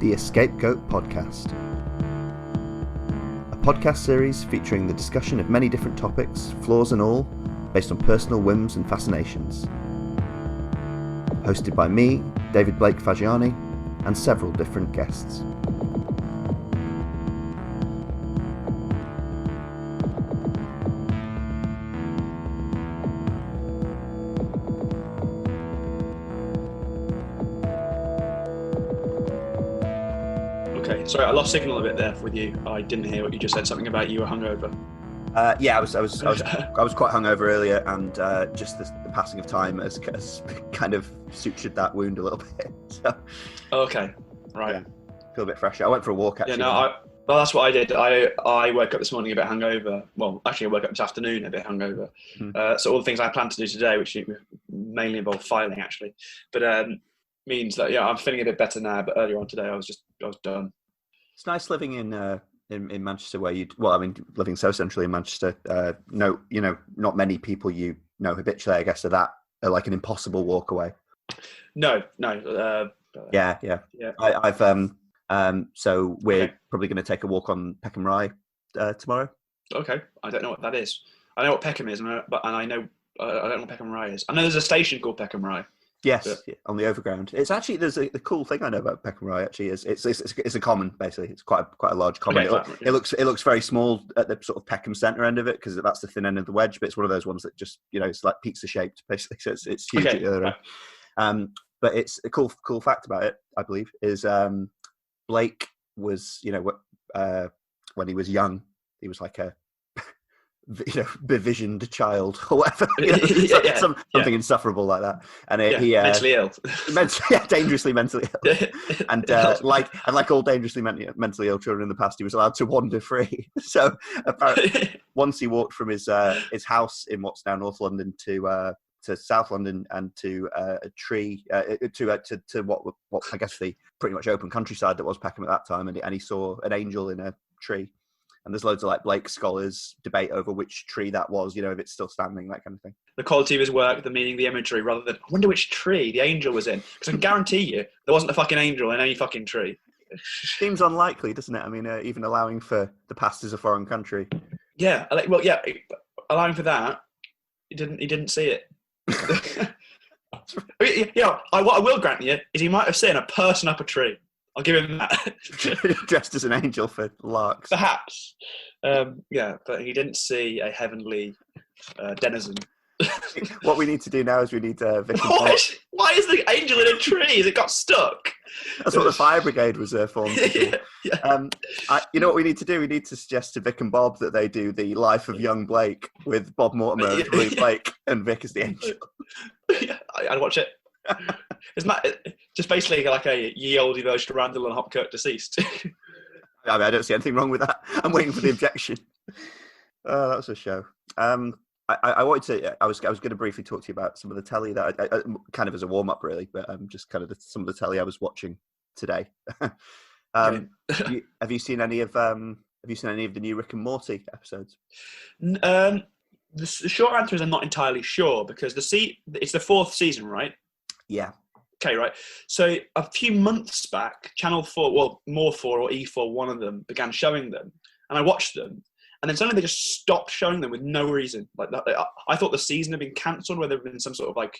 the EscapeGoat podcast, a podcast series featuring the discussion of many different topics, flaws and all, based on personal whims and fascinations. Hosted by me, David Blake Fagiani, and several different guests. Sorry, I lost signal a bit there with you. I didn't hear what you just said. Something about you were hungover. I was quite hungover earlier, and just the passing of time has kind of sutured that wound a little bit. So, okay, right. Yeah, feel a bit fresher. I went for a walk actually. Well, that's what I did. I woke up this morning a bit hungover. Well, actually, I woke up this afternoon a bit hungover. So all the things I planned to do today, which mainly involve filing actually, but means that I'm feeling a bit better now. But earlier on today, I was done. It's nice living in Manchester, where living so centrally in Manchester. Not many people you know habitually, I guess, are like an impossible walk away. No. Yeah. So we're probably going to take a walk on Peckham Rye tomorrow. Okay. I don't know what that is. I know what Peckham is, but I don't know what Peckham Rye is. I know there's a station called Peckham Rye. Yes, on the overground. It's actually the cool thing I know about Peckham Rye actually is it's a common basically. It's quite a large common. Okay, it looks very small at the sort of Peckham Centre end of it because that's the thin end of the wedge. But it's one of those ones that just it's like pizza shaped basically. So it's huge. Okay. But it's a cool fact about it, I believe, is Blake was when he was young, he was like a bevisioned child or whatever, something insufferable like that, and he mentally ill, dangerously mentally ill, and like all dangerously mentally ill children in the past, he was allowed to wander free. So apparently, once he walked from his house in what's now North London to South London and to a tree to what I guess the pretty much open countryside that was Peckham at that time, and he saw an angel in a tree. And there's loads of Blake scholars debate over which tree that was, if it's still standing, that kind of thing. The quality of his work, the meaning, the imagery, rather than, I wonder which tree the angel was in. Because I can guarantee you, there wasn't a fucking angel in any fucking tree. Seems unlikely, doesn't it? I mean, even allowing for the past as a foreign country. Yeah, allowing for that, he didn't see it. What I will grant you is he might have seen a person up a tree. I'll give him that. Dressed as an angel for larks. Perhaps. But he didn't see a heavenly denizen. What we need to do now is we need Vic. Why is the angel in a tree? Has it got stuck? That's what the fire brigade was formed to do. You know what we need to do? We need to suggest to Vic and Bob that they do the life of young Blake with Bob Mortimer as Willie Blake and Vic as the angel. I'd watch it. Isn't that just basically like a ye olde version of Randall and Hopkirk deceased? I don't see anything wrong with that. I'm waiting for the objection. That was a show. I wanted to. I was going to briefly talk to you about some of the telly that I kind of as a warm up, really, but just kind of some of the telly I was watching today. Have you seen any of the new Rick and Morty episodes? The short answer is I'm not entirely sure because it's the fourth season, right? Yeah. Okay, right. So a few months back, Channel 4, well, More 4 or E4, one of them began showing them, and I watched them. And then suddenly they just stopped showing them with no reason. I thought the season had been cancelled, whether there had been some sort of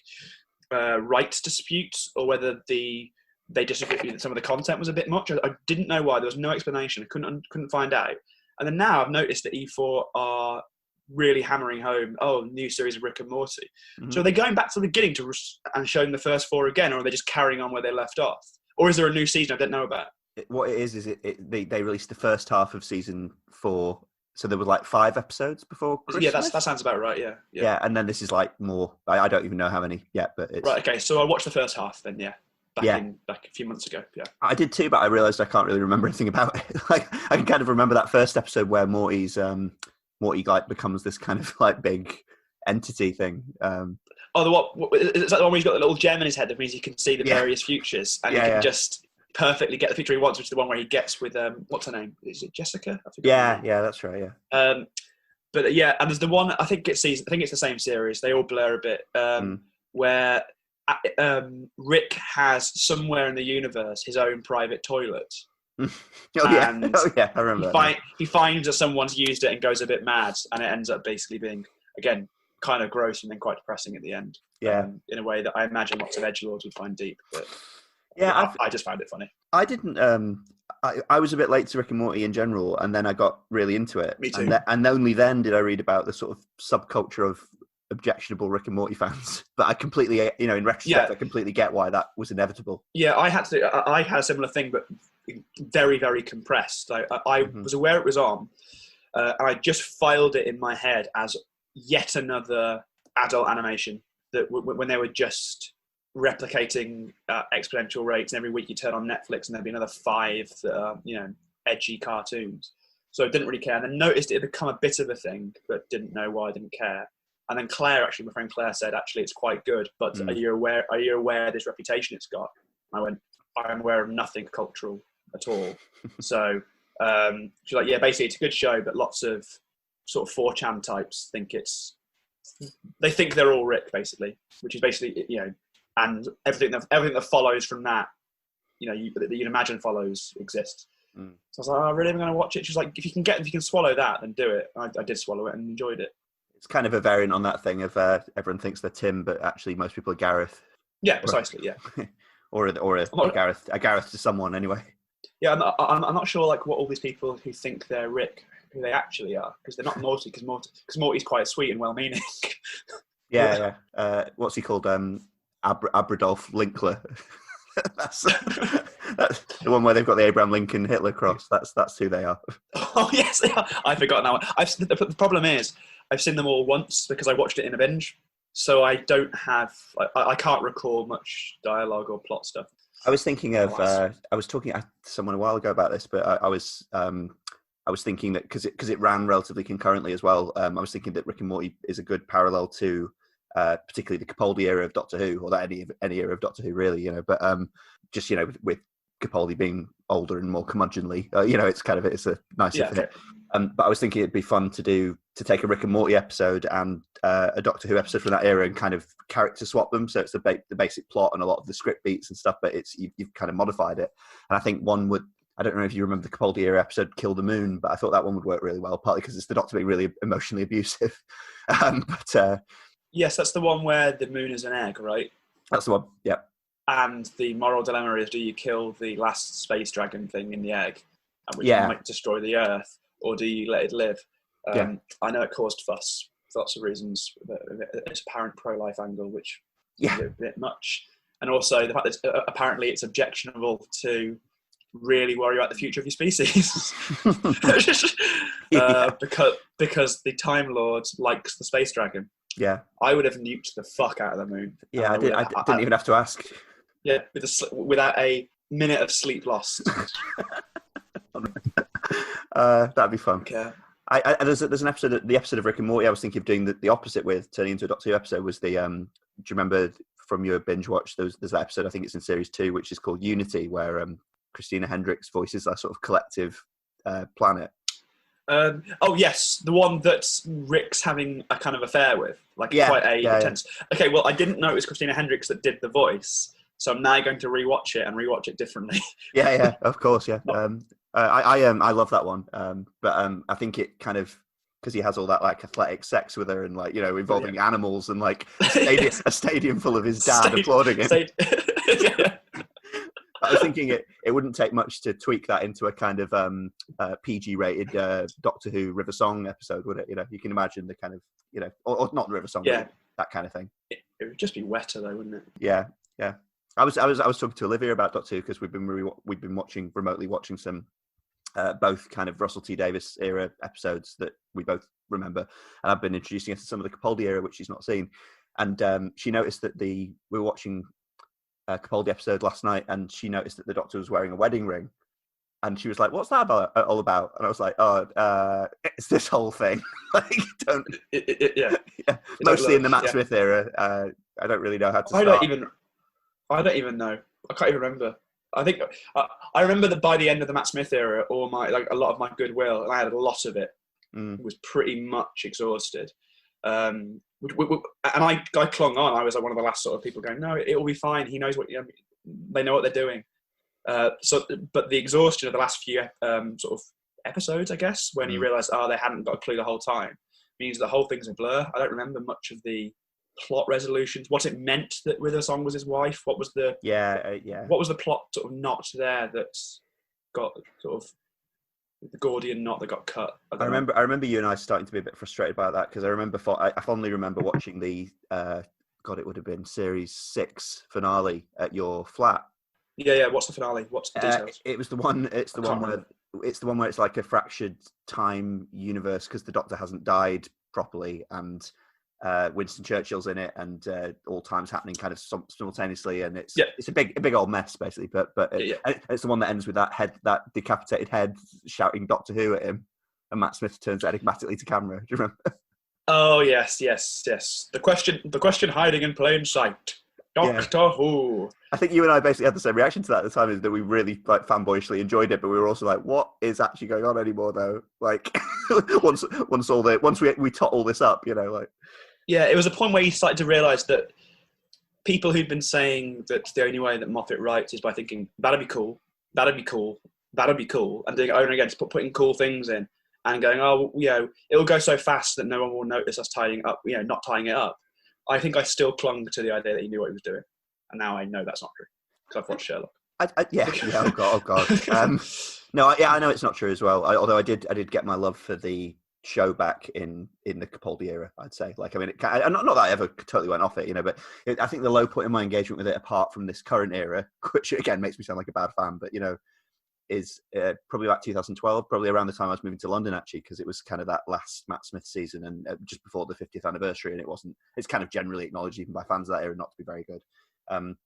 rights disputes or whether they disagreed that some of the content was a bit much. I didn't know why. There was no explanation. I couldn't find out. And then now I've noticed that E4 are really hammering home, new series of Rick and Morty. Mm-hmm. So are they going back to the beginning and showing the first four again, or are they just carrying on where they left off? Or is there a new season I didn't know about? What it is they released the first half of season 4. So there were 5 episodes before Christmas? Yeah, that sounds about right, yeah. Yeah, and then this is more. I don't even know how many yet, but it's... Right, okay, so I watched the first half then, back a few months ago, yeah. I did too, but I realised I can't really remember anything about it. I can kind of remember that first episode where Morty becomes this kind of big entity thing. Is that the one where he's got the little gem in his head that means he can see the various futures and he can just perfectly get the future he wants, which is the one where he gets with what's her name? Is it Jessica? Yeah, that's right. Yeah. And there's the one I think it's the same series. They all blur a bit. Where Rick has somewhere in the universe his own private toilet. Oh yeah, I remember. He finds that someone's used it and goes a bit mad, and it ends up basically being, again, kind of gross and then quite depressing at the end. Yeah, in a way that I imagine lots of edgelords would find deep. But yeah, I just found it funny. I didn't. I was a bit late to Rick and Morty in general, and then I got really into it. Me too. And only then did I read about the sort of subculture of objectionable Rick and Morty fans. But I completely, in retrospect, I completely get why that was inevitable. Yeah, I had a similar thing, but very, very compressed. I was aware it was on, and I just filed it in my head as yet another adult animation that when they were just replicating exponential rates, and every week you turn on Netflix and there'd be another 5 that are, edgy cartoons. So I didn't really care, and then noticed it had become a bit of a thing, but didn't know why I didn't care. And then Claire, my friend Claire, said, actually, it's quite good, but are you aware of this reputation it's got? I went, I'm aware of nothing cultural at all. So she's like, yeah, basically it's a good show, but lots of sort of 4chan types they think they're all Rick, basically, which is basically, and everything that follows from that, that you'd imagine follows exists. So I was like, oh, really, I'm going to watch it? She's like, if you can swallow that, then do it. I did swallow it and enjoyed it. It's kind of a variant on that thing of everyone thinks they're Tim, but actually most people are Gareth. Yeah, precisely. Yeah, or a Gareth to someone anyway. Yeah, I'm not sure like what all these people who think they're Rick, who they actually are, because they're not Morty, because Morty's quite sweet and well-meaning. Yeah. What's he called? Abradolf Linkler. that's the one where they've got the Abraham Lincoln Hitler cross. That's who they are. Oh yes, they are. I forgot now. The problem is I've seen them all once because I watched it in a binge, so I don't have. I can't recall much dialogue or plot stuff. I was thinking of. I was talking to someone a while ago about this, but I was thinking that because it ran relatively concurrently as well. I was thinking that Rick and Morty is a good parallel to particularly the Capaldi era of Doctor Who, or that any era of Doctor Who really, But just with Capaldi being older and more curmudgeonly, it's a nice infinite. But I was thinking it'd be fun to take a Rick and Morty episode and a Doctor Who episode from that era and kind of character swap them. So it's the basic plot and a lot of the script beats and stuff, but you've kind of modified it. And I think one would. I don't know if you remember the Capaldi era episode "Kill the Moon," but I thought that one would work really well, partly because it's the Doctor being really emotionally abusive. Yes, that's the one where the moon is an egg, right? That's the one. Yeah. And the moral dilemma is: do you kill the last space dragon thing in the egg, which might destroy the Earth, or do you let it live? I know it caused fuss for lots of reasons. It's apparent pro-life angle, which is a bit much, and also the fact that apparently it's objectionable to really worry about the future of your species because the Time Lord likes the space dragon. Yeah, I would have nuked the fuck out of the moon. Yeah, I didn't even have to ask. Yeah, without a minute of sleep lost. That'd be fun. Okay. There's an episode, the episode of Rick and Morty I was thinking of doing the opposite with, turning into a Doctor Who episode, was the do you remember from your binge watch, there's that episode, I think it's in series 2, which is called Unity, where Christina Hendricks voices that sort of collective planet. Oh yes, the one that Rick's having a kind of affair with, quite intense. Yeah. Okay, well I didn't know it was Christina Hendricks that did the voice, so I'm now going to rewatch it differently. Yeah, of course, yeah. I love that one, but I think it kind of, because he has all that athletic sex with her and involving animals and a stadium full of his dad applauding him. I was thinking it wouldn't take much to tweak that into a kind of PG-rated Doctor Who River Song episode, would it? You can imagine the kind of, or not River Song, that kind of thing. It would just be wetter though, wouldn't it? Yeah. I was talking to Olivia about Doctor Who because we've been remotely watching some both kind of Russell T Davies era episodes that we both remember, and I've been introducing her to some of the Capaldi era which she's not seen, and she noticed that we were watching Capaldi episode last night, and she noticed that the Doctor was wearing a wedding ring, and she was like, "What's that all about?" And I was like, "Oh, it's this whole thing." Mostly in the Matt Smith era. I don't really know how to start. I don't even know. I can't even remember. I think I remember that by the end of the Matt Smith era, a lot of my goodwill, and I had a lot of it, was pretty much exhausted. And I clung on. I was like one of the last sort of people going, no, it'll be fine. He knows what, they know what they're doing. But the exhaustion of the last few sort of episodes, I guess, when he realised, they hadn't got a clue the whole time, means the whole thing's a blur. I don't remember much of the plot resolutions. What it meant that River Song was his wife. What was the What was the plot sort of knot there that got sort of the Gordian knot that got cut? I remember you and I starting to be a bit frustrated about that, because I fondly remember watching the it would have been series 6 finale at your flat. Yeah. What's the finale? What's the details? It was the one. It's the one where it's like a fractured time universe because the Doctor hasn't died properly, and Winston Churchill's in it, and all time's happening kind of simultaneously, and it's a big old mess basically. But it's the one that ends with that decapitated head shouting Doctor Who at him, and Matt Smith turns enigmatically to camera. Do you remember? Oh yes. The question hiding in plain sight. Doctor Who. I think you and I basically had the same reaction to that at the time, is that we really like fanboyishly enjoyed it, but we were also like, what is actually going on anymore though? Like once we tot all this up, like. Yeah, it was a point where you started to realise that people who'd been saying that the only way that Moffat writes is by thinking, that'd be cool, and doing it over and again, just putting cool things in, and going, it'll go so fast that no one will notice us tying it up, not tying it up. I think I still clung to the idea that he knew what he was doing, and now I know that's not true because I've watched Sherlock. Oh god. I know it's not true as well. Although I did get my love for the show back in the Capaldi era, I'd say. Like, I mean, not that I ever totally went off it, but I think the low point in my engagement with it, apart from this current era, which again makes me sound like a bad fan, but is probably about 2012, probably around the time I was moving to London, actually, because it was kind of that last Matt Smith season, and just before the 50th anniversary, and it's kind of generally acknowledged even by fans of that era not to be very good. That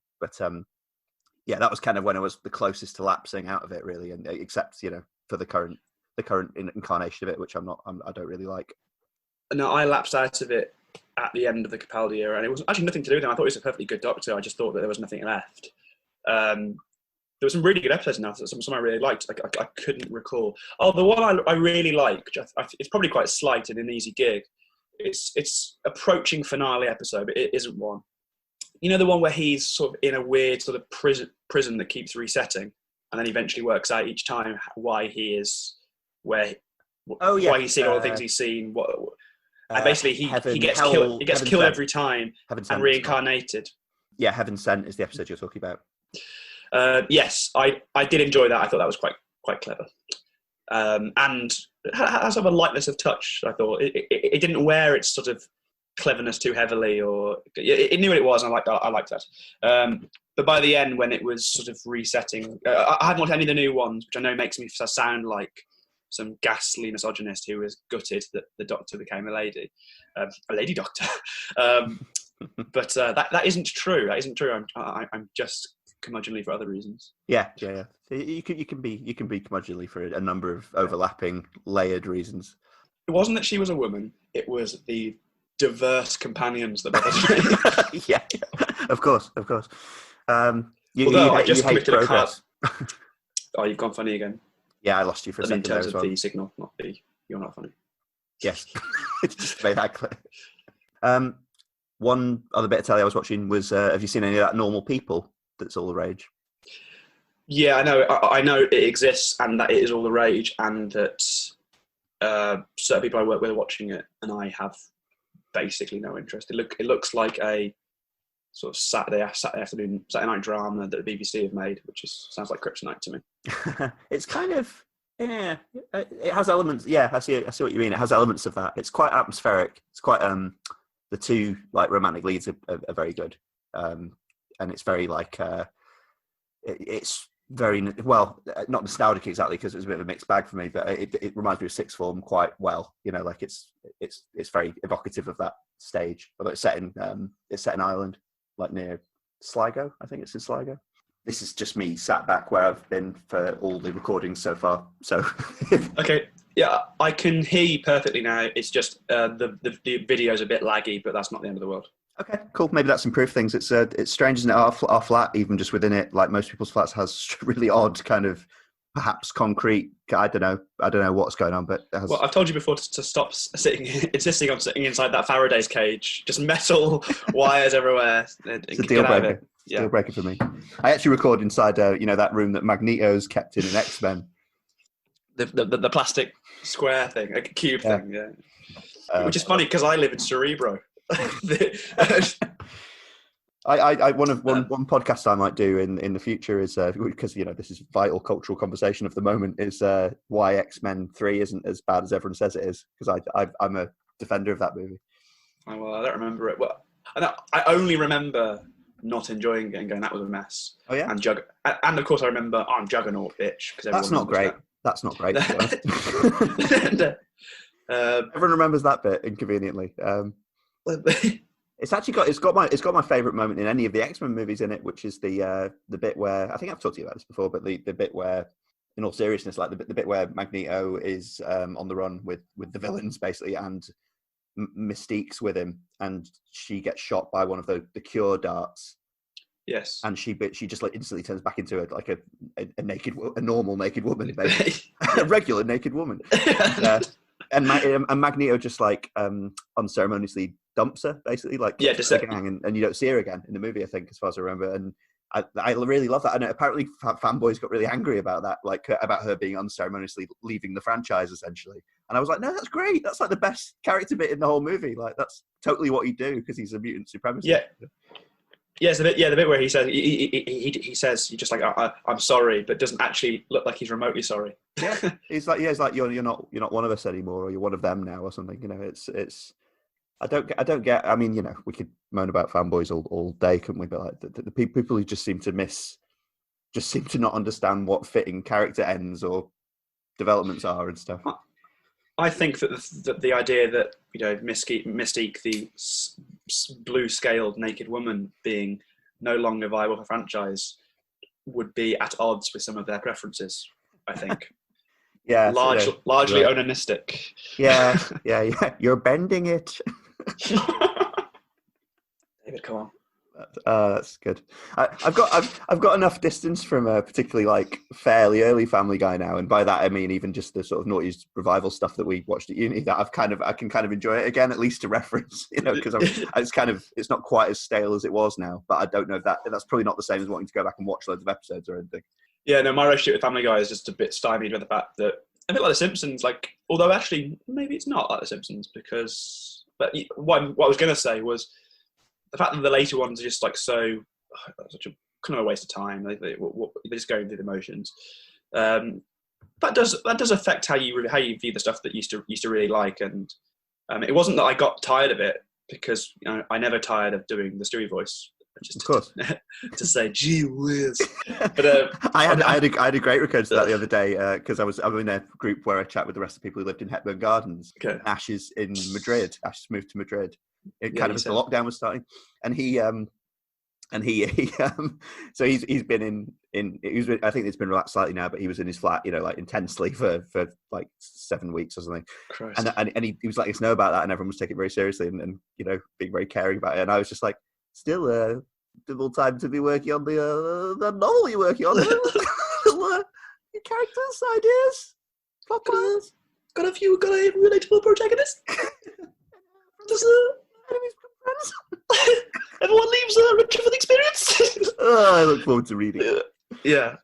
was kind of when I was the closest to lapsing out of it, really, and except for the current incarnation of it, which I don't really like. No, I lapsed out of it at the end of the Capaldi era, and it was actually nothing to do with him. I thought he was a perfectly good Doctor. I just thought that there was nothing left. There were some really good episodes now, some I really liked. I couldn't recall. Oh, the one I really liked, it's probably quite slight and an easy gig. It's approaching finale episode, but it isn't one. The one where he's sort of in a weird sort of prison that keeps resetting, and then eventually works out each time why he is why he's seen all the things he's seen. And basically he gets killed. He gets killed every time and reincarnated. Yeah, Heaven Sent is the episode you're talking about. Yes, I did enjoy that. I thought that was quite clever, and it has sort of a lightness of touch. I thought it didn't wear its sort of cleverness too heavily, or it knew what it was. And I liked that. But by the end, when it was sort of resetting, I hadn't watched any of the new ones, which I know makes me sound like some ghastly misogynist who was gutted that the Doctor became a lady Doctor. But that isn't true. That isn't true. I'm just curmudgeonly for other reasons. Yeah. You can be curmudgeonly for a number of overlapping, layered reasons. It wasn't that she was a woman. It was the diverse companions that bothered me. Yeah, of course. I just committed a cut. Oh, you've gone funny again. Yeah, I lost you for a second there as well. The signal, not the you're not funny. Yes, just to make that clear. One other bit of telly I was watching was, have you seen any of that Normal People that's all the rage? Yeah, I know it exists and that it is all the rage, and that certain people I work with are watching it, and I have basically no interest. It looks like a sort of Saturday night drama that the BBC have made, which sounds like kryptonite to me. It's kind of, it has elements. Yeah, I see what you mean. It has elements of that. It's quite atmospheric. It's quite the two like romantic leads are very good, and it's very like it's very well, not nostalgic exactly, because it was a bit of a mixed bag for me, but it reminds me of Sixth Form quite well. Like it's very evocative of that stage. Although it's set in Ireland, like near Sligo. I think it's in Sligo. This is just me sat back where I've been for all the recordings so far. So okay, yeah, I can hear you perfectly now. It's just the video's a bit laggy, but that's not the end of the world. Okay, cool. Maybe that's improved things. It's strange, isn't it? Our flat, even just within it, like most people's flats, has really odd kind of perhaps concrete. I don't know what's going on, but well, I've told you before to stop insisting on sitting inside that Faraday's cage. Just metal wires everywhere. It's a deal breaker. Yeah. Deal breaker for me. I actually record inside, that room that Magneto's kept in X-Men. The plastic square thing, a cube thing, yeah. Which is funny because I live in Cerebro. One podcast I might do in the future is because this is vital cultural conversation of the moment, is why X-Men 3 isn't as bad as everyone says it is, because I'm a defender of that movie. Oh, well, I don't remember it. Well, I only remember not enjoying it and going, that was a mess. Oh yeah, and of course I remember I'm Juggernaut, bitch. That's not great. That's not great. Everyone remembers that bit inconveniently. It's got my favourite moment in any of the X-Men movies in it, which is the bit where, I think I've talked to you about this before, but the bit where, in all seriousness, like the bit where Magneto is on the run with the villains basically, and Mystique's with him, and she gets shot by one of the cure darts. Yes. And she just like instantly turns back into a normal naked woman, basically. A regular naked woman. And Magneto just like unceremoniously dumps her, basically, like just a gang, and you don't see her again in the movie, I think, as far as I remember. And I really love that. And apparently fanboys got really angry about that, like about her being unceremoniously leaving the franchise, essentially. And I was like, no, that's great. That's like the best character bit in the whole movie. Like that's totally what he'd do because he's a mutant supremacist. Yeah. Yeah, the bit where he says he says, you're just like, I'm sorry, but doesn't actually look like he's remotely sorry. Yeah, he's like you're not one of us anymore, or you're one of them now, or something. It's I don't get. I mean, we could moan about fanboys all day, couldn't we? But like the people who just seem to not understand what fitting character ends or developments are and stuff. I think that the idea that Mystique, the blue-scaled naked woman, being no longer viable for franchise, would be at odds with some of their preferences. I think. Yeah, largely onanistic. Yeah. You're bending it. David, come on. That's good. I've got enough distance from a particularly like fairly early Family Guy now, and by that I mean even just the sort of noughties revival stuff that we watched at uni. That I can kind of enjoy it again, at least to reference, because it's not quite as stale as it was now. But I don't know if that's probably not the same as wanting to go back and watch loads of episodes or anything. Yeah, no, my relationship with Family Guy is just a bit stymied by the fact that a bit like The Simpsons. Like, although actually maybe it's not like The Simpsons because. But what I was going to say was. The fact that the later ones are just like such a kind of a waste of time. They're just going through the motions. That does affect how you view the stuff that you used to really like. And it wasn't that I got tired of it because I never tired of doing the Stewie voice. Just of course, to say gee whiz. But I had a great recurrence to that the other day because I'm in a group where I chat with the rest of the people who lived in Hepburn Gardens. Okay. Ash is in Madrid. Ash moved to Madrid. As the lockdown was starting, and he so he's been I think it's been relaxed slightly now, but he was in his flat, like intensely for like 7 weeks or something. Christ. And he was letting us know about that, and everyone was taking it very seriously and being very caring about it. And I was just like, still double time to be working on the novel you're working on. Your characters, ideas, plot lines. Got a relatable protagonist. Everyone leaves richer for the experience. I look forward to reading it. Yeah.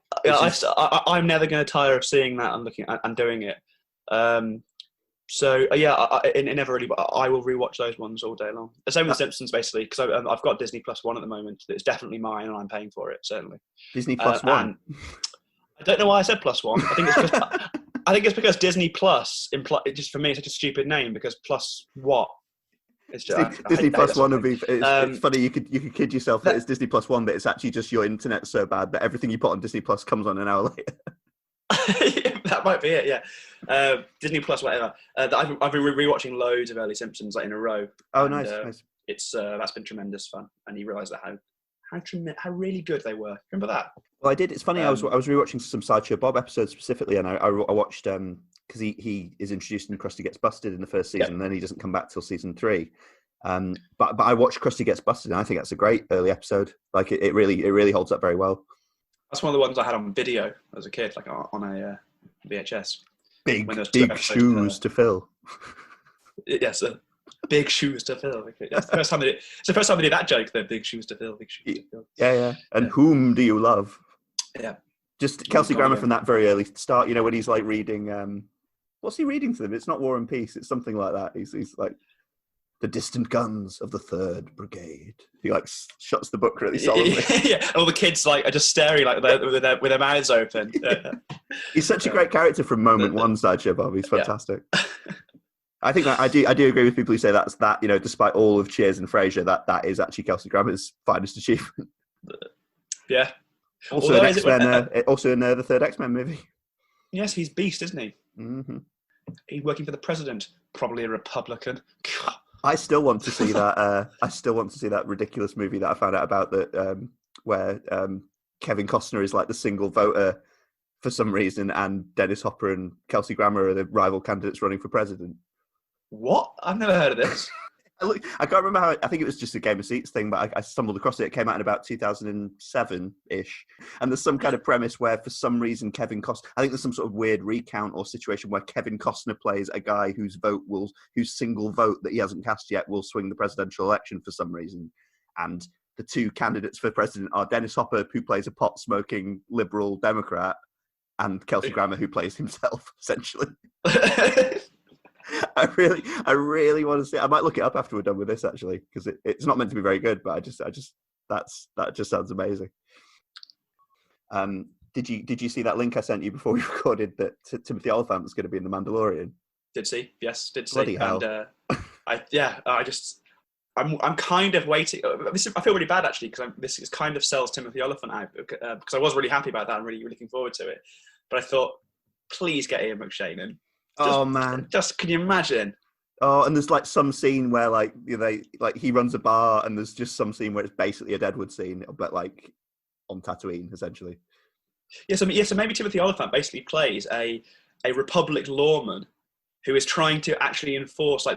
I'm never going to tire of seeing that and looking and doing it. It never really. But I will rewatch those ones all day long. The same with The Simpsons, basically, because I've got Disney Plus One at the moment. It's definitely mine, and I'm paying for it certainly. Disney Plus One. I don't know why I said plus one. I think it's because Disney Plus just for me it's such a stupid name because plus what? It's just, Disney Plus One would be. It's funny. You could kid yourself that it's Disney Plus One, but it's actually just your internet's so bad that everything you put on Disney Plus comes on an hour later. That might be it. Yeah, Disney Plus, whatever. I've been rewatching loads of early Simpsons in a row. Oh, nice. Nice. It's that's been tremendous fun, and you realise that how really good they were. Remember that? Well, I did. It's funny. I was rewatching some Sideshow Bob episodes specifically, and I watched because he is introduced in Krusty Gets Busted in the first season, and then he doesn't come back till season 3. But I watched Krusty Gets Busted, and I think that's a great early episode. Like it really holds up very well. That's one of the ones I had on video as a kid, like on a VHS. Big shoes to fill. Yes, big shoes to fill. Okay. It's the first time they did that joke. Though, big shoes to fill, big shoes to fill. Yeah. And whom do you love? Yeah. Just Kelsey Grammer from that very early start. You know, when he's like reading, what's he reading to them? It's not War and Peace. It's something like that. He's like, the distant guns of the 3rd Brigade. He like shuts the book really solemnly. Yeah, all the kids like are just staring like with their mouths open. He's such a great character from moment one, Sideshow Bob. He's fantastic. I think that I do agree with people who say that's that. You know, despite all of Cheers and Frasier, that is actually Kelsey Grammer's finest achievement. Yeah. Also in X-Men, also in the 3rd X-Men movie. Yes, he's Beast, isn't he? Mm-hmm. He's working for the president, probably a Republican. I still want to see that. I still want to see that ridiculous movie that I found out about that, where Kevin Costner is like the single voter for some reason, and Dennis Hopper and Kelsey Grammer are the rival candidates running for president. What? I've never heard of this. I can't remember how. I think it was just a Game of Seats thing, but I stumbled across it. It came out in about 2007-ish, and there's some kind of premise where, for some reason, Kevin Costner. I think there's some sort of weird recount or situation where Kevin Costner plays a guy whose single vote that he hasn't cast yet will swing the presidential election for some reason, and the two candidates for president are Dennis Hopper, who plays a pot-smoking liberal Democrat, and Kelsey Grammer, who plays himself, essentially. I really want to see. I might look it up after we're done with this, actually, because it's not meant to be very good, but that just sounds amazing. Did you see that link I sent you before we recorded that Timothy Olyphant was going to be in The Mandalorian? Did see? Yes, did see. Bloody hell. And I'm kind of waiting. I feel really bad actually because this kind of sells Timothy Olyphant out because I was really happy about that. I'm really looking forward to it, but I thought, please get Ian McShane in. Man, just can you imagine? Oh, and there's like some scene where like he runs a bar, and there's just some scene where it's basically a Deadwood scene, but like on Tatooine, essentially. So maybe Timothy Olyphant basically plays a Republic lawman who is trying to actually enforce so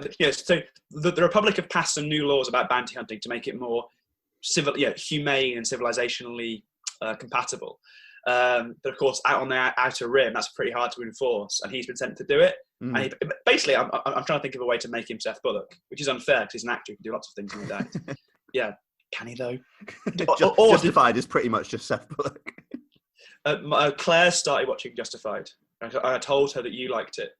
the Republic have passed some new laws about bounty hunting to make it more humane and civilizationally compatible. But of course, out on the outer rim, that's pretty hard to enforce, and he's been sent to do it. And I'm trying to think of a way to make him Seth Bullock, which is unfair because he's an actor who can do lots of things in the day. Yeah, can he though? Justified is pretty much just Seth Bullock. Claire started watching Justified. I told her that you liked it.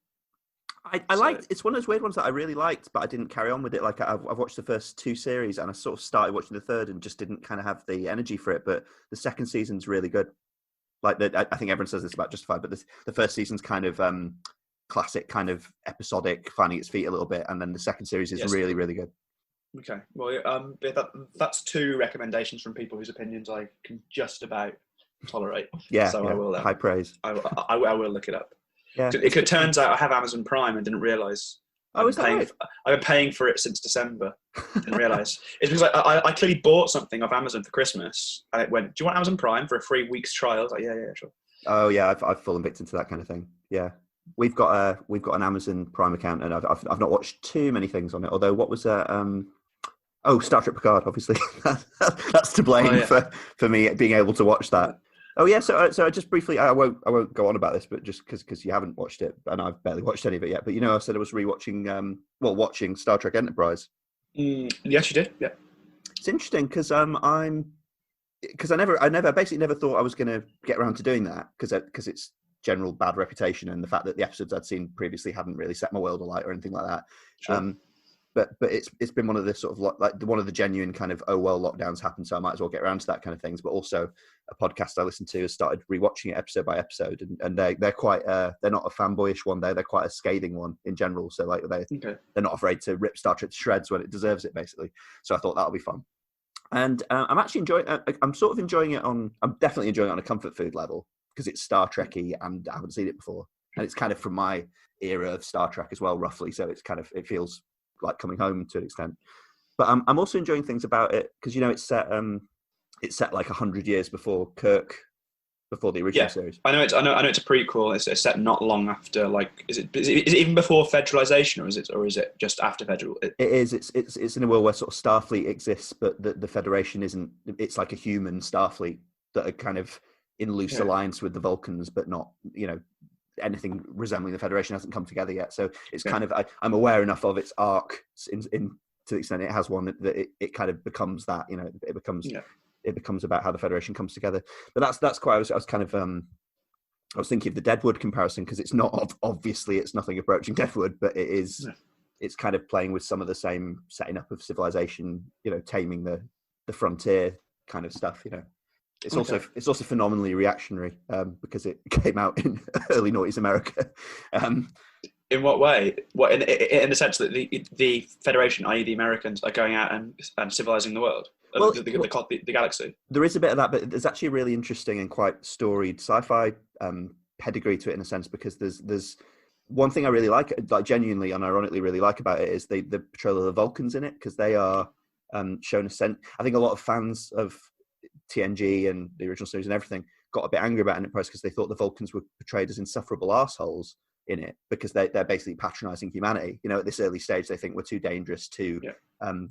I liked. It's one of those weird ones that I really liked, but I didn't carry on with it. Like I've watched the first 2 series, and I sort of started watching the third, and just didn't kind of have the energy for it. But the second season's really good. Like I think everyone says this about Justified, but the first season's kind of classic, kind of episodic, finding its feet a little bit, and then the second series is really, really good. Okay, well, that's 2 recommendations from people whose opinions I can just about tolerate. Yeah, so I will. High praise. I will look it up. Yeah, it turns out I have Amazon Prime and didn't realise. Oh, is that right? I've been paying for it since December. Didn't realise. It's because I clearly bought something off Amazon for Christmas, and it went, "Do you want Amazon Prime for a free week's trial?" I was like, "Yeah, sure." Oh yeah, I've fallen victim to that kind of thing. Yeah, we've got an Amazon Prime account, and I've not watched too many things on it. Although, what was that? Star Trek Picard, obviously. That's to blame for me being able to watch that. Oh yeah, so just briefly, I won't go on about this, but just because you haven't watched it, and I've barely watched any of it yet. But I said I was rewatching, watching Star Trek Enterprise. Yes, you did. Yeah, it's interesting because I basically never thought I was going to get around to doing that because it's general bad reputation and the fact that the episodes I'd seen previously hadn't really set my world alight or anything like that. Sure. But it's been one of the sort of like one of the genuine kind of lockdowns happened, so I might as well get around to that kind of things. But also a podcast I listen to has started rewatching it episode by episode, and they're quite they're not a fanboyish one, they're quite a scathing one in general. So like they're not afraid to rip Star Trek to shreds when it deserves it, basically. So I thought that'll be fun, and I'm actually enjoying. I'm sort of enjoying it on. I'm definitely enjoying it on a comfort food level because it's Star Trekky and I haven't seen it before, and it's kind of from my era of Star Trek as well, roughly. So it feels like coming home to an extent, but I'm also enjoying things about it because it's set like 100 years before Kirk, before the original series. I know it's a prequel. It's set not long after. Like, is it even before Federalization, or is it just after Federal? It is. It's in a world where sort of Starfleet exists, but the Federation isn't. It's like a human Starfleet that are kind of in loose alliance with the Vulcans, but not, anything resembling the Federation hasn't come together yet. So it's kind of, I'm aware enough of its arc in to the extent it has one that it kind of becomes that, it becomes about how the Federation comes together. But that's quite, I was kind of, I was thinking of the Deadwood comparison, because it's not, obviously it's nothing approaching Deadwood, but it is, it's kind of playing with some of the same setting up of civilization, taming the frontier kind of stuff, It's also phenomenally reactionary, because it came out in early noughties America. In what way? What in the sense that the Federation, i.e., the Americans, are going out and civilizing the world, the galaxy. There is a bit of that, but there's actually a really interesting and quite storied sci-fi pedigree to it in a sense, because there's one thing I really like genuinely and ironically really like about it is the portrayal of the Vulcans in it, because they are shown a sense. I think a lot of fans of TNG and the original series and everything got a bit angry about Enterprise because they thought the Vulcans were portrayed as insufferable arseholes in it, because they're basically patronizing humanity. At this early stage, they think we're too dangerous, too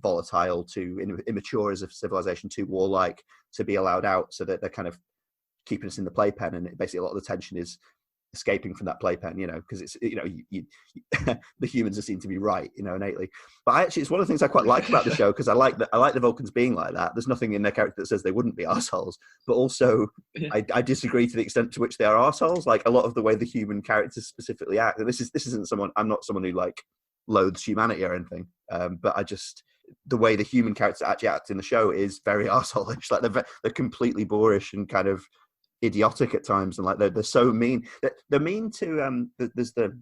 volatile, too immature as a civilization, too warlike to be allowed out, so that they're kind of keeping us in the playpen, and basically a lot of the tension is escaping from that playpen, because it's, the humans are seen to be right, innately. But it's one of the things I quite like about the show, because I like the Vulcans being like that. There's nothing in their character that says they wouldn't be arseholes, but also I disagree to the extent to which they are arseholes. Like a lot of the way the human characters specifically act, and this isn't someone, I'm not someone who like loathes humanity or anything, but I just, the way the human characters actually act in the show is very arsehole-ish. Like they're completely boorish and kind of idiotic at times, and like they're so mean. They're mean to there's the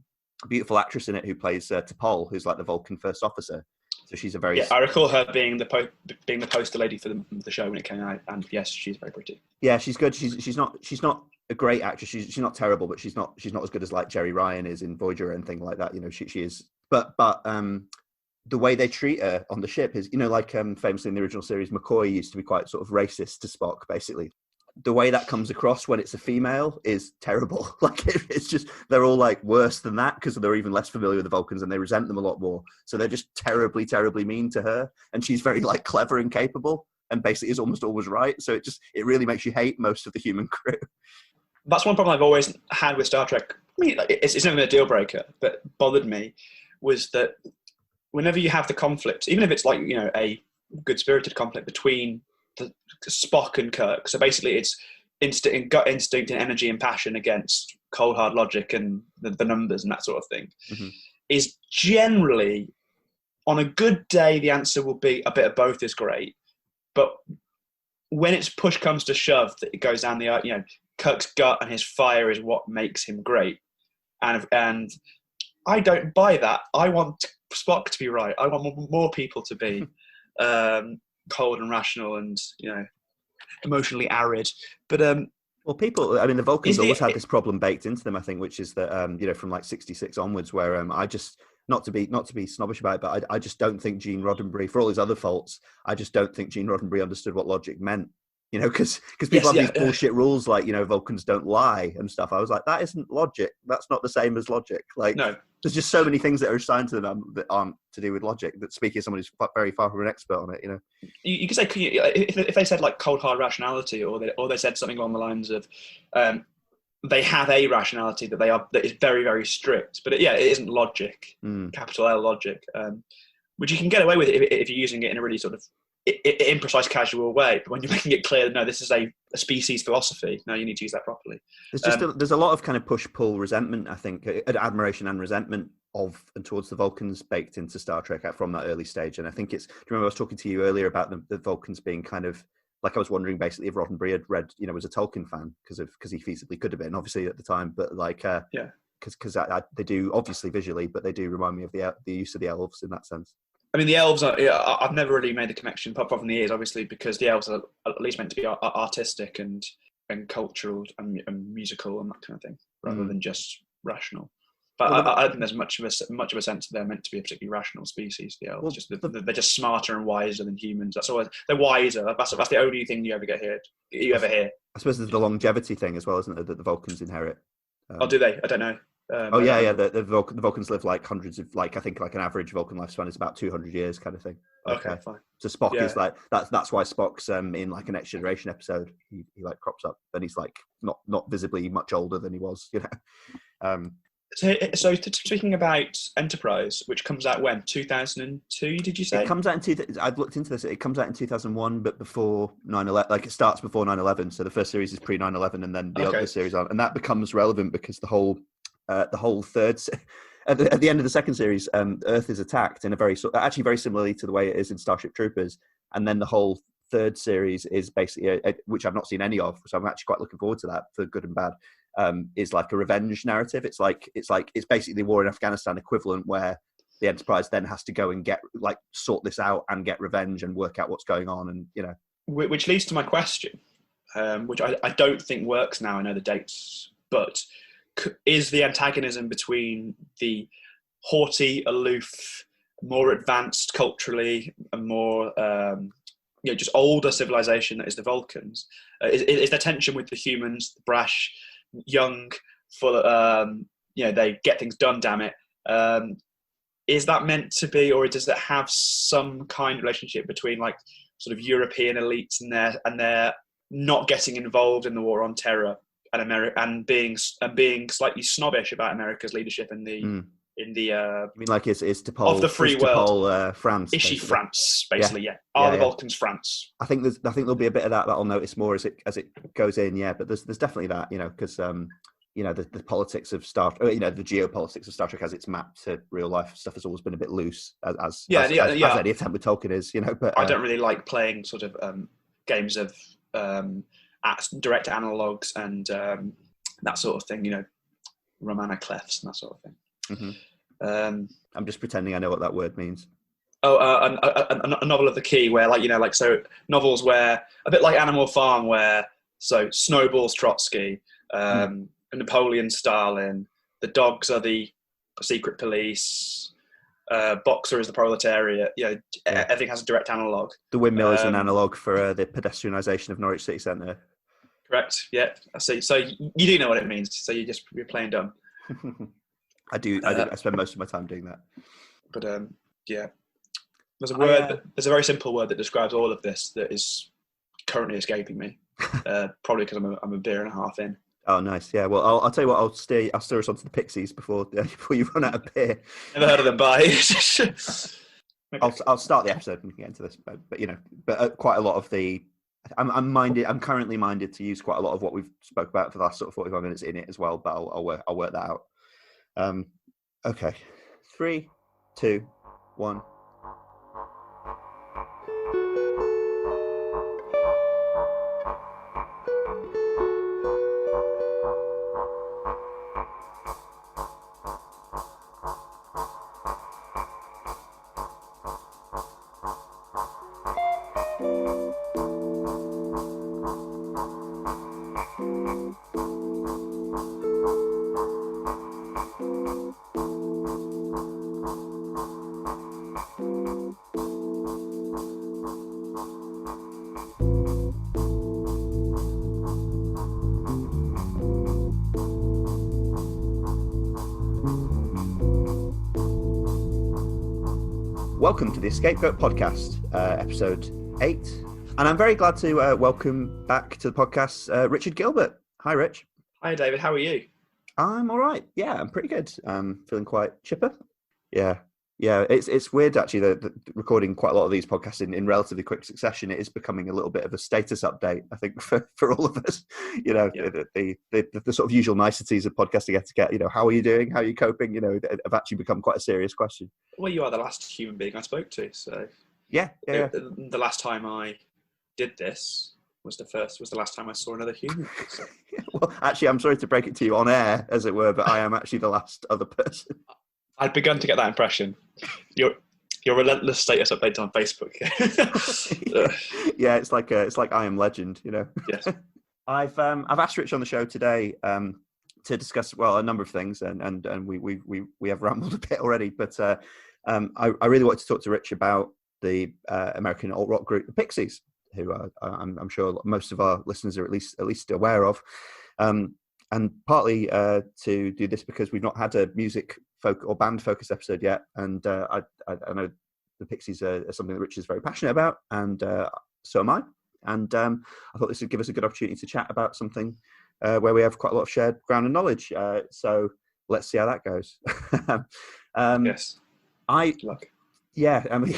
beautiful actress in it who plays T'Pol, who's like the Vulcan first officer. So she's a very I recall her being the poster lady for the show when it came out, and yes, she's very pretty. Yeah, she's good. She's not a great actress. She's not terrible, but she's not as good as like Jerry Ryan is in Voyager and thing like that. She is. But the way they treat her on the ship is, like famously in the original series, McCoy used to be quite sort of racist to Spock, basically. The way that comes across when it's a female is terrible. Like it's just, they're all like worse than that, because they're even less familiar with the Vulcans and they resent them a lot more. So they're just terribly, terribly mean to her. And she's very like clever and capable, and basically is almost always right. So it really makes you hate most of the human crew. That's one problem I've always had with Star Trek. I mean, it's never a deal breaker, but bothered me was that whenever you have the conflict, even if it's like, a good spirited conflict between the Spock and Kirk. So basically it's gut instinct and energy and passion against cold hard logic and the numbers and that sort of thing. Mm-hmm. Is generally, on a good day, the answer will be a bit of both is great. But when it's push comes to shove, that it goes down Kirk's gut and his fire is what makes him great. And I don't buy that. I want Spock to be right. I want more people to be cold and rational and emotionally arid, but well, people, I mean, the Vulcans always had this problem baked into them, I think, which is that from like 66 onwards, where I just, not to be snobbish about it, but I just don't think Gene Roddenberry, for all his other faults, I just don't think Gene Roddenberry understood what logic meant. Because people have these bullshit rules like, Vulcans don't lie and stuff. I was like, that isn't logic. That's not the same as logic. Like, no. There's just so many things that are assigned to them that aren't to do with logic. That speaking as someone who's very far from an expert on it, You could say, if they said like cold hard rationality, or they said something along the lines of, they have a rationality that is very, very strict. But it isn't logic, capital L logic, which you can get away with if you're using it in a really sort of imprecise, casual way. But when you're making it clear, no, this is a species philosophy. No, you need to use that properly. There's a lot of kind of push-pull resentment, I think, admiration and resentment of and towards the Vulcans baked into Star Trek from that early stage. And I think do you remember I was talking to you earlier about the Vulcans being kind of like, I was wondering basically if Roddenberry had read, was a Tolkien fan because he feasibly could have been, obviously at the time, but like because they do obviously visually, but they do remind me of the use of the elves in that sense. I mean, the elves are. I've never really made the connection, apart from the ears, obviously, because the elves are at least meant to be artistic and cultural and musical and that kind of thing, rather than just rational. But I don't think there's much of a sense that they're meant to be a particularly rational species. The elves, they're just smarter and wiser than humans. That's always, they're wiser. That's the only thing you ever hear. I suppose there's the longevity thing as well, isn't it, that the Vulcans inherit? Do they? I don't know. Oh yeah. The Vulcans live like hundreds of, like, I think like an average Vulcan lifespan is about 200 years, kind of thing. Okay, fine. So Spock is like that's why Spock's in like a Next Generation episode. He like crops up, and he's like not visibly much older than he was, you know. So speaking about Enterprise, which comes out when 2002, did you say? It comes out in I've looked into this. It comes out in 2001, but before 9/11. Like, it starts before 9/11. So the first series is pre 9/11, and then the other series on, and that becomes relevant because the whole third. At the end of the second series, Earth is attacked in a very similarly to the way it is in Starship Troopers, and then the whole third series is basically which I've not seen any of, so I'm actually quite looking forward to that, for good and bad. Is like a revenge narrative. It's basically the war in Afghanistan equivalent, where the Enterprise then has to go and sort this out and get revenge and work out what's going on, and you know. Which leads to my question, which I don't think works now. I know the dates, but is the antagonism between the haughty, aloof, more advanced culturally, and more just older civilization that is the Vulcans, is there tension with the humans, the brash, young, full of, they get things done, damn it. Is that meant to be, or does it have some kind of relationship between like sort of European elites and their not getting involved in the war on terror, and America, and being slightly snobbish about America's leadership in the I mean, like, is T'Pol of the free world, France? Is she France, basically? Yeah. The Vulcans France? I think there'll be a bit of that I'll notice more as it goes in. Yeah, but there's definitely that, because the politics of the geopolitics of Star Trek as it's mapped to real life stuff has always been a bit loose, as any attempt with Tolkien is, But I don't really like playing sort of games of direct analogues and that sort of thing, Romana clefs and that sort of thing. Mm-hmm. I'm just pretending I know what that word means. A novel of the key, where so novels where a bit like Animal Farm, where Snowball's Trotsky, Napoleon Stalin, the dogs are the secret police, Boxer is the proletariat. Everything has a direct analogue. The windmill is an analogue for the pedestrianisation of Norwich City Centre. Correct. Yeah, I see. So you do know what it means. So you're playing dumb. I do. I spend most of my time doing that. But there's a word. There's a very simple word that describes all of this that is currently escaping me. Probably because I'm a beer and a half in. Oh, nice. Yeah. Well, I'll tell you what. I'll steer us onto the Pixies before you run out of beer. Never heard of them. Bye. I'll start the episode and we can get into this, but quite a lot of the. I'm currently minded to use quite a lot of what we've spoke about for the last sort of 45 minutes in it as well. But I'll work that out. Okay. 3, 2, 1. Welcome to the EscapeGoat podcast, episode 8. And I'm very glad to welcome back to the podcast Richard Gilbert. Hi, Rich. Hi, David. How are you? I'm all right. Yeah, I'm pretty good. Feeling quite chipper. Yeah. It's weird, actually, that recording quite a lot of these podcasts in relatively quick succession. It is becoming a little bit of a status update, I think, for all of us. The sort of usual niceties of podcasting etiquette. How are you doing? How are you coping? Have actually become quite a serious question. Well, you are the last human being I spoke to, so yeah. The last time I did this was the last time I saw another human. So. Well, actually, I'm sorry to break it to you on air, as it were, but I am actually the last other person. I'd begun to get that impression. Your relentless status updates on Facebook. Yeah, it's like I Am Legend, Yes. I've asked Rich on the show today to discuss a number of things, and we have rambled a bit already, but I really wanted to talk to Rich about the American alt rock group the Pixies, who I'm sure most of our listeners are at least aware of. And partly to do this because we've not had a music or band focused episode yet, and I know the Pixies are something that Rich is very passionate about, and so am I. And I thought this would give us a good opportunity to chat about something where we have quite a lot of shared ground and knowledge. So let's see how that goes. Yes. Good luck. Yeah, I mean,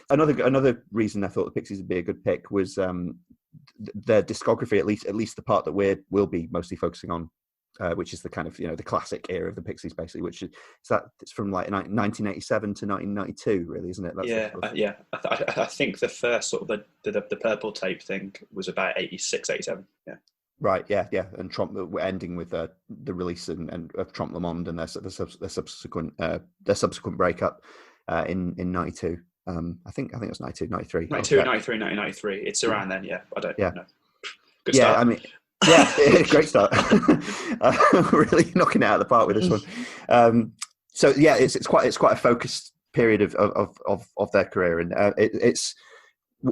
another reason I thought the Pixies would be a good pick was their discography, at least the part that we'll be mostly focusing on, which is the kind of the classic era of the Pixies, basically, which is it's from like 1987 to 1992, really, isn't it? That's I think the first sort of the purple tape thing was about 86, 87. Yeah. Right. Yeah. And Trompe, we're ending with the release and of Trompe Monde and their subsequent breakup in 92. I think it was 92, 93. 93. It's around then, yeah. I don't know. Good start. Yeah, I mean, great start. Really knocking it out of the park with this one. So yeah, it's quite a focused period of their career, and it's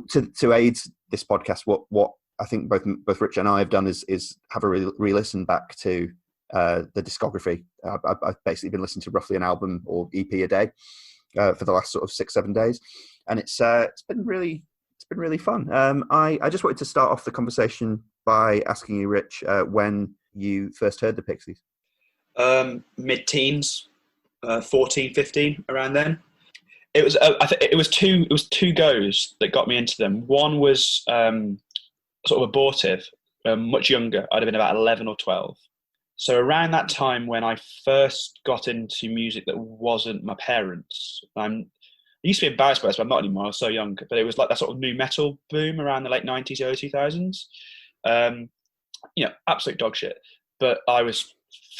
to aid this podcast. What I think both Rich and I have done is have a re-listen back to the discography. I've basically been listening to roughly an album or EP a day for the last sort of 6-7 days, and it's been really fun. I just wanted to start off the conversation by asking you, Rich, when you first heard the Pixies. Mid-teens, 14, 15, around then. It was it was two goes that got me into them. One was sort of abortive, much younger. I'd have been about 11 or 12. So around that time when I first got into music that wasn't my parents, I used to be embarrassed by this, but I'm not anymore. I was so young. But it was like that sort of new metal boom around the late 90s, early 2000s. Absolute dog shit. But I was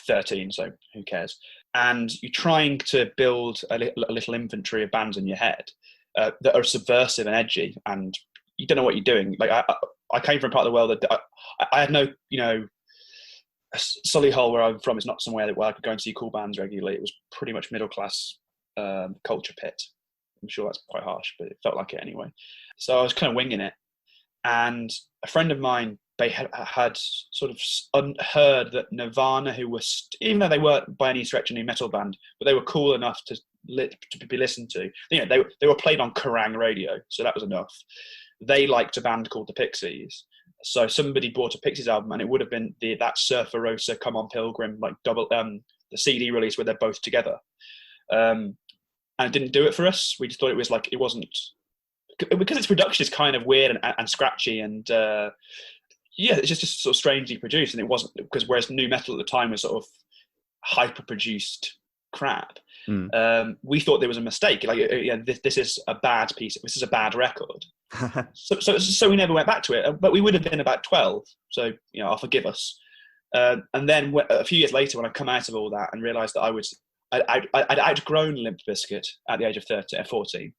13, so who cares? And you're trying to build a little inventory of bands in your head that are subversive and edgy, and you don't know what you're doing. Like I came from a part of the world that I had no, Solihull, where I'm from, is not somewhere where I could go and see cool bands regularly. It was pretty much middle class culture pit. I'm sure that's quite harsh, but it felt like it anyway. So I was kind of winging it. And a friend of mine, they had sort of unheard that Nirvana, who was, even though they weren't by any stretch a new metal band, but they were cool enough to be listened to. They were played on Kerrang radio, so that was enough. They liked a band called the Pixies. So somebody bought a Pixies album, and it would have been that Surfer Rosa, Come On Pilgrim, like double the CD release where they're both together. And it didn't do it for us. We just thought it was like, it wasn't, because its production is kind of weird and scratchy, and it's just sort of strangely produced. And it wasn't, because whereas new metal at the time was sort of hyper produced crap. We thought there was a mistake. Like, this is a bad piece. This is a bad record. So we never went back to it. But we would have been about 12. So I'll forgive us. And then a few years later, when I come out of all that and realised that I'd outgrown Limp Bizkit at the age of 14.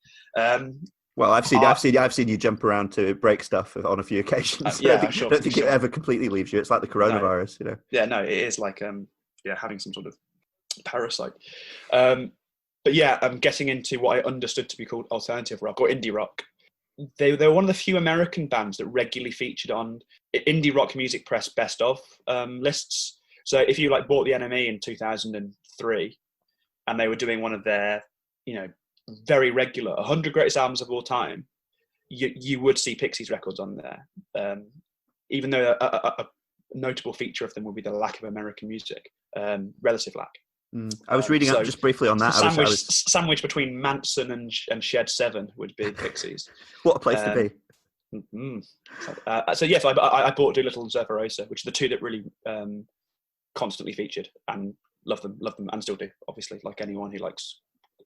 Well, I've seen you jump around to break stuff on a few occasions. I don't think it ever completely leaves you. It's like the coronavirus, Yeah, no, it is like having some sort of parasite. But yeah, I'm getting into what I understood to be called alternative rock or indie rock. They were one of the few American bands that regularly featured on Indie Rock Music Press best of lists. So if you bought the NME in 2003, and they were doing one of their very regular 100 greatest albums of all time, you would see Pixies records on there. Even though a notable feature of them would be the lack of American music, relative lack. I was reading up just briefly on that. Sandwich between Manson and Shed 7 would be Pixies. What a place to be. So yes, I bought Doolittle and Surfer Rosa, which are the two that really constantly featured, and love them, and still do, obviously, like anyone who likes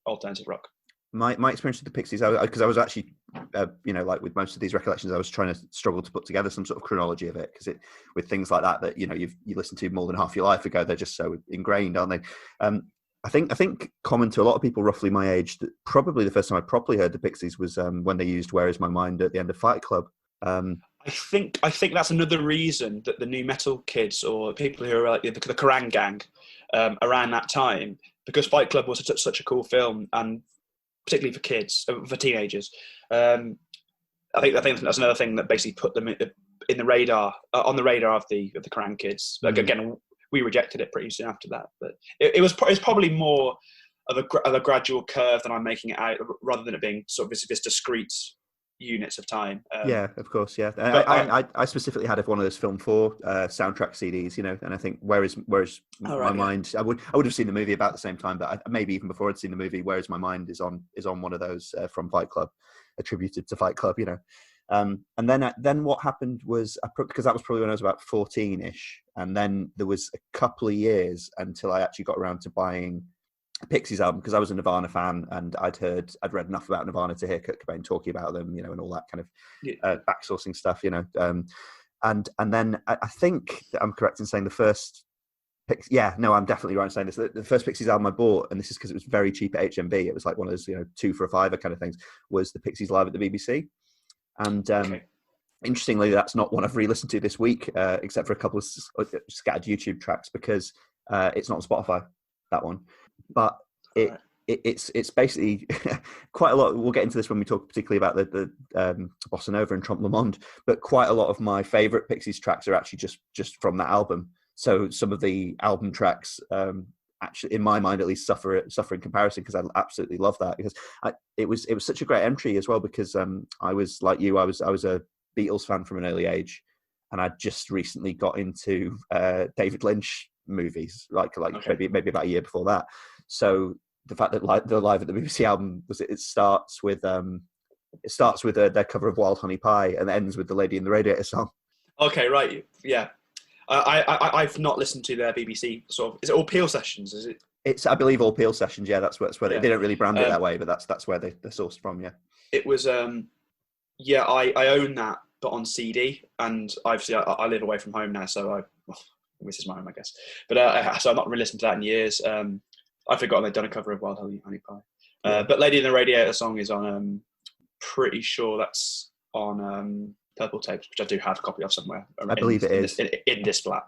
alternative rock. My experience with the Pixies, because I was actually, like with most of these recollections, I was trying to struggle to put together some sort of chronology of it, because with things like that you listened to more than half your life ago, they're just so ingrained, aren't they? I think common to a lot of people roughly my age, that probably the first time I properly heard the Pixies was when they used "Where Is My Mind" at the end of Fight Club. I think that's another reason that the new metal kids, or people who are like the Kerrang gang, around that time, because Fight Club was such a cool film, and particularly for kids, for teenagers. I think that's another thing that basically put them in the radar, on the radar of the Kerrang kids. Like, again, we rejected it pretty soon after that. But it's probably more of a gradual curve than I'm making it out, rather than it being sort of this discrete units of time. Yeah, of course. Yeah, I specifically had one of those Film 4 soundtrack CDs, you know, and I think whereas my mind, I would have seen the movie about the same time, but maybe even before I'd seen the movie. Whereas my mind is on one of those from Fight Club, attributed to Fight Club, you know. And then what happened was, because that was probably when I was about 14-ish, and then there was a couple of years until I actually got around to buying a Pixies album, because I was a Nirvana fan and I'd read enough about Nirvana to hear Kurt Cobain talking about them, you know, and all that kind of backsourcing stuff, you know. And then I think that I'm correct in saying the first I'm definitely right in saying this. The first Pixies album I bought, and this is because it was very cheap at HMV, it was like one of those, you know, 2 for a fiver kind of things, was the Pixies live at the BBC. And interestingly, that's not one I've re-listened to this week, except for a couple of scattered YouTube tracks, because it's not on Spotify, that one. But it's basically quite a lot. We'll get into this when we talk particularly about the Bossanova and Trompe Monde, but quite a lot of my favourite Pixies tracks are actually just from that album. So some of the album tracks, actually, in my mind at least, suffer in comparison, because I absolutely love that, because it was such a great entry as well, because I was like you, I was a Beatles fan from an early age, and I just recently got into David Lynch movies, like maybe about a year before that. So the fact that the Live at the BBC album it starts with their cover of Wild Honey Pie and ends with the Lady in the Radiator song. Okay, right, yeah. I've not listened to their BBC sort of. Is it all Peel sessions? Is it? It's, I believe, all Peel sessions. Yeah, that's where they don't really brand it that way, but that's where they're sourced from. Yeah, it was. I own that, but on CD, and obviously I live away from home now, so this is my home, I guess. But so I've not really listened to that in years. I forgot they'd done a cover of Wild Honey Pie. But Lady in the Radiator song is on. Pretty sure that's on Purple Tapes, which I do have a copy of somewhere. I believe it is in this flat.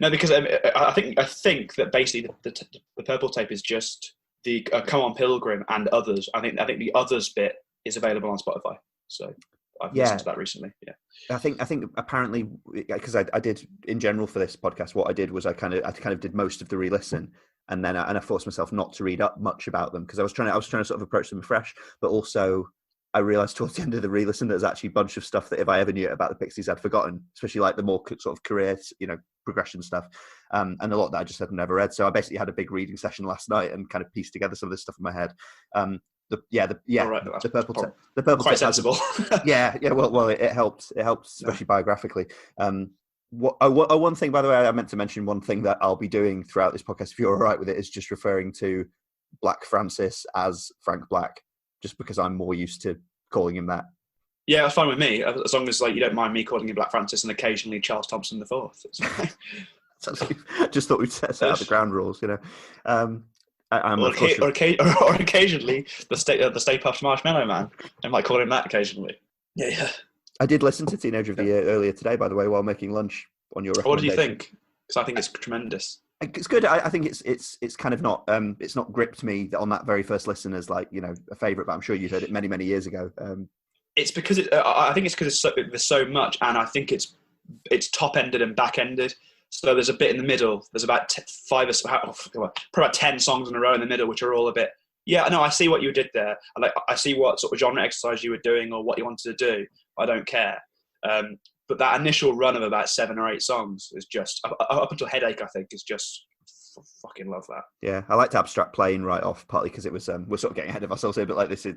No, because I think that basically the Purple Tape is just the Come On Pilgrim and others. I think the others bit is available on Spotify. So I've listened to that recently. Yeah, I think apparently, because I did in general for this podcast, what I did was I kind of did most of the re-listen, and then I forced myself not to read up much about them, because I was trying to sort of approach them afresh, but also I realised towards the end of the re-listen there's actually a bunch of stuff that if I ever knew about the Pixies I'd forgotten, especially like the more sort of career, you know, progression stuff, and a lot that I just had never read. So I basically had a big reading session last night and kind of pieced together some of this stuff in my head. The Purple Tape. The Purple Tape. Quite sensible. Yeah. Well, it helps, especially biographically. One thing, by the way, I meant to mention one thing that I'll be doing throughout this podcast, if you're all right with it, is just referring to Black Francis as Frank Black, just because I'm more used to calling him that. Yeah, that's fine with me, as long as you don't mind me calling him Black Francis and occasionally Charles Thompson IV. Just thought we'd set out the ground rules, you know. Or occasionally the Stay Puft Marshmallow Man. I might call him that occasionally. Yeah. I did listen to Teenager of the Year earlier today, by the way, while making lunch on your recommendation. What did you think? Because I think it's tremendous. It's good. I think it's kind of not it's not gripped me on that very first listen as, like, you know, a favourite, but I'm sure you heard it many years ago. It's because I think it's because there's so much, and I think it's top ended and back ended. So there's a bit in the middle. There's about probably about 10 songs in a row in the middle, which are all a bit. Yeah, no, I see what you did there. I see what sort of genre exercise you were doing or what you wanted to do. I don't care. But that initial run of about 7 or 8 songs is just up until Headache. I think is just fucking love that. Yeah, I like to abstract playing right off, partly because it was we're sort of getting ahead of ourselves here, but like this is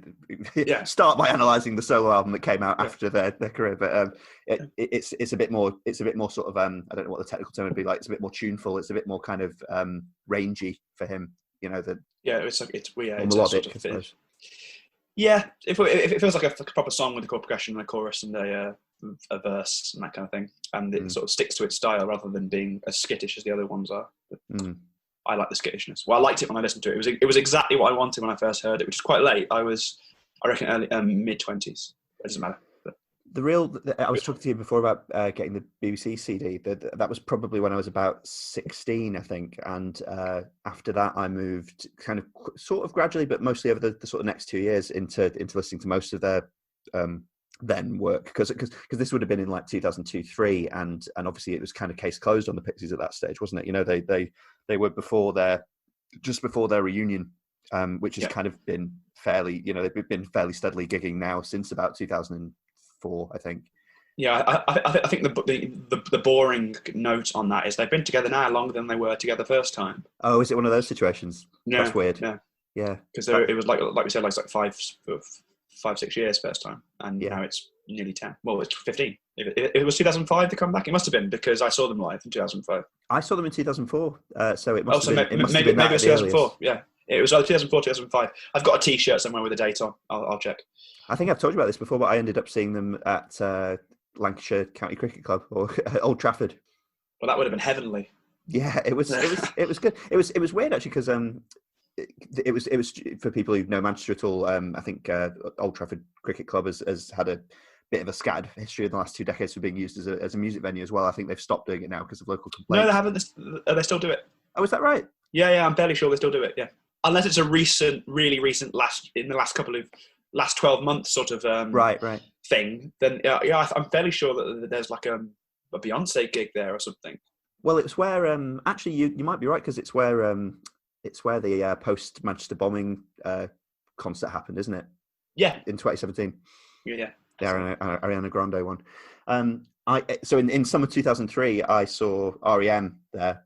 start by analysing the solo album that came out after their career. But it's a bit more sort of I don't know what the technical term would be like. It's a bit more tuneful. It's a bit more kind of rangy for him. You know, it's melodic, I suppose. Yeah, it feels like a proper song with a chord progression and a chorus and a verse and that kind of thing, and it sort of sticks to its style rather than being as skittish as the other ones are. But I like the skittishness. Well, I liked it when I listened to it. It was exactly what I wanted when I first heard it, which is quite late. I reckon early mid-20s. It doesn't matter. But I was talking to you before about getting the BBC CD. That was probably when I was about 16, I think. And after that, I moved kind of sort of gradually, but mostly over the sort of next 2 years into listening to most of their then work, because this would have been in like 2002-3, and obviously it was kind of case closed on the Pixies at that stage, wasn't it? You know, they were just before their reunion, which has kind of been fairly, you know, they've been fairly steadily gigging now since about 2004, I think. Yeah, I think the boring note on that is they've been together now longer than they were together first time. Oh, is it one of those situations? Yeah, that's weird. Yeah, because it was like we said, like 5-6 years first time, and now it's nearly 10. Well, it's 15. If it was 2005 to come back, it must have been, because I saw them live in 2005. I saw them in 2004, so it must have been. Maybe it was 2004. Yeah, it was either 2004, 2005. I've got a T-shirt somewhere with a date on. I'll check. I think I've told you about this before, but I ended up seeing them at Lancashire County Cricket Club, or Old Trafford. Well, that would have been heavenly. Yeah, it was good. It was weird actually, because it was for people who know Manchester at all. I think Old Trafford Cricket Club has had a bit of a scattered history in the last 2 decades for being used as a music venue as well. I think they've stopped doing it now because of local complaints. No, they haven't. They still do it. Oh, is that right? Yeah, I'm fairly sure they still do it. Yeah, unless it's a really recent in the last 12 months sort of right thing. Then I'm fairly sure that there's like a Beyonce gig there or something. Well, it's where actually you might be right, because it's where the post Manchester bombing concert happened, isn't it? Yeah, in 2017. Yeah. The Ariana Grande one. So in summer 2003, I saw REM there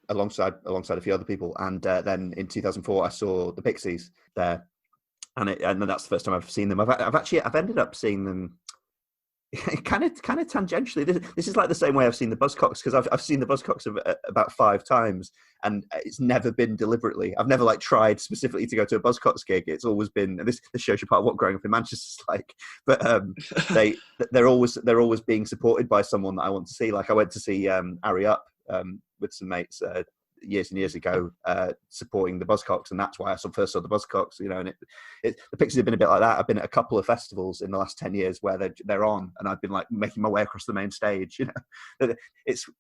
alongside a few other people, and then in 2004 I saw the Pixies there, and that's the first time I've seen them. I've ended up seeing them kind of tangentially. This is like the same way I've seen the Buzzcocks, because I've seen the Buzzcocks about 5 times, and it's never been deliberately. I've never like tried specifically to go to a Buzzcocks gig. It's always been, and this shows you part of what growing up in Manchester's like. But they're always being supported by someone that I want to see. Like I went to see Ari Up with some mates years and years ago, supporting the Buzzcocks, and that's why I first saw the Buzzcocks. You know, and the Pixies have been a bit like that. I've been at a couple of festivals in the last 10 years where they're on, and I've been like making my way across the main stage. You know,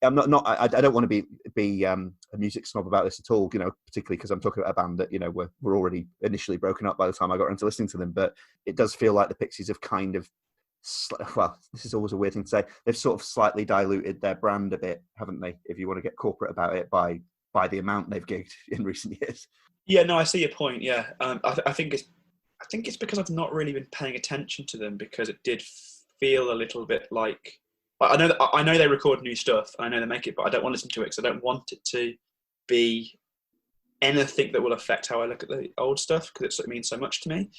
I don't want to be a music snob about this at all. You know, particularly because I'm talking about a band that, you know, were already initially broken up by the time I got into listening to them. But it does feel like the Pixies have kind of, well, this is always a weird thing to say, they've sort of slightly diluted their brand a bit, haven't they? If you want to get corporate about it, by the amount they've gigged in recent years. Yeah, no, I see your point. Yeah, I think it's because I've not really been paying attention to them, because it did feel a little bit like, I know they record new stuff, I know they make it, but I don't want to listen to it because I don't want it to be anything that will affect how I look at the old stuff, because it means so much to me.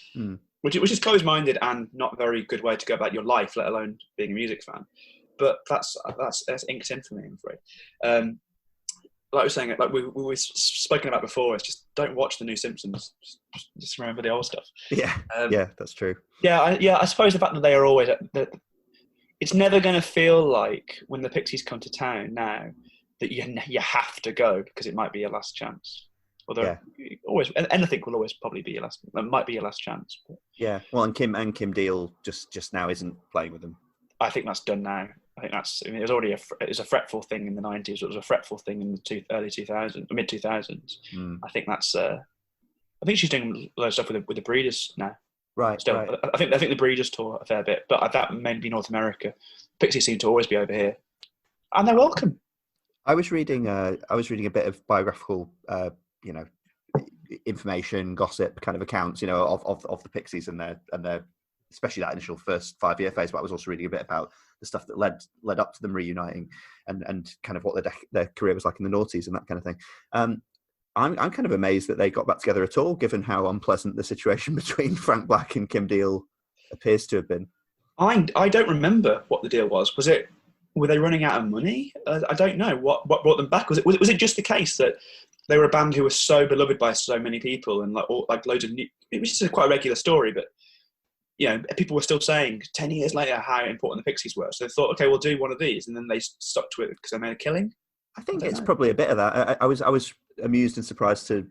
Which is closed-minded and not a very good way to go about your life, let alone being a music fan. But that's inked in for me, I'm afraid. Like I was saying, like we've spoken about before, it's just don't watch the new Simpsons. Just remember the old stuff. Yeah, that's true. Yeah, I suppose the fact that they are always it's never going to feel like when the Pixies come to town now that you have to go because it might be your last chance. Although always anything will always probably be your last. It might be your last chance. But. Yeah, well, and Kim Deal just now isn't playing with them. I think that's done now. I think it was already it was a fretful thing in the 90s. It was a fretful thing in the early 2000s, mid 2000s. I think that's. I think she's doing a lot of stuff with the Breeders now. Right. Still, right. I think the Breeders tour a fair bit, but that may be North America. Pixies seem to always be over here, and they're welcome. I was reading a bit of biographical, information, gossip kind of accounts, of the Pixies and their especially that initial first 5-year phase. But I was also reading a bit about the stuff that led up to them reuniting and kind of what their career was like in the noughties and that kind of thing. I'm kind of amazed that they got back together at all, given how unpleasant the situation between Frank Black and Kim Deal appears to have been. I don't remember what the deal was. Were they running out of money? I don't know what brought them back. Was it just the case that they were a band who was so beloved by so many people and like loads of new? It was just quite a regular story, but people were still saying 10 years later how important the Pixies were. So they thought, okay, we'll do one of these, and then they stuck to it because they made a killing. I think it's probably a bit of that. I was amused and surprised to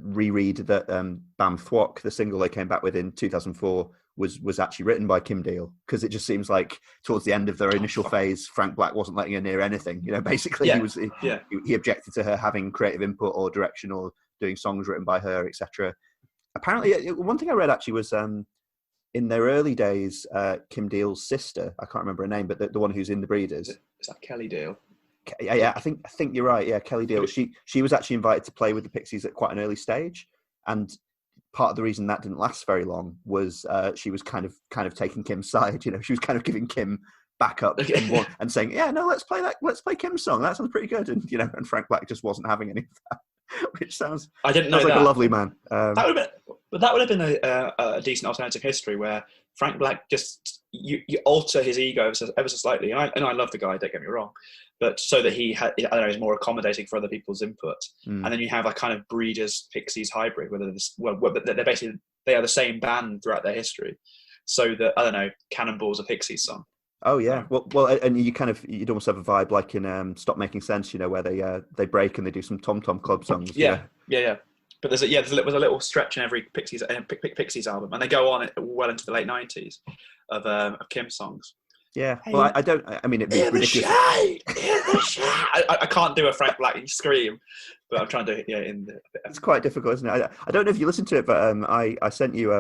reread that Bam Thwok, the single they came back with in 2004, was actually written by Kim Deal, because it just seems like towards the end of their initial phase, Frank Black wasn't letting her near anything. Basically, he objected to her having creative input or direction or doing songs written by her, etc. Apparently, one thing I read actually was in their early days, Kim Deal's sister, I can't remember her name, but the one who's in The Breeders. Is that Kelly Deal? Yeah, I think you're right. Yeah, Kelly Deal. She was actually invited to play with the Pixies at quite an early stage, and part of the reason that didn't last very long was she was kind of taking Kim's side. You know, she was kind of giving Kim backup and saying, "Yeah, no, let's play Kim's song. That sounds pretty good." And and Frank Black just wasn't having any of that, which sounds I didn't know like that. a lovely man. That would have been a decent alternative history where Frank Black just you alter his ego ever so slightly, and I love the guy. Don't get me wrong, but so that he is more accommodating for other people's input, and then you have a kind of Breeders Pixies hybrid, whether they're basically they are the same band throughout their history, so that I don't know, Cannonball's a Pixies song. Oh yeah, well, and you'd almost have a vibe like in Stop Making Sense, where they break and they do some Tom Tom Club songs. Yeah. But there's a little stretch in every Pixies album, and they go on well into the late '90s of Kim songs. Yeah, well, I mean, it'd be ridiculous. I can't do a Frank Black scream, but I'm trying to do it. Yeah, it's quite difficult, isn't it? I don't know if you listened to it, but I sent you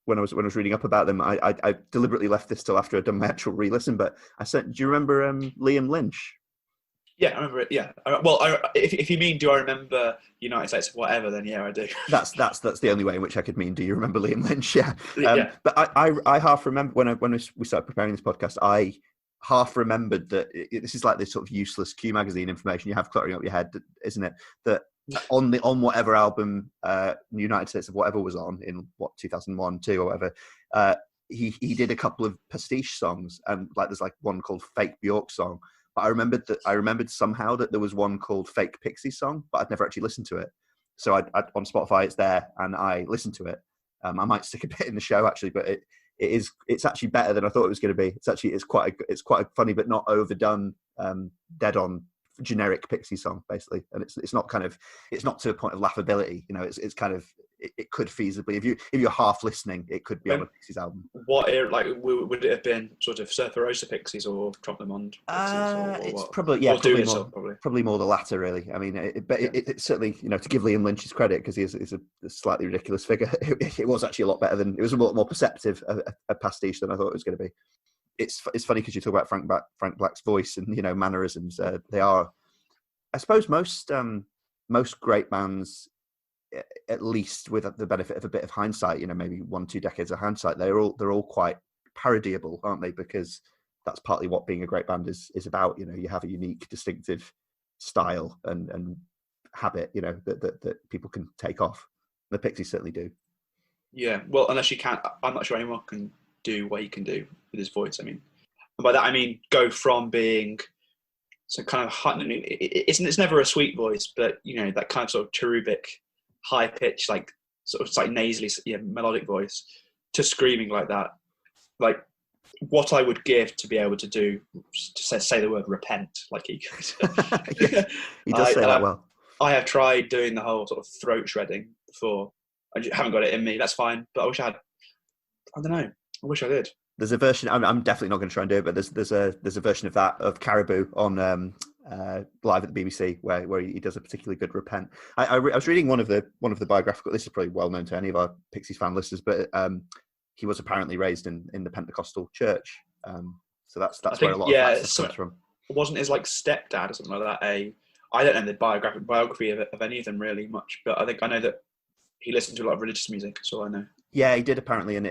when I was reading up about them. I deliberately left this till after I'd done my actual re-listen, but I sent. Do you remember Liam Lynch? Yeah, I remember it. Yeah. Well, if you mean, do I remember United States of Whatever? Then yeah, I do. That's the only way in which I could mean. Do you remember Liam Lynch? Yeah. But I half remember when we started preparing this podcast. I half remembered that this is like this sort of useless Q magazine information you have cluttering up your head, isn't it? That on whatever album United States of Whatever was on in 2001, 2 or whatever. He did a couple of pastiche songs, and like there's like one called Fake Bjork Song. But I remembered somehow that there was one called Fake Pixies Song, but I'd never actually listened to it. So I on Spotify, it's there, and I listened to it. I might stick a bit in the show actually, but it's actually better than I thought it was going to be. It's quite a funny but not overdone, dead on generic Pixie song basically, and it's not to a point of laughability. It's kind of it could feasibly, if you're half listening, it could be on a Pixies album. What era, like would it have been sort of Rosa Pixies or Trompe Monde Pixies? It's what? probably more the latter really. I mean, it certainly, to give Liam Lynch his credit, because he is a slightly ridiculous figure, it was actually a lot better than, it was a lot more perceptive a pastiche than I thought it was going to be. It's funny because you talk about Frank Black's voice and mannerisms. They are, I suppose, most great bands, at least with the benefit of a bit of hindsight, maybe 1-2 decades of hindsight, they're all quite parodiable, aren't they? Because that's partly what being a great band is about. You have a unique, distinctive style and habit, that people can take off. The Pixies certainly do. Yeah, well, unless you can't, I'm not sure anyone can do what he can do with his voice. I mean, and by that I mean go from being so kind of it's never a sweet voice, but that kind of sort of cherubic, high pitch, like sort of like nasally, melodic voice, to screaming like that. Like what I would give to be able to do, to say the word repent like he could. Yes, he does say that well. I have tried doing the whole sort of throat shredding before. I haven't got it in me. That's fine, but I wish I had. I don't know. I wish I did. There's a version. I'm definitely not going to try and do it, but there's a version of that of Caribou on live at the BBC where he does a particularly good repent. I was reading one of the biographical. This is probably well known to any of our Pixies fan listeners, but he was apparently raised in the Pentecostal church. So that's where a lot of that stuff comes from. Wasn't his like stepdad or something like that? I don't know the biography of any of them really much, but I know that he listened to a lot of religious music. That's all I know. Yeah, he did apparently, and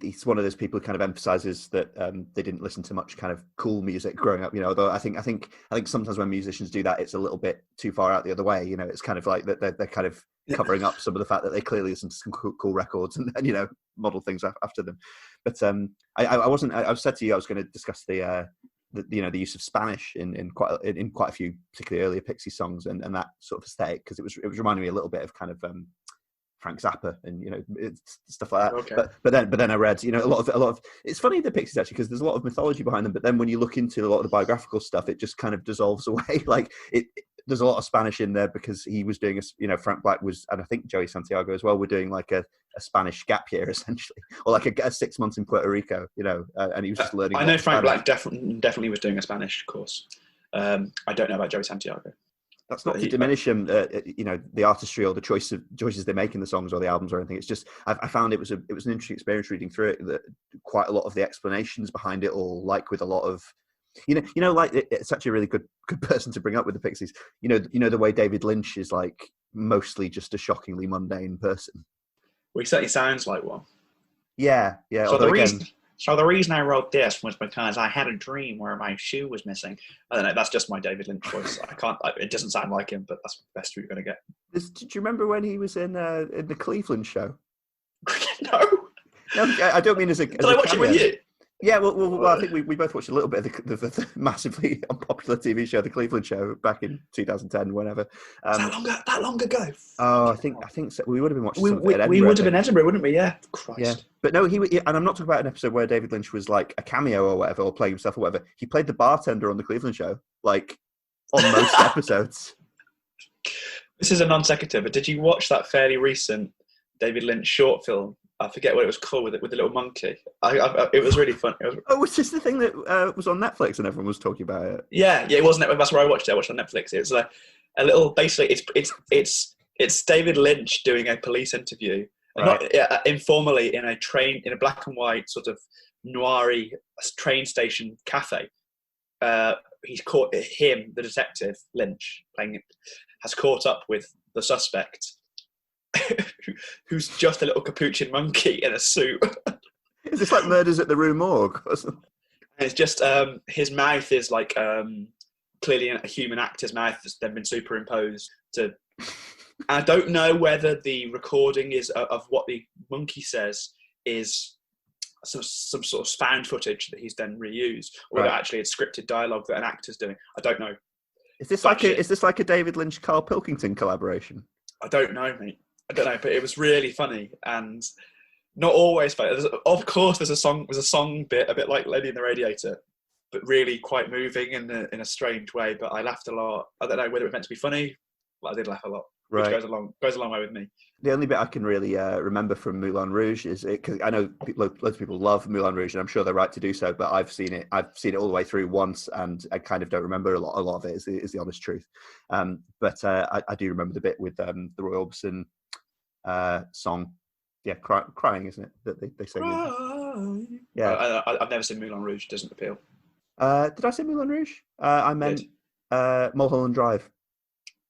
he's one of those people who kind of emphasizes that they didn't listen to much kind of cool music growing up. Although I think sometimes when musicians do that, it's a little bit too far out the other way. It's kind of like that they're kind of covering up some of the fact that they clearly listen to some cool records and model things after them. But I said to you I was going to discuss the use of Spanish in quite a few particularly earlier Pixie songs and that sort of aesthetic, because it was reminding me a little bit of kind of Frank Zappa and stuff like that. Okay. But then I read a lot of it's funny, the Pixies actually, because there's a lot of mythology behind them, but then when you look into a lot of the biographical stuff, it just kind of dissolves away. Like there's a lot of Spanish in there because he was doing Frank Black was, and I think Joey Santiago as well, were doing like a Spanish gap year essentially, or like a 6 months in Puerto Rico, and he was just learning. I know Frank Black definitely was doing a Spanish course. I don't know about Joey Santiago. That's not to diminish the artistry or the choices they make in the songs or the albums or anything. It's just I found it was an interesting experience reading through it. That quite a lot of the explanations behind it all, like with a lot of, like it's actually a really good person to bring up with the Pixies. You know the way David Lynch is like mostly just a shockingly mundane person. Well, he certainly sounds like one. Yeah. So the reason I wrote this was because I had a dream where my shoe was missing. I don't know. That's just my David Lynch voice. I can't. It doesn't sound like him, but that's the best you're going to get. Did you remember when he was in the Cleveland show? No, I don't mean as a. Did I watch it with you? Yeah, well, I think we both watched a little bit of the massively unpopular TV show, The Cleveland Show, back in 2010, whenever. That long ago? Oh, I think so. We would have been watching something at Edinburgh. We would have been Edinburgh, wouldn't we? Yeah. Christ. Yeah. But no, and I'm not talking about an episode where David Lynch was like a cameo or whatever, or playing himself or whatever. He played the bartender on The Cleveland Show, like, on most episodes. This is a non sequitur, but did you watch that fairly recent David Lynch short film? I forget what it was called, with the little monkey. It was really fun. Was this the thing that was on Netflix and everyone was talking about it? Yeah, it wasn't. That's where I watched it. I watched it on Netflix. It's a little. Basically, it's David Lynch doing a police interview, right. Not informally in a black and white sort of noiry train station cafe. He's caught him, the detective Lynch playing it, has caught up with the suspect. Who's just a little capuchin monkey in a suit. Is this like Murders at the Rue Morgue? And it's just his mouth is like clearly a human actor's mouth that's then been superimposed to. I don't know whether the recording is of what the monkey says is some sort of found footage that he's then reused, or whether actually it's scripted dialogue that an actor's doing. I don't know. Is this like a David Lynch Carl Pilkington collaboration? I don't know, mate. I don't know, but it was really funny and not always funny. Of course, there's a song bit, a bit like Lady in the Radiator, but really quite moving in a strange way. But I laughed a lot. I don't know whether it was meant to be funny, but I did laugh a lot, which goes a long way with me. The only bit I can really remember from Moulin Rouge is because I know loads of people love Moulin Rouge, and I'm sure they're right to do so. But I've seen it all the way through once, and I kind of don't remember a lot of it. Is the honest truth. But I do remember the bit with the Roy Orbison song, crying, isn't it, that they sing? Yeah, I've never seen Moulin Rouge. It doesn't appeal. Did I say Moulin Rouge? I meant Mulholland Drive.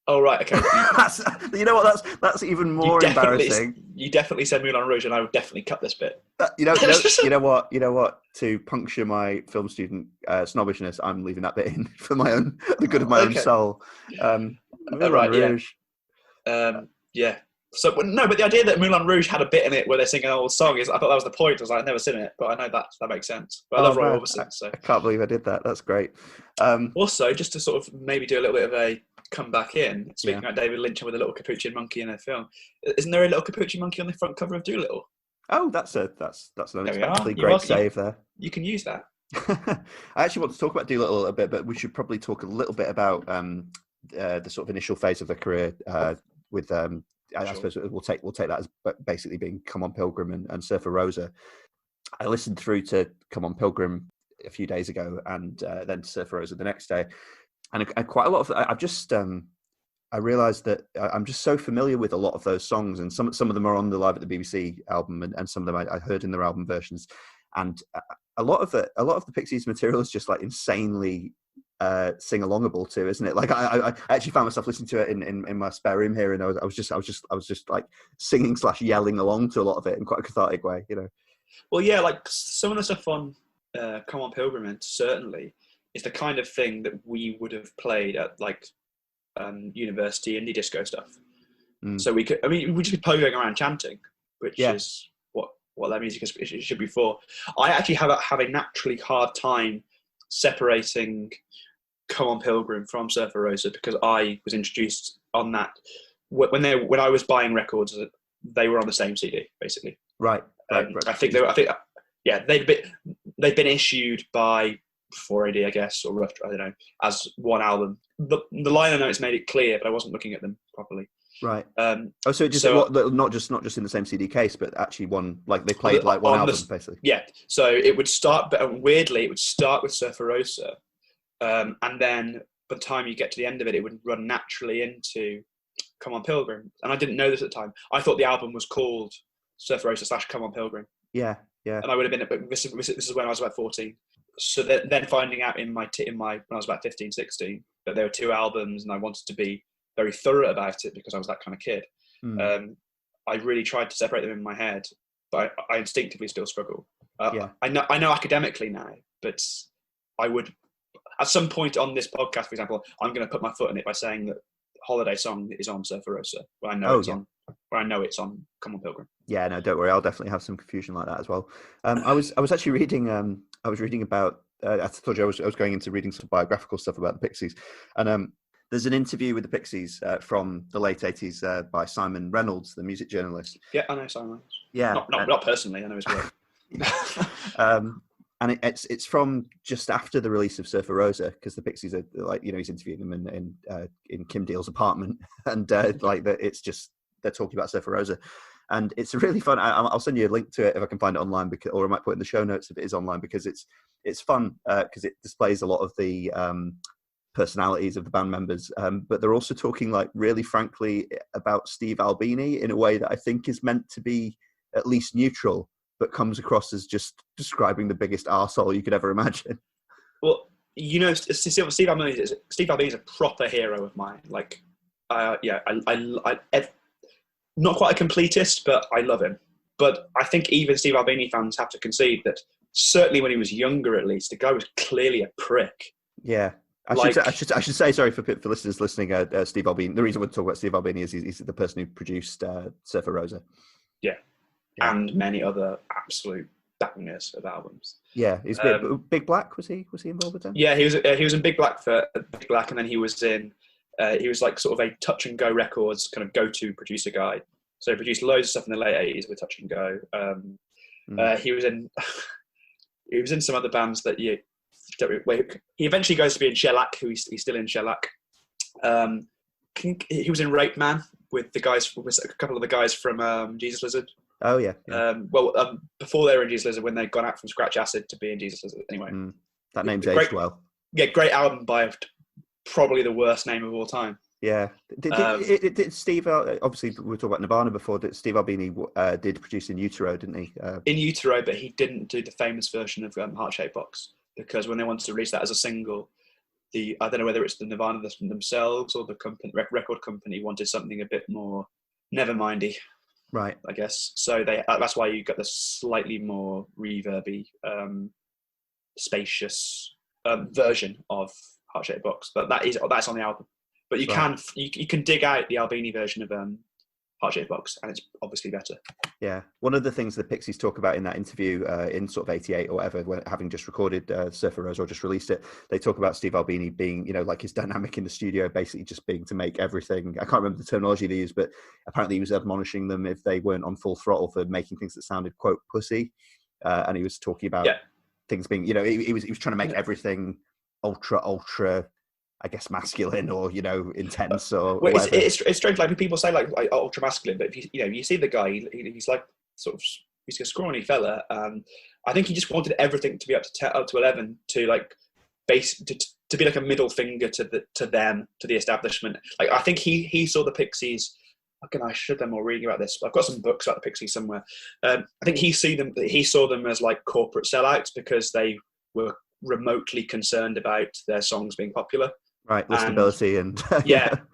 Oh right, okay. You know what? That's even more embarrassing. You definitely said Moulin Rouge, and I would definitely cut this bit. You know what? To puncture my film student snobbishness, I'm leaving that bit in for the good of my own soul. Moulin Rouge. Yeah. So no, but the idea that Moulin Rouge had a bit in it where they sing an old song I thought that was the point. I was like, I've never seen it, but I know that makes sense. But I love Roy Orbison. So I can't believe I did that. That's great. Also, just to sort of maybe do a little bit of a come back in, speaking about David Lynch with a little capuchin monkey in a film, isn't there a little capuchin monkey on the front cover of Doolittle? Oh, that's an unexpectedly great save there. You can use that. I actually want to talk about Doolittle a bit, but we should probably talk a little bit about the sort of initial phase of their career with. I suppose we'll take that as basically being Come On Pilgrim and Surfer Rosa. I listened through to Come On Pilgrim a few days ago, and then Surfer Rosa the next day, and quite a lot of I've just I realised that I'm just so familiar with a lot of those songs, and some of them are on the Live at the BBC album, and some of them I heard in their album versions, and a lot of the Pixies material is just like insanely sing-alongable too, isn't it? Like I actually found myself listening to it in my spare room here, and I was just like singing / yelling along to a lot of it in quite a cathartic way, you know. Well, yeah, like some of the stuff on Come On Pilgrim certainly is the kind of thing that we would have played at like university indie disco stuff. So we'd just be pogoing around chanting, which is what that music should be for. I actually have a naturally hard time separating Come On Pilgrim from Surfer Rosa, because I was introduced on that when I was buying records. They were on the same CD basically. Right. I think they'd been issued by 4AD, I guess, or Rough, I don't know, as one album. The liner notes made it clear, but I wasn't looking at them properly. Right. So not just in the same CD case, but actually one, like they played like one album basically. Yeah. So it would start, but weirdly, it would start with Surfer Rosa, and then by the time you get to the end of it, it would run naturally into Come On Pilgrim. And I didn't know this at the time. I thought the album was called Surfer Rosa / Come On Pilgrim. Yeah. And I would have been, but this is when I was about 14. So then finding out when I was about 15, 16, that there were 2 albums, and I wanted to be very thorough about it because I was that kind of kid. I really tried to separate them in my head, but I instinctively still struggle. I know academically now, but I would, at some point on this podcast, for example, I'm going to put my foot in it by saying that Holiday Song is on Surfer Rosa, where I know it's on Come On Pilgrim. Yeah, no, don't worry. I'll definitely have some confusion like that as well. I was actually reading. I was reading about. I told you I was going into reading some biographical stuff about the Pixies, and there's an interview with the Pixies from the late '80s by Simon Reynolds, the music journalist. Yeah, I know Simon Reynolds. Yeah, not personally. I know his work. And it's from just after the release of Surfer Rosa, because the Pixies are like, he's interviewing them in Kim Deal's apartment, and it's just they're talking about Surfer Rosa. And it's really fun. I'll send you a link to it if I can find it online, or I might put it in the show notes if it is online, because it's fun because it displays a lot of the personalities of the band members. But they're also talking like really frankly about Steve Albini in a way that I think is meant to be at least neutral, but comes across as just describing the biggest arsehole you could ever imagine. Well, Steve Albini is a proper hero of mine. Like, I not quite a completist, but I love him. But I think even Steve Albini fans have to concede that certainly when he was younger, at least, the guy was clearly a prick. Yeah. I should say, sorry for listeners listening, Steve Albini. The reason we're talking about Steve Albini is he's the person who produced Surfer Rosa. Yeah. And many other absolute bangers of albums. Yeah, he's Big Black. Was he involved with them? Yeah, he was in Big Black, and then he was in. He was like sort of a Touch and Go Records kind of go-to producer guy. So he produced loads of stuff in the late '80s with Touch and Go. He was in some other bands that he eventually goes to be in Shellac, who he's still in Shellac. He was in Rape Man with a couple of the guys from Jesus Lizard. Oh yeah. Before they were in Jesus Lizard, when they'd gone out from Scratch Acid to be in Jesus Lizard. Anyway, that name's aged well. Yeah, great album by probably the worst name of all time. Yeah. Did Steve? Obviously, we were talking about Nirvana before. That Steve Albini did produce In Utero, didn't he? In Utero, but he didn't do the famous version of Heart Shaped Box, because when they wanted to release that as a single, I don't know whether it's the Nirvana themselves or the record company wanted something a bit more Nevermindy. Right, I guess. So that's why you got the slightly more reverby, spacious version of Heart Shaped Box, but that's on the album. But you can dig out the Albini version of Heart Shaped Box, and it's obviously better. Yeah, one of the things the Pixies talk about in that interview in sort of '88 or whatever, when having just recorded Surfer Rosa or just released it, they talk about Steve Albini being, like his dynamic in the studio, basically just being to make everything. I can't remember the terminology they used, but apparently he was admonishing them if they weren't on full throttle for making things that sounded quote pussy, and he was talking about things being, he was trying to make everything ultra. I guess masculine or intense or whatever. It's strange. Like people say like ultra masculine, but if you see the guy, he's like sort of he's a scrawny fella. I think he just wanted everything to be up to 11 to like to be like a middle finger to the establishment. Like I think he saw the Pixies. I should have more reading about this. I've got some books about the Pixies somewhere. I think he saw them as like corporate sellouts because they were remotely concerned about their songs being popular. Right, listenability and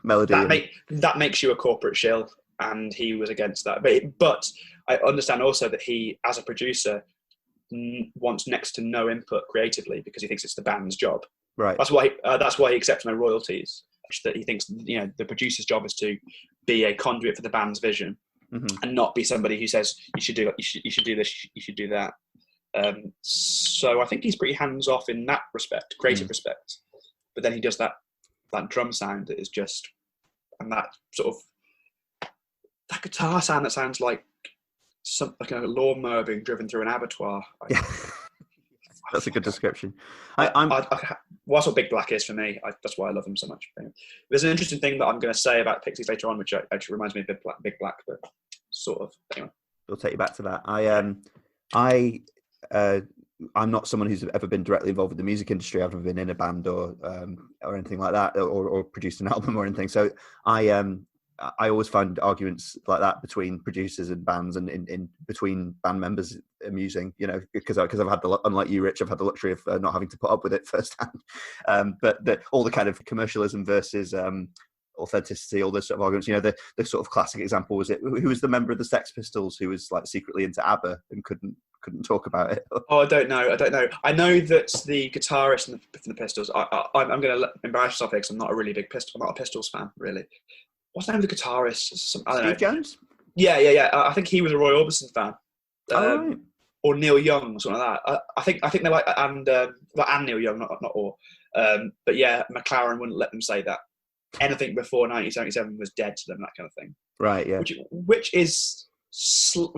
melody. That makes you a corporate shill, and he was against that. But I understand also that he, as a producer, wants next to no input creatively because he thinks it's the band's job. Right. That's why he accepts no royalties. That he thinks the producer's job is to be a conduit for the band's vision, and not be somebody who says you should do this, you should do that. So I think he's pretty hands off in that respect, creative respect. But then he does that drum sound that is just, and that sort of that guitar sound that sounds like a lawnmower being driven through an abattoir. That's a good description. That's what Big Black is for me. That's why I love him so much. There's an interesting thing that I'm going to say about Pixies later on, which actually reminds me of Big Black, but sort of. Anyway, we'll take you back to that. I'm not someone who's ever been directly involved with the music industry. I've never been in a band or anything like that, or produced an album or anything. So I always find arguments like that between producers and bands and in between band members amusing, because I've had unlike you, Rich, I've had the luxury of not having to put up with it firsthand. But all the kind of commercialism versus authenticity, all those sort of arguments. The sort of classic example was who was the member of the Sex Pistols who was like secretly into ABBA and couldn't talk about it. Oh, I don't know. I know that the guitarist from the Pistols. I'm going to embarrass myself here because I'm not a really big I'm not a Pistols fan, really. What's the name of the guitarist? I don't know. Steve Jones? Yeah. I think he was a Roy Orbison fan. Right. Or Neil Young, or something like that. I think they're like, and Neil Young, not or. But yeah, McLaren wouldn't let them say that. Anything before 1977 was dead to them, that kind of thing. Right, yeah. Which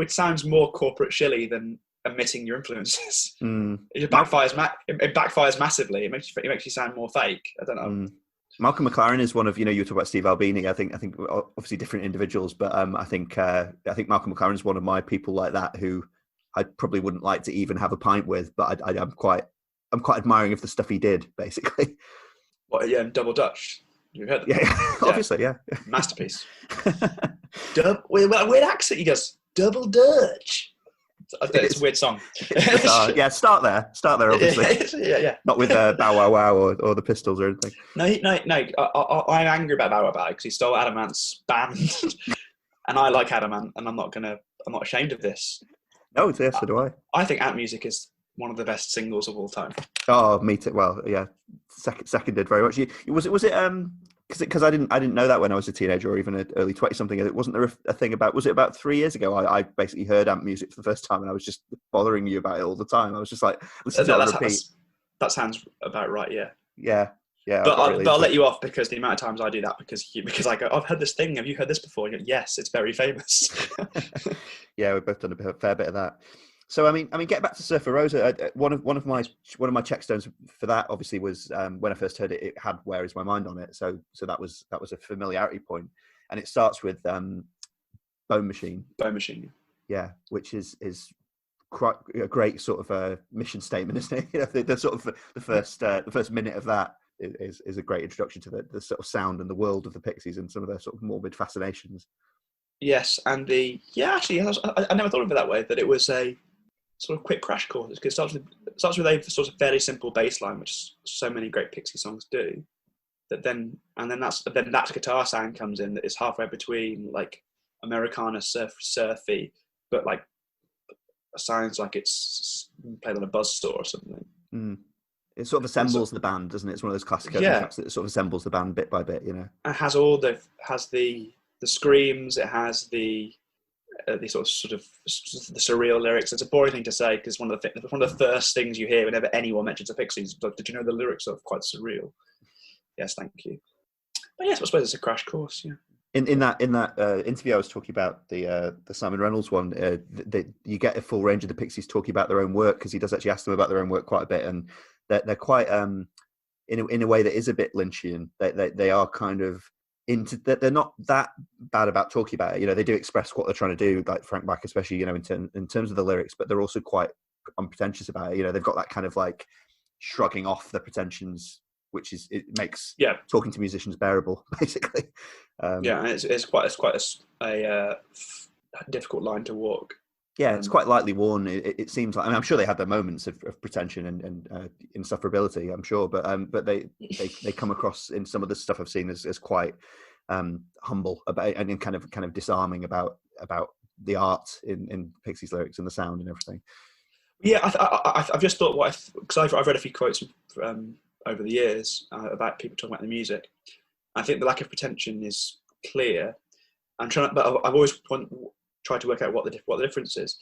sounds more corporate shilly than admitting your influences. It backfires massively. It makes you sound more fake. I don't know. Malcolm McLaren is one of, you talk about Steve Albini. I think obviously different individuals, but I think Malcolm McLaren is one of my people like that who I probably wouldn't like to even have a pint with, but I'm quite admiring of the stuff he did, basically. What? Yeah, Double Dutch. You heard that? Yeah, obviously, yeah. Masterpiece. With a weird accent, he goes Double Dutch. It's a weird song. Yeah, start there, obviously. Yeah. Not with Bow Wow Wow or the Pistols or anything. No. I'm angry about Bow Wow Wow because he stole Adamant's band, and I like Adamant, and I'm not ashamed of this. No, yes, so do I. I think Ant Music is one of the best singles of all time. Oh, me too. Well, yeah, seconded very much. Was it because I didn't know that when I was a teenager or even an early 20-something. It wasn't there a thing about? Was it about 3 years ago? I basically heard Ant Music for the first time, and I was just bothering you about it all the time. I was just like, listen to it on repeat. That sounds about right. Yeah. Yeah. But I'll let you off because the amount of times I do that because I go, I've heard this thing. Have you heard this before? You go, yes, it's very famous. Yeah, we've both done a fair bit of that. So I mean, getting back to Surfer Rosa, one of my checkstones for that obviously was when I first heard it, it had "Where Is My Mind" on it. So that was a familiarity point, and it starts with Bone Machine. Bone Machine. Yeah, which is quite a great sort of a mission statement, isn't it? The sort of the first minute of that is a great introduction to the sort of sound and the world of the Pixies and some of their sort of morbid fascinations. Yes, and I never thought of it that way. That it was a sort of quick crash course. It starts with a sort of fairly simple bass line, which so many great Pixie songs do. Then that guitar sound comes in that is halfway between like Americana surfy, but like sounds like it's played on a buzzsaw or something. It sort of assembles the band, doesn't it? It's one of those classic tracks that sort of assembles the band bit by bit. It has the screams. It has the sort of the surreal lyrics. It's a boring thing to say because one of the first things you hear whenever anyone mentions the Pixies, did you know the lyrics are quite surreal? Yes, thank you. But yes, I suppose it's a crash course. Yeah. In that interview I was talking about, the Simon Reynolds one, you get a full range of the Pixies talking about their own work because he does actually ask them about their own work quite a bit, and they're quite in a way that is a bit Lynchian. They are kind of they're not that bad about talking about it. They do express what they're trying to do, like Frank Black especially, in terms of the lyrics, but they're also quite unpretentious about it. They've got that kind of like shrugging off the pretensions, which makes talking to musicians bearable, basically. And it's quite a difficult line to walk. Yeah, it's quite lightly worn. It seems like. I mean, I'm sure they had their moments of pretension and insufferability. I'm sure, but they come across in some of the stuff I've seen as quite humble about and kind of disarming about the art in Pixies lyrics and the sound and everything. Yeah, I've just thought because I've read a few quotes over the years about people talking about the music. I think the lack of pretension is clear. But I've always tried to work out what the difference is.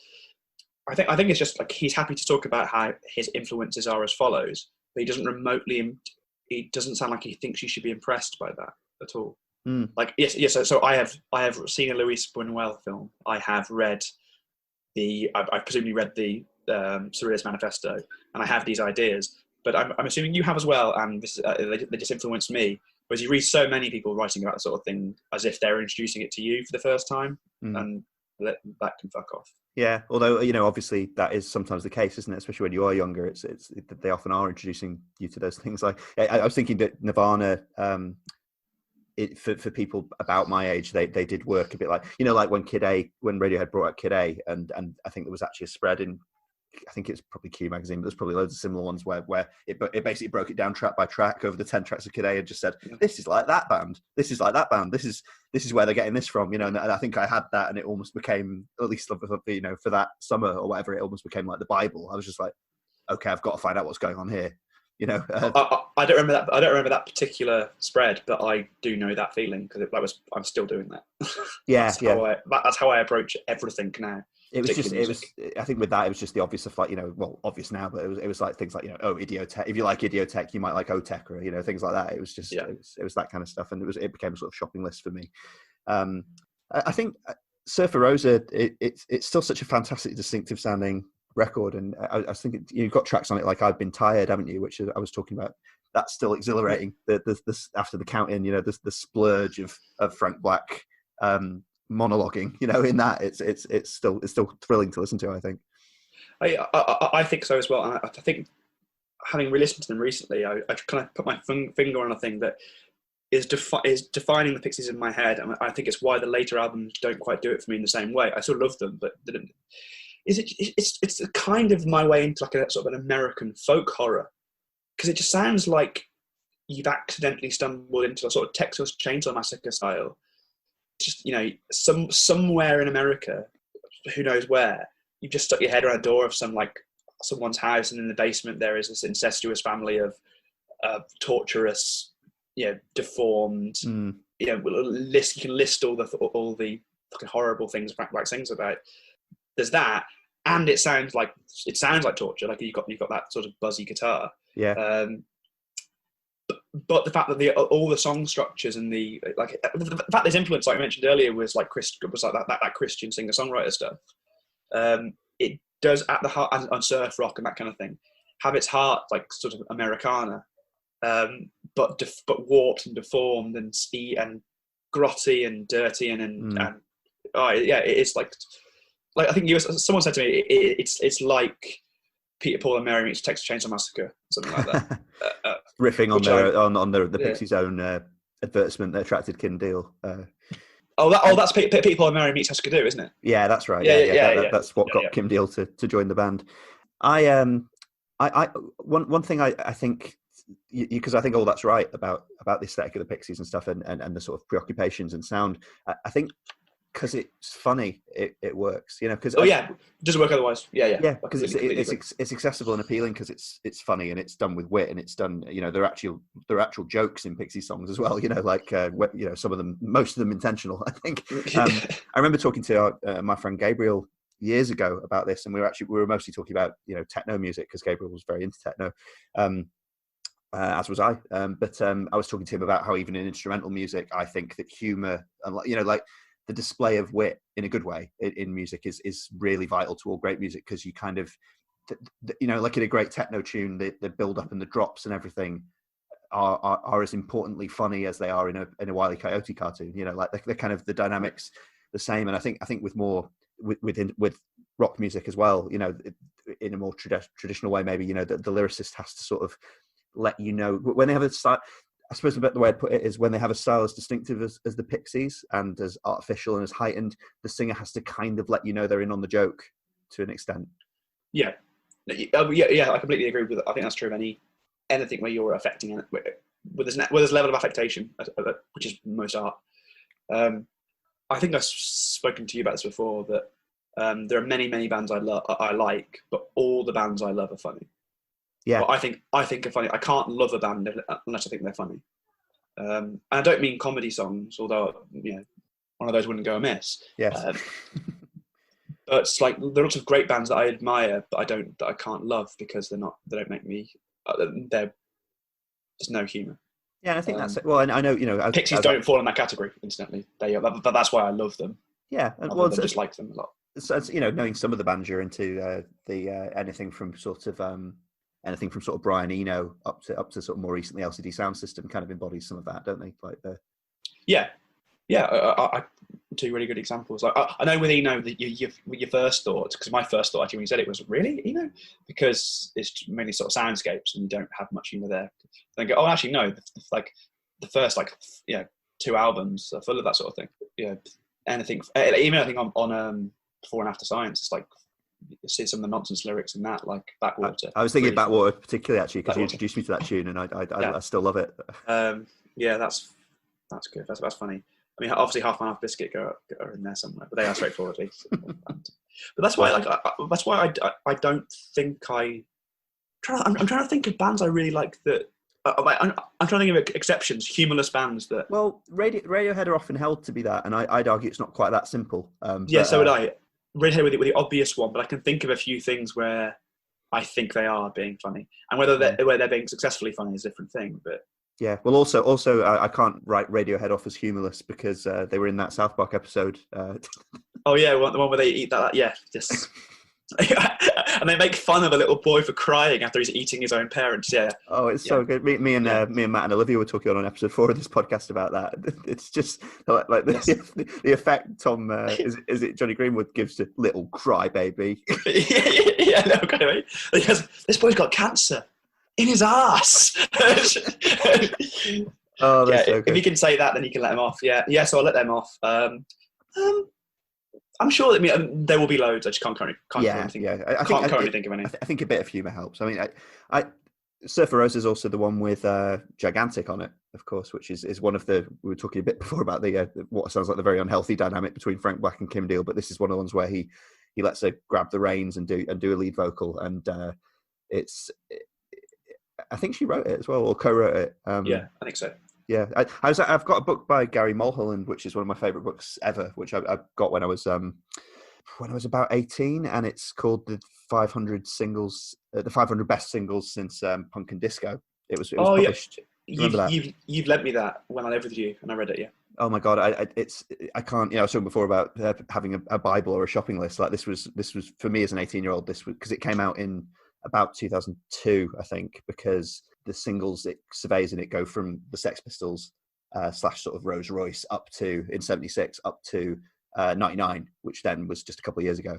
I think it's just like he's happy to talk about how his influences are as follows, but he doesn't sound like he thinks you should be impressed by that at all. Like yes. So I have seen a Luis Buñuel film. I have read I've presumably read the Surrealist Manifesto, and I have these ideas. But I'm assuming you have as well, and this they just influenced me. Whereas you read so many people writing about the sort of thing as if they're introducing it to you for the first time, and let that can fuck off. Yeah, although obviously that is sometimes the case, isn't it? Especially when you are younger, it's they often are introducing you to those things. Like I was thinking that Nirvana, for people about my age, they did work a bit like like when Radiohead brought out Kid A, and I think there was actually a spread in, I think it's probably Q magazine, but there's probably loads of similar ones where it basically broke it down track by track over the 10 tracks of Kid A and just said, this is like that band, this is like that band, this is where they're getting this from, and I think I had that, and it almost became, at least for that summer or whatever, it almost became like the Bible. I was just like, okay, I've got to find out what's going on here. I don't remember that. I don't remember that particular spread, but I do know that feeling because I'm still doing that. That's how I approach everything now. It was I think with that, it was just the obvious of like, obvious now, but it was like things like, Idiotech. If you like Idiotech, you might like Otech, or, things like that. It was just, it was that kind of stuff. And it became a sort of shopping list for me. I think Surfer Rosa, it's still such a fantastic, distinctive sounding record. And I was thinking, you've got tracks on it like I've Been Tired, haven't you? Which I was talking about. That's still exhilarating. The after the count in, the splurge of Frank Black, monologuing, in that it's still thrilling to listen to. I think I think so as well. And I think, having re-listened to them recently, I kind of put my finger on a thing that is defining the Pixies in my head, and I think it's why the later albums don't quite do it for me in the same way. I still love them, but it's a kind of my way into like a sort of an American folk horror, because it just sounds like you've accidentally stumbled into a sort of Texas Chainsaw Massacre style. Just somewhere in America, who knows where, you've just stuck your head around a door of someone's house, and in the basement there is this incestuous family of torturous, deformed. You can list all the fucking horrible things Frank Black sings about. There's that, and it sounds like torture. Like you've got that sort of buzzy guitar. Yeah. But the fact that all the song structures and the fact there's influence, like I mentioned earlier, was like that Christian singer-songwriter stuff. It does at the heart, on surf rock and that kind of thing, have its heart like sort of Americana, but warped and deformed and grotty and dirty and it's like I think someone said to me, it's like Peter, Paul and Mary meets Texas Chainsaw Massacre, something like that. Riffing on the Pixies' own advertisement that attracted Kim Deal. That's Peter, Paul and Mary meets Husker-Du, isn't it? Yeah, that's right. That's what got Kim Deal to join the band. One thing I think, because I think all that's right about the aesthetic of the Pixies and stuff, and the sort of preoccupations and sound. I think, because it's funny, it works, because it doesn't work otherwise. Because it's accessible and appealing, because it's funny and it's done with wit, and it's done, there are actual jokes in Pixie songs as well, some of them, most of them intentional, I think. I remember talking to my friend Gabriel years ago about this, and we were mostly talking about techno music, because Gabriel was very into techno, as was I, but I was talking to him about how even in instrumental music, I think that humor and the display of wit in a good way in music is really vital to all great music, because you kind of, like in a great techno tune, the build up and the drops and everything are as importantly funny as they are in a Wile E. Coyote cartoon. They're kind of the dynamics the same. And I think with more with rock music as well, in a more traditional way, maybe, the lyricist has to sort of let when they have a style. I suppose the way I'd put it is, when they have a style as distinctive as the Pixies and as artificial and as heightened, the singer has to kind of let they're in on the joke to an extent. Yeah, I completely agree with it. I think that's true of anything where you're affecting it with this level of affectation, which is most art. I think I've spoken to you about this before, that there are many bands I like, but all the bands I love are funny. Yeah, but I think are funny. I can't love a band unless I think they're funny. And I don't mean comedy songs, although one of those wouldn't go amiss. Yes. But it's like, there are lots of great bands that I admire, but I can't love, because they don't make me. There's no humour. Yeah, I think that's it. Well, I know Pixies don't fall in that category. Incidentally, but that's why I love them. Yeah, and just like them a lot. So knowing some of the bands you're into, anything from sort of Brian Eno up to sort of more recently LCD Sound System kind of embodies some of that, don't they? Yeah, two really good examples. I know with Eno that your first thought, because my first thought actually when you said it was really Eno, because it's mainly sort of soundscapes and you don't have much humour there. Then go, oh, actually no, like the first 2 albums are full of that sort of thing. Yeah, anything, even I think on Before and After Science, it's like you see some of the nonsense lyrics in that, like Backwater. I was thinking really Backwater particularly actually because you introduced me to that tune and I still love it. Yeah, that's good. That's funny. I mean, obviously, Half Man Half Biscuit are in there somewhere, but they are straightforwardly. But that's why, I don't think I'm trying to think of bands I really like that. I'm trying to think of exceptions, humorless bands that. Well, Radiohead are often held to be that, and I'd argue it's not quite that simple. So would I. Radiohead with the obvious one, but I can think of a few things where I think they are being funny, and whether they're being successfully funny is a different thing. But yeah, well, also I can't write Radiohead off as humorless because they were in that South Park episode. Oh yeah, the one where they eat that. Yeah, just. And they make fun of a little boy for crying after he's eating his own parents. Yeah. Oh, it's so good. Me and Matt and Olivia were talking on episode 4 of this podcast about that. It's just like the effect Tom is it Johnny Greenwood gives to little crybaby. This boy's got cancer in his ass. Oh, that's so good. If you can say that, then you can let him off. Yeah. So I'll let them off. I'm sure that there will be loads. I just can't currently think of any. I think a bit of humour helps. I mean, Surfer Rosa is also the one with Gigantic on it, of course, which is one of the. We were talking a bit before about the what sounds like the very unhealthy dynamic between Frank Black and Kim Deal, but this is one of the ones where he lets her grab the reins and do a lead vocal, and I think she wrote it as well or co-wrote it. Yeah, I think so. Yeah, I've got a book by Gary Mulholland, which is one of my favourite books ever, which I got when I was about 18, and it's called the 500 best singles since punk and disco. It was published. Yeah. You've lent me that when I lived with you, and I read it. Yeah. Oh my god, I can't. I was talking before about having a Bible or a shopping list. Like this was for me as an 18-year-old. This was because it came out in about 2002, I think, because the singles it surveys in it go from the Sex Pistols / sort of Rolls Royce up to in '76 up to 99, which then was just a couple of years ago.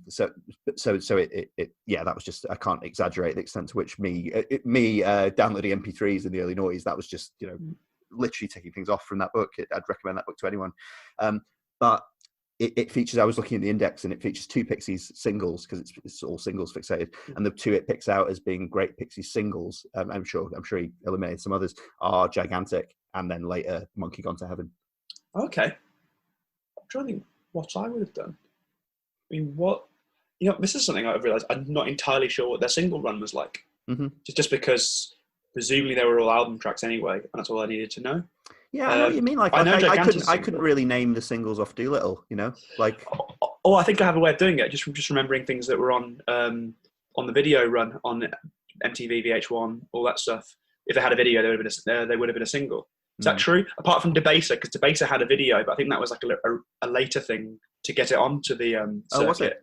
So that was just, I can't exaggerate the extent to which me downloading MP3s in the early noughties, that was just literally taking things off from that book. I'd recommend that book to anyone. But it features, I was looking at the index, and it features 2 Pixies singles because it's all singles fixated, and the 2 it picks out as being great Pixies singles, I'm sure he eliminated some others, are Gigantic and then later Monkey Gone to Heaven. Okay. I'm trying to think what I would have done. I mean, this is something I've realised. I'm not entirely sure what their single run was like. Mm-hmm. Just because presumably they were all album tracks anyway, and that's all I needed to know. Yeah, I know what you mean. Like, I couldn't really name the singles off Doolittle, like. Oh, I think I have a way of doing it. Just remembering things that were on the video run on MTV, VH1, all that stuff. If they had a video, they would have been a single. Is that true? Apart from Debaser, because Debaser had a video, but I think that was like a later thing to get it onto the circuit. Was it?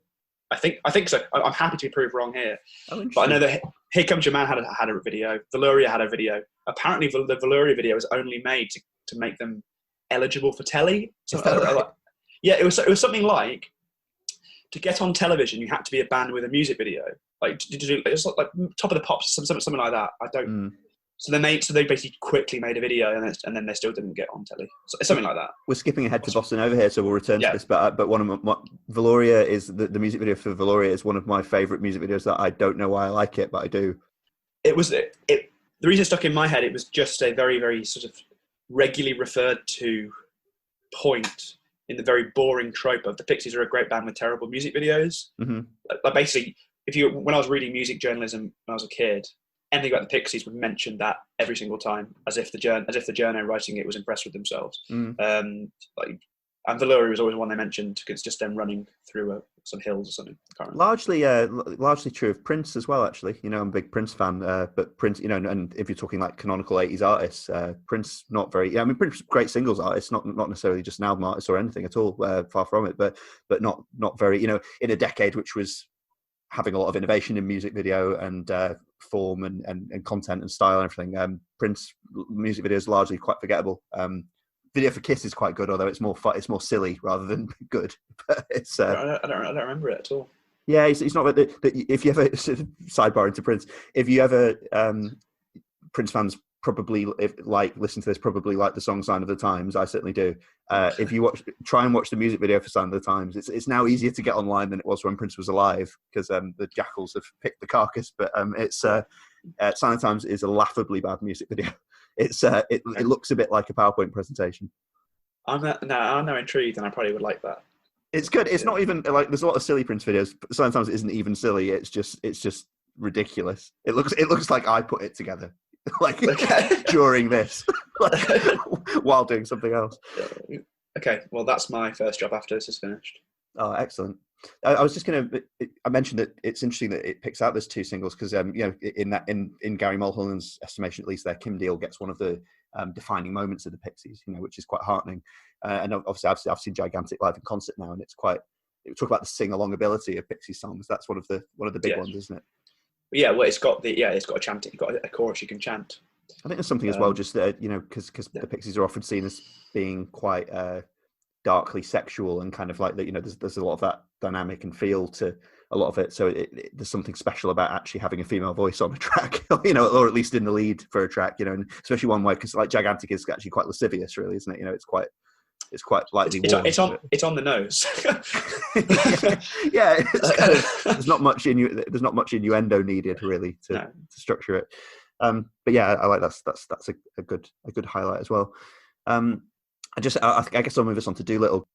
I think so. I'm happy to be proved wrong here. Oh, but I know that Here Comes Your Man had a video. Velouria had a video. Apparently, the Velouria video was only made to make them eligible for telly. So, yeah, it was something like, to get on television, you had to be a band with a music video. Like, it's like Top of the Pops, something like that. I don't. So they basically quickly made a video, and then they still didn't get on telly. So it's something like that. We're skipping ahead to Bossanova here, so we'll return to this. But one of my Velouria is the music video for Velouria is one of my favourite music videos that I don't know why I like it, but I do. The reason it stuck in my head, it was just a very, very sort of regularly referred to point in the very boring trope of the Pixies are a great band with terrible music videos. Mm-hmm. Like basically, when I was reading music journalism when I was a kid, anything about the Pixies would mention that every single time, as if the journo writing it was impressed with themselves. And Velouria was always one they mentioned because it's just them running through some hills or something. I can't remember. Largely true of Prince as well. Actually, I'm a big Prince fan. But Prince, and if you're talking like canonical '80s artists, Prince not very. I mean, Prince great singles artist, not necessarily just an album artist or anything at all. Far from it, but not very. In a decade which was having a lot of innovation in music video and form and content and style and everything. Prince music videos largely quite forgettable. video for Kiss is quite good, although it's more it's more silly rather than good. But it's I don't remember it at all. Yeah, it's not that if you ever sidebar into Prince, if you ever Prince fans probably listen to this, probably like the song "Sign of the Times." I certainly do. If you try and watch the music video for "Sign of the Times," it's now easier to get online than it was when Prince was alive because the jackals have picked the carcass. But it's "Sign of the Times" is a laughably bad music video. It looks a bit like a PowerPoint presentation. I'm now intrigued, and I probably would like that. It's good. It's not even like there's a lot of silly Prince videos. But sometimes it isn't even silly. It's just ridiculous. It looks like I put it together, like during this, while doing something else. Okay, well that's my first job after this is finished. Oh, excellent. I was just going to. I mentioned that it's interesting that it picks out those two singles because in Gary Mulholland's estimation, at least, there Kim Deal gets one of the defining moments of the Pixies, which is quite heartening. And obviously, I've seen Gigantic live in concert now, and it's quite. Talk about the sing-along ability of Pixies songs. That's one of the big ones, isn't it? Yeah, well, it's got a chant. You've got a chorus you can chant. I think there's something as well, just because the Pixies are often seen as being quite darkly sexual and kind of like that. There's a lot of that dynamic and feel to a lot of it. So there's something special about actually having a female voice on a track, or at least in the lead for a track, and especially one way because like Gigantic is actually quite lascivious, really, isn't it? It's quite lightly warm. It's on the nose. Yeah, it's kind of, there's not much innuendo needed really to structure it. But yeah, I like that's a good highlight as well. I guess I'll move us on to Doolittle.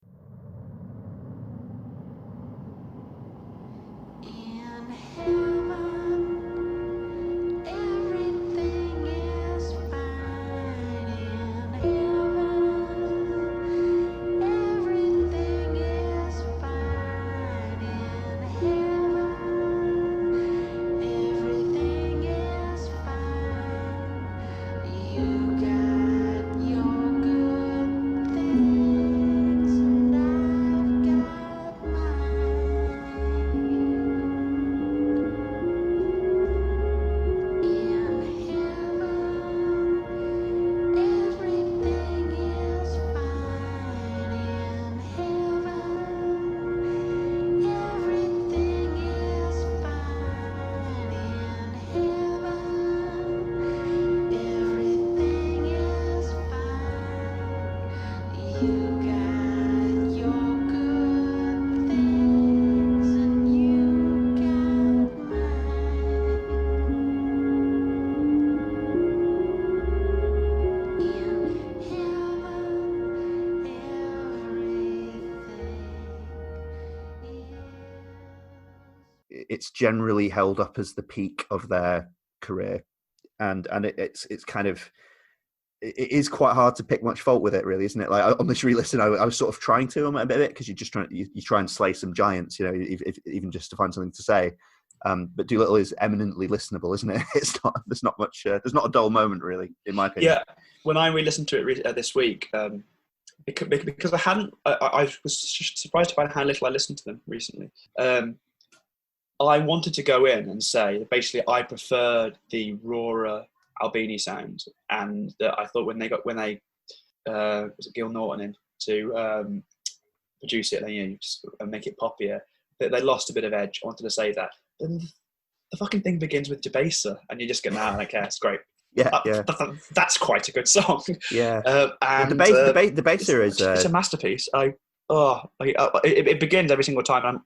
It's generally held up as the peak of their career, and it's kind of, it is quite hard to pick much fault with it, really, isn't it? Like on this re-listen, I was sort of trying to a bit because you try and slay some giants, even just to find something to say. But Doolittle is eminently listenable, isn't it? There's not a dull moment, really, in my opinion. Yeah, when I re-listened to it this week, because I was surprised to find how little I listened to them recently. I wanted to go in and say basically I preferred the rawer Albini sound, and that I thought when they was it Gil Norton in to produce it and just make it poppier, that they lost a bit of edge. I wanted to say that. Then the fucking thing begins with Debaser, and you just go, nah, I don't care, it's great. Yeah, that's quite a good song. Yeah, and Debaser is it's a masterpiece. It begins every single time.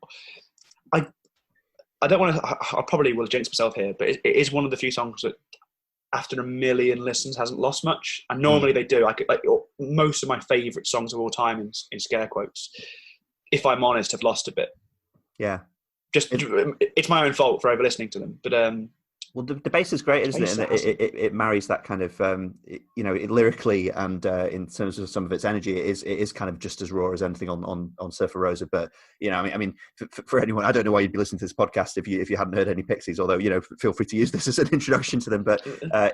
I don't want to. I probably will jinx myself here, but it is one of the few songs that, after a million listens, hasn't lost much. And normally they do. Most of my favourite songs of all time, in scare quotes, if I'm honest, have lost a bit. Yeah, it's my own fault for over listening to them. But well, the bass is great, isn't it? And it marries that kind of, lyrically and in terms of some of its energy, it is kind of just as raw as anything on Surfer Rosa. But for anyone, I don't know why you'd be listening to this podcast if you hadn't heard any Pixies. Although feel free to use this as an introduction to them. But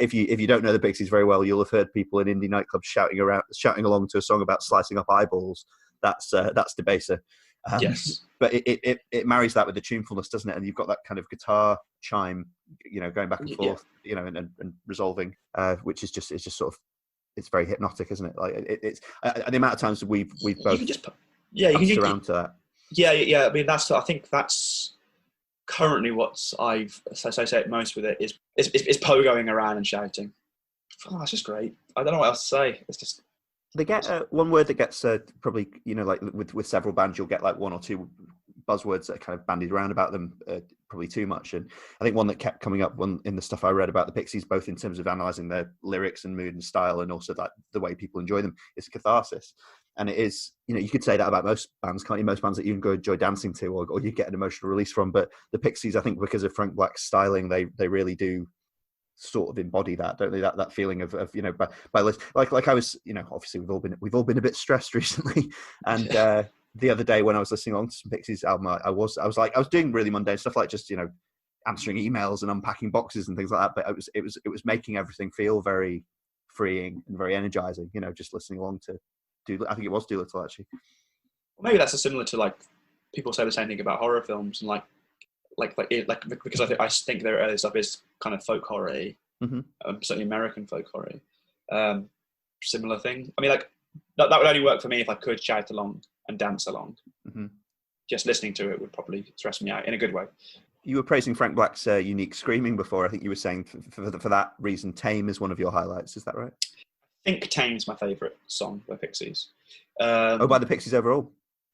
if you don't know the Pixies very well, you'll have heard people in indie nightclubs shouting along to a song about slicing up eyeballs. That's Debaser. Yes, but it marries that with the tunefulness, doesn't it? And you've got that kind of guitar chime, going back and forth, and resolving, which is just sort of it's very hypnotic, isn't it? Like it's the amount of times we've both you can just you around to that. Yeah. I mean, I think that's currently what I've associated most with it is pogoing around and shouting. Oh, that's just great. I don't know what else to say. It's just they get one word that gets probably, you know, like with several bands, you'll get like one or two buzzwords that are kind of bandied around about them, probably too much. And I think one that kept coming up in the stuff I read about the Pixies, both in terms of analysing their lyrics and mood and style, and also like the way people enjoy them, is catharsis. And it is, you know, you could say that about most bands, can't you? Most bands that you can go enjoy dancing to, or you get an emotional release from. But the Pixies, I think, because of Frank Black's styling, they really do sort of embody that, don't they? That feeling of you know, by like I was, you know, obviously we've all been a bit stressed recently, and the other day when I was listening on to some Pixies album, I was doing really mundane stuff, like just, you know, answering emails and unpacking boxes and things like that. But it was making everything feel very freeing and very energizing, you know, just listening along to I think it was Doolittle, actually. Well, maybe that's similar to, like, people say the same thing about horror films, and like because I think their early stuff is kind of folk horror-y, certainly American folk horror. Similar thing. I mean, like that would only work for me if I could shout along and dance along. Just listening to it would probably stress me out in a good way. You were praising Frank Black's unique screaming before. I think you were saying for that reason, Tame is one of your highlights. Is that right? I think Tame's my favourite song by Pixies. By the Pixies overall?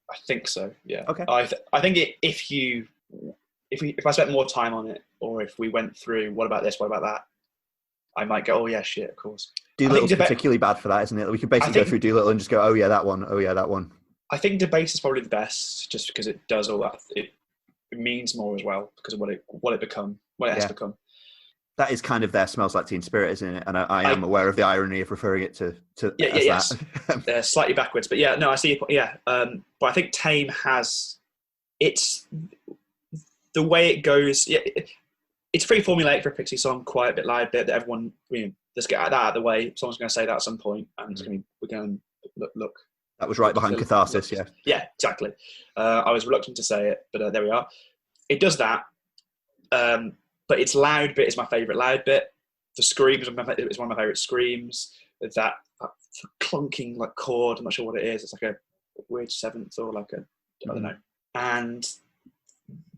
I think so, yeah. Okay. I think if I spent more time on it, or if we went through, what about this, what about that, I might go, oh yeah, shit, of course. Doolittle's particularly bad for that, isn't it? We could basically go through Doolittle and just go, oh yeah, that one, oh yeah, that one. I think Debase is probably the best, just because it does all that. It means more as well, because of what it has become. That is kind of their Smells Like Teen Spirit, isn't it? And I am aware of the irony of referring it to yes. They're slightly backwards, but yeah, no, I see. Yeah, but I think Tame it's the way it goes. Yeah, it's pretty formulaic for a Pixie song, quiet bit, loud bit that everyone. Let's get that out of the way. Someone's going to say that at some point, and we're going to look. That was right behind catharsis. Yeah. Yeah, exactly. I was reluctant to say it, but there we are. It does that. But its loud bit is my favourite loud bit. The screams is one of my favourite screams. That clunking like chord, I'm not sure what it is. It's like a weird seventh or like I don't know. And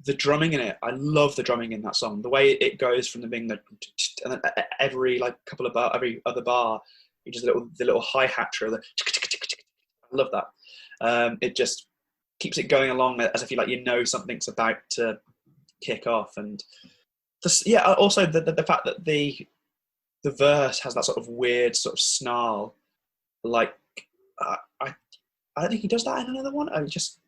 the drumming in it, I love the drumming in that song. The way it goes from the being and then every like couple of every other bar, you just the little hi hat trill. I love that. It just keeps it going along as if you know something's about to kick off. And also the fact that the verse has that sort of weird sort of snarl, like I don't think he does that in another one. It's just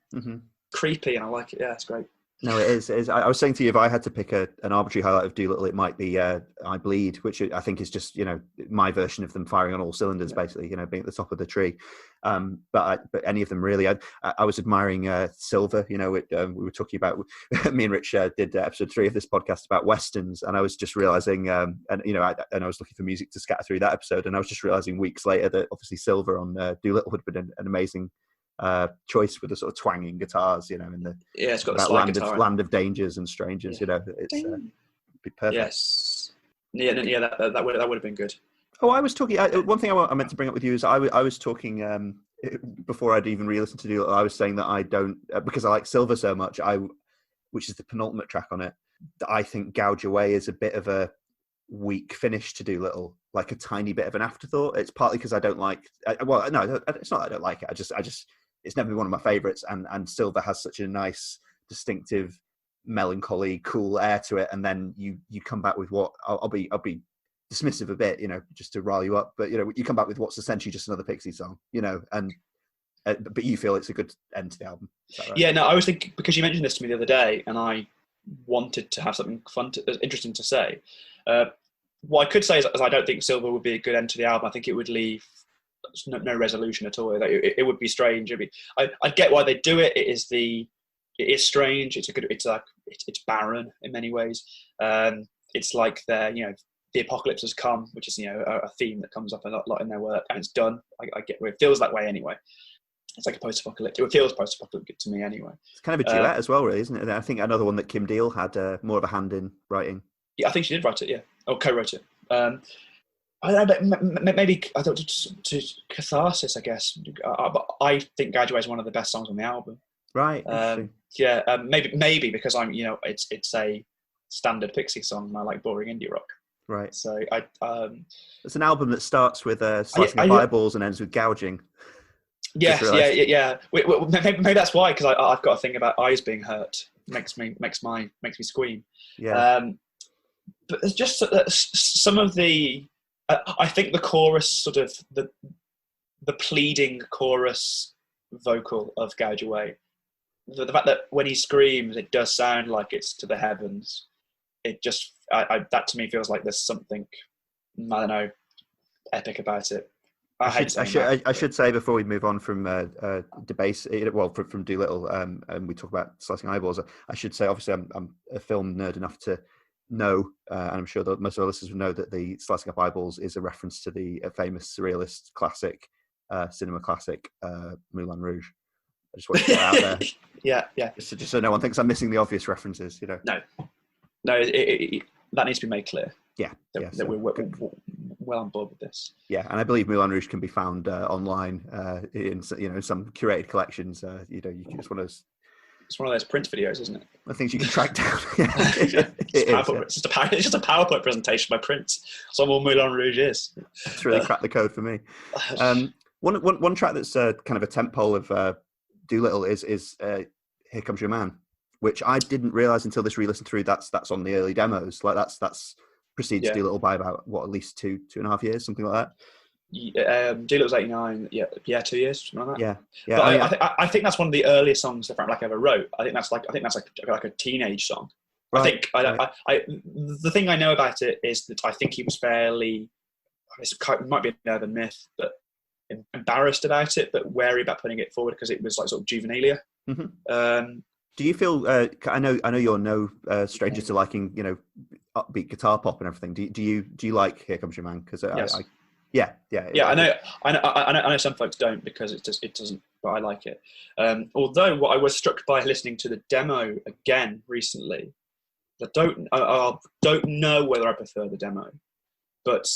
creepy, and I like it. Yeah, it's great. No, it is. It is. I was saying to you, if I had to pick an arbitrary highlight of Doolittle, it might be I Bleed, which I think is just, my version of them firing on all cylinders, basically, being at the top of the tree. But any of them really. I was admiring Silver. We were talking about, me and Rich did episode 3 of this podcast about Westerns, and I was just realizing, and I was looking for music to scatter through that episode, and I was just realizing weeks later that obviously Silver on Doolittle would have been an amazing choice with the sort of twanging guitars, in the it's got the land of dangers and strangers. It's be perfect. Yes, that would have been good. Oh, I was talking. One thing I meant to bring up with you is I was talking before I'd even re-listened to Doolittle. I was saying that I don't, because I like Silver so much. Which is the penultimate track on it. That I think Gouge Away is a bit of a weak finish to Doolittle, like a tiny bit of an afterthought. It's partly because I don't like. Well, no, it's not that I don't like it. I just. It's never been one of my favourites, and Silver has such a nice, distinctive, melancholy, cool air to it. And then you come back with what I'll be dismissive a bit, just to rile you up. But you come back with what's essentially just another Pixies song, and but you feel it's a good end to the album. Is that right? Yeah, no, I was thinking, because you mentioned this to me the other day, and I wanted to have something interesting to say. What I could say is I don't think Silver would be a good end to the album. I think it would leave no resolution at all. It would be strange. I'd get why they do it. It is strange. It's barren in many ways. It's like the apocalypse has come, which is a theme that comes up a lot in their work, and it's done. I get where it feels that way anyway. It's like a post-apocalyptic. It feels post-apocalyptic to me anyway. It's kind of a duet as well, really, isn't it? And I think another one that Kim Deal had more of a hand in writing. Yeah, I think she did write it. Yeah, or co-wrote it. I don't know, but maybe I thought to catharsis, I guess. But I think Graduate is one of the best songs on the album. Right. Maybe because it's a standard Pixies song, and I like boring indie rock. Right. So it's an album that starts with slicing of eyeballs and ends with gouging. Yes, yeah. Maybe that's why, because I've got a thing about eyes being hurt. Makes me scream. Yeah. But it's just some of the. I think the chorus, sort of the pleading chorus vocal of Gouge Away, the fact that when he screams, it does sound like it's to the heavens. It just that to me feels like there's something, I don't know, epic about it. I should say before we move on from debase, from Doolittle, and we talk about slicing eyeballs. I should say, obviously, I'm a film nerd enough to know, and I'm sure that most of our listeners will know, that the slicing up eyeballs is a reference to the famous surrealist classic, cinema classic, Moulin Rouge. I just want to get that out there. Yeah. Just so no one thinks I'm missing the obvious references, you know. No, that needs to be made clear. That we're well on board with this. Yeah, and I believe Moulin Rouge can be found online in some curated collections. It's one of those print videos, isn't it? I think you can track down. It's just a PowerPoint presentation by Print. That's all Moulin Rouge is. It's really cracked the code for me. One track that's kind of a tentpole of Doolittle is "Here Comes Your Man," which I didn't realise until this re-listen through. That's on the early demos. Like that's precedes Doolittle by about at least 2.5 years, something like that. Doolittle's 89. Yeah, 2 years, something like that. Yeah. But I think that's one of the earliest songs that Frank Black ever wrote. I think that's like a teenage song. Right. The thing I know about it is that I think he was fairly. It might be an urban myth, but embarrassed about it, but wary about putting it forward because it was like sort of juvenilia. Mm-hmm. Do you feel? I know you're no stranger to liking upbeat guitar pop and everything. Do you like "Here Comes Your Man"? Because yes. I know some folks don't because it doesn't, but I like it. Although what I was struck by listening to the demo again recently, I don't know whether I prefer the demo, but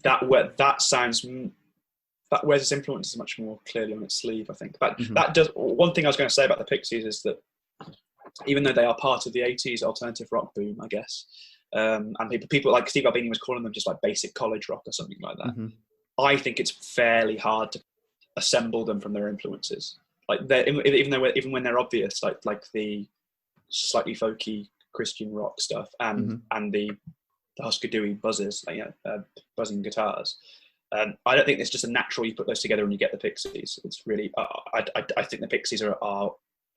that sounds. That wears its influences much more clearly on its sleeve, I think. But that does. One thing I was going to say about the Pixies is that even though they are part of the 80s alternative rock boom, I guess, and people like Steve Albini was calling them just like basic college rock or something like that, I think it's fairly hard to assemble them from their influences. Like even when they're obvious, like the slightly folky Christian rock stuff and the Husker Du buzzes, buzzing guitars. I don't think it's just a natural you put those together and you get the Pixies. It's really, I think the Pixies are a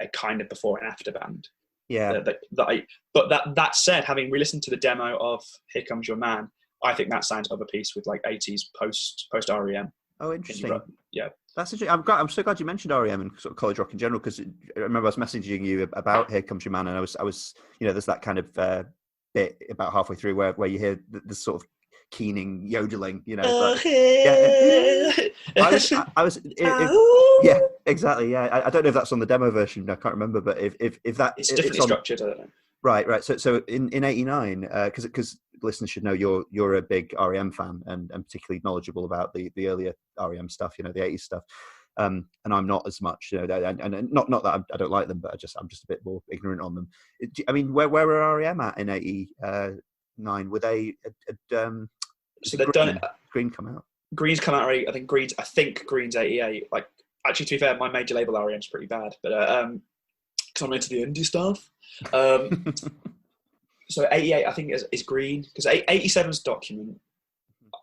kind of before and after band. Yeah. But that said, having re-listened to the demo of "Here Comes Your Man," I think that sounds of a piece with like 80s post REM. Oh, interesting. Yeah. That's interesting. I'm so glad you mentioned REM and sort of college rock in general, because I remember I was messaging you about "Here Comes Your Man," and I was there's that kind of bit about halfway through where you hear the sort of keening yodeling, yeah, exactly. Yeah, I don't know if that's on the demo version. I can't remember, but if that it's differently structured, I don't know. Right. So in '89, because listeners should know you're a big REM fan and particularly knowledgeable about the earlier REM stuff, the '80s stuff. And I'm not as much, and not that I don't like them, but I'm just a bit more ignorant on them. I mean, where were REM at in '89? Were they? So they've done it. Green come out. Green's come out. I think Green's '88. Like, actually, to be fair, my major label REM's pretty bad, but because I'm into the indie stuff. So '88, I think is Green, because '87's Document.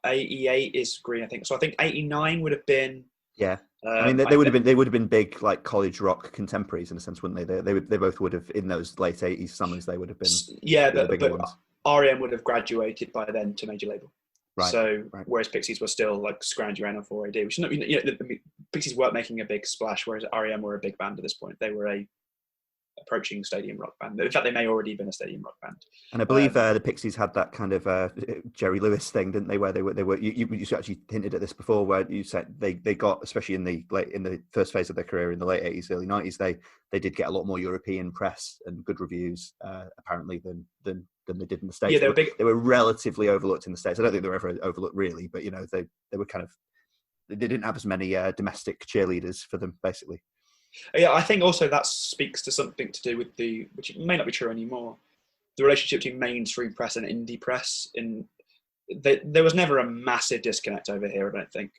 '88 is Green, I think. So I think '89 would have been. Yeah. I mean, they would have been big, like college rock contemporaries in a sense, wouldn't they? They both would have, in those late '80s summers, they would have been. Yeah, but REM would have graduated by then to major label. Right. So whereas Pixies were still like scrounging around on 4AD, which the Pixies weren't making a big splash, whereas REM were a big band at this point. They were a approaching stadium rock band. In fact, they may already been a stadium rock band. And I believe the Pixies had that kind of Jerry Lewis thing, didn't they? Where they were. You actually hinted at this before, where you said they got, especially in the first phase of their career in the late '80s, early '90s, they did get a lot more European press and good reviews apparently than than they did in the States. Yeah, they were big. They were relatively overlooked in the States. I don't think they were ever overlooked really, but they were kind of, they didn't have as many domestic cheerleaders for them, basically. Yeah, I think also that speaks to something to do with which may not be true anymore, the relationship between mainstream press and indie press. There was never a massive disconnect over here, I don't think.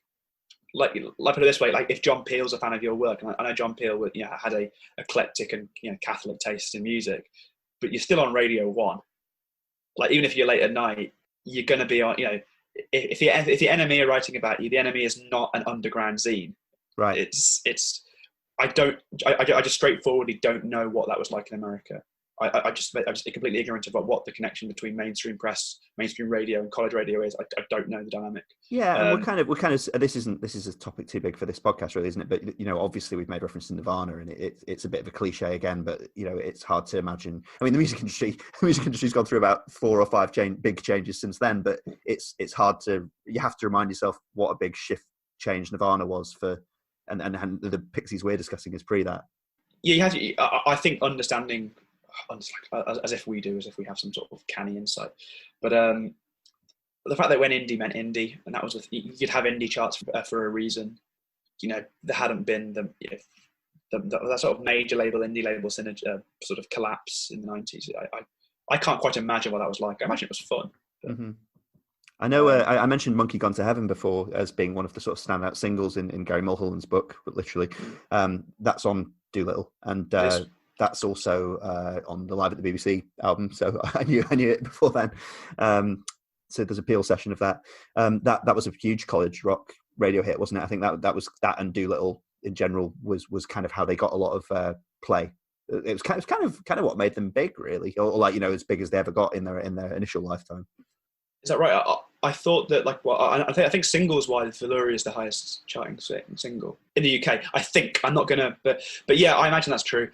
Like put it this way, like if John Peel's a fan of your work, and I know John Peel had a eclectic and Catholic taste in music, but you're still on Radio 1. Like even if you're late at night, you're going to be on. If the enemy are writing about you, the enemy is not an underground zine. Right. It's. I just straightforwardly don't know what that was like in America. I'm just completely ignorant about what the connection between mainstream press, mainstream radio, and college radio is. I don't know the dynamic. Yeah, and we're kind of. This is a topic too big for this podcast, really, isn't it? But obviously we've made reference to Nirvana, and it's a bit of a cliche again. But it's hard to imagine. I mean, the music industry's gone through about 4 or 5 big changes since then. But it's hard to. You have to remind yourself what a big change Nirvana was for, and the Pixies we're discussing is pre that. Yeah, you have to. I think understanding. As if we have some sort of canny insight, but the fact that when indie meant indie, and that was you'd have indie charts for a reason. There hadn't been that sort of major label indie label synergy sort of collapse in the 90s. I can't quite imagine what that was like. I imagine it was fun. Mm-hmm. I know I mentioned Monkey Gone to Heaven before as being one of the sort of standout singles in Gary Mulholland's book, but literally that's on Doolittle, and that's also on the Live at the BBC album. So I knew it before then. So there's a Peel session of that. That was a huge college rock radio hit, wasn't it? I think that was that, and Doolittle in general was kind of how they got a lot of play. It was kind of what made them big, really, or as big as they ever got in their initial lifetime. Is that right? I thought that I think singles wise, Velour is the highest charting single in the UK. I think I'm not gonna, but yeah, I imagine that's true.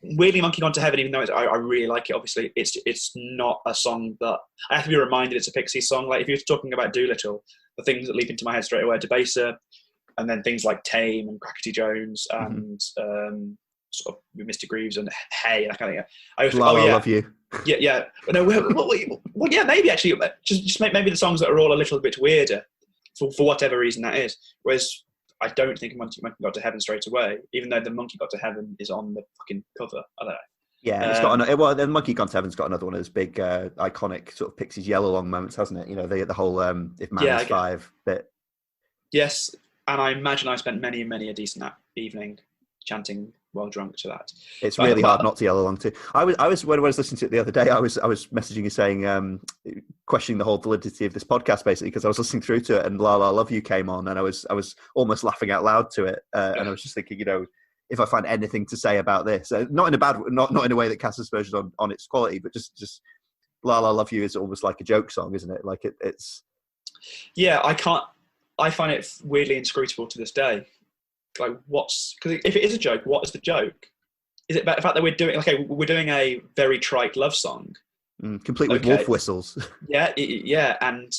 Weirdly, Monkey Gone to Heaven, even though I really like it, obviously it's not a song that I have to be reminded it's a Pixies song. Like if you're talking about Doolittle, the things that leap into my head straight away are Debaser, and then things like Tame and Crackety Jones and sort of Mr. Greaves and Hey, and that kind of thing. I was I love you. Yeah. No, well, yeah, maybe actually, just maybe the songs that are all a little bit weirder, for whatever reason that is. Whereas I don't think Monkey Got to Heaven straight away, even though the Monkey Got to Heaven is on the fucking cover. I don't know. Yeah, it's got the Monkey Gone to Heaven's got another one of those big iconic sort of Pixies yellow long moments, hasn't it? The whole If Man is 5 bit. Yes, and I imagine I spent many a decent evening chanting well drunk to that. It's really hard not to yell along to. I was when I was listening to it the other day, I was messaging you saying, questioning the whole validity of this podcast, basically, because I was listening through to it and La La Love You came on, and I was almost laughing out loud to it, and I was just thinking, if I find anything to say about this, not in a bad, not in a way that casts aspersions on its quality, but just La La Love You is almost like a joke song, isn't it? Like it's. Yeah, I find it weirdly inscrutable to this day. Like because if it is a joke, what is the joke? Is it about the fact that we're doing a very trite love song, complete with wolf whistles? Yeah, and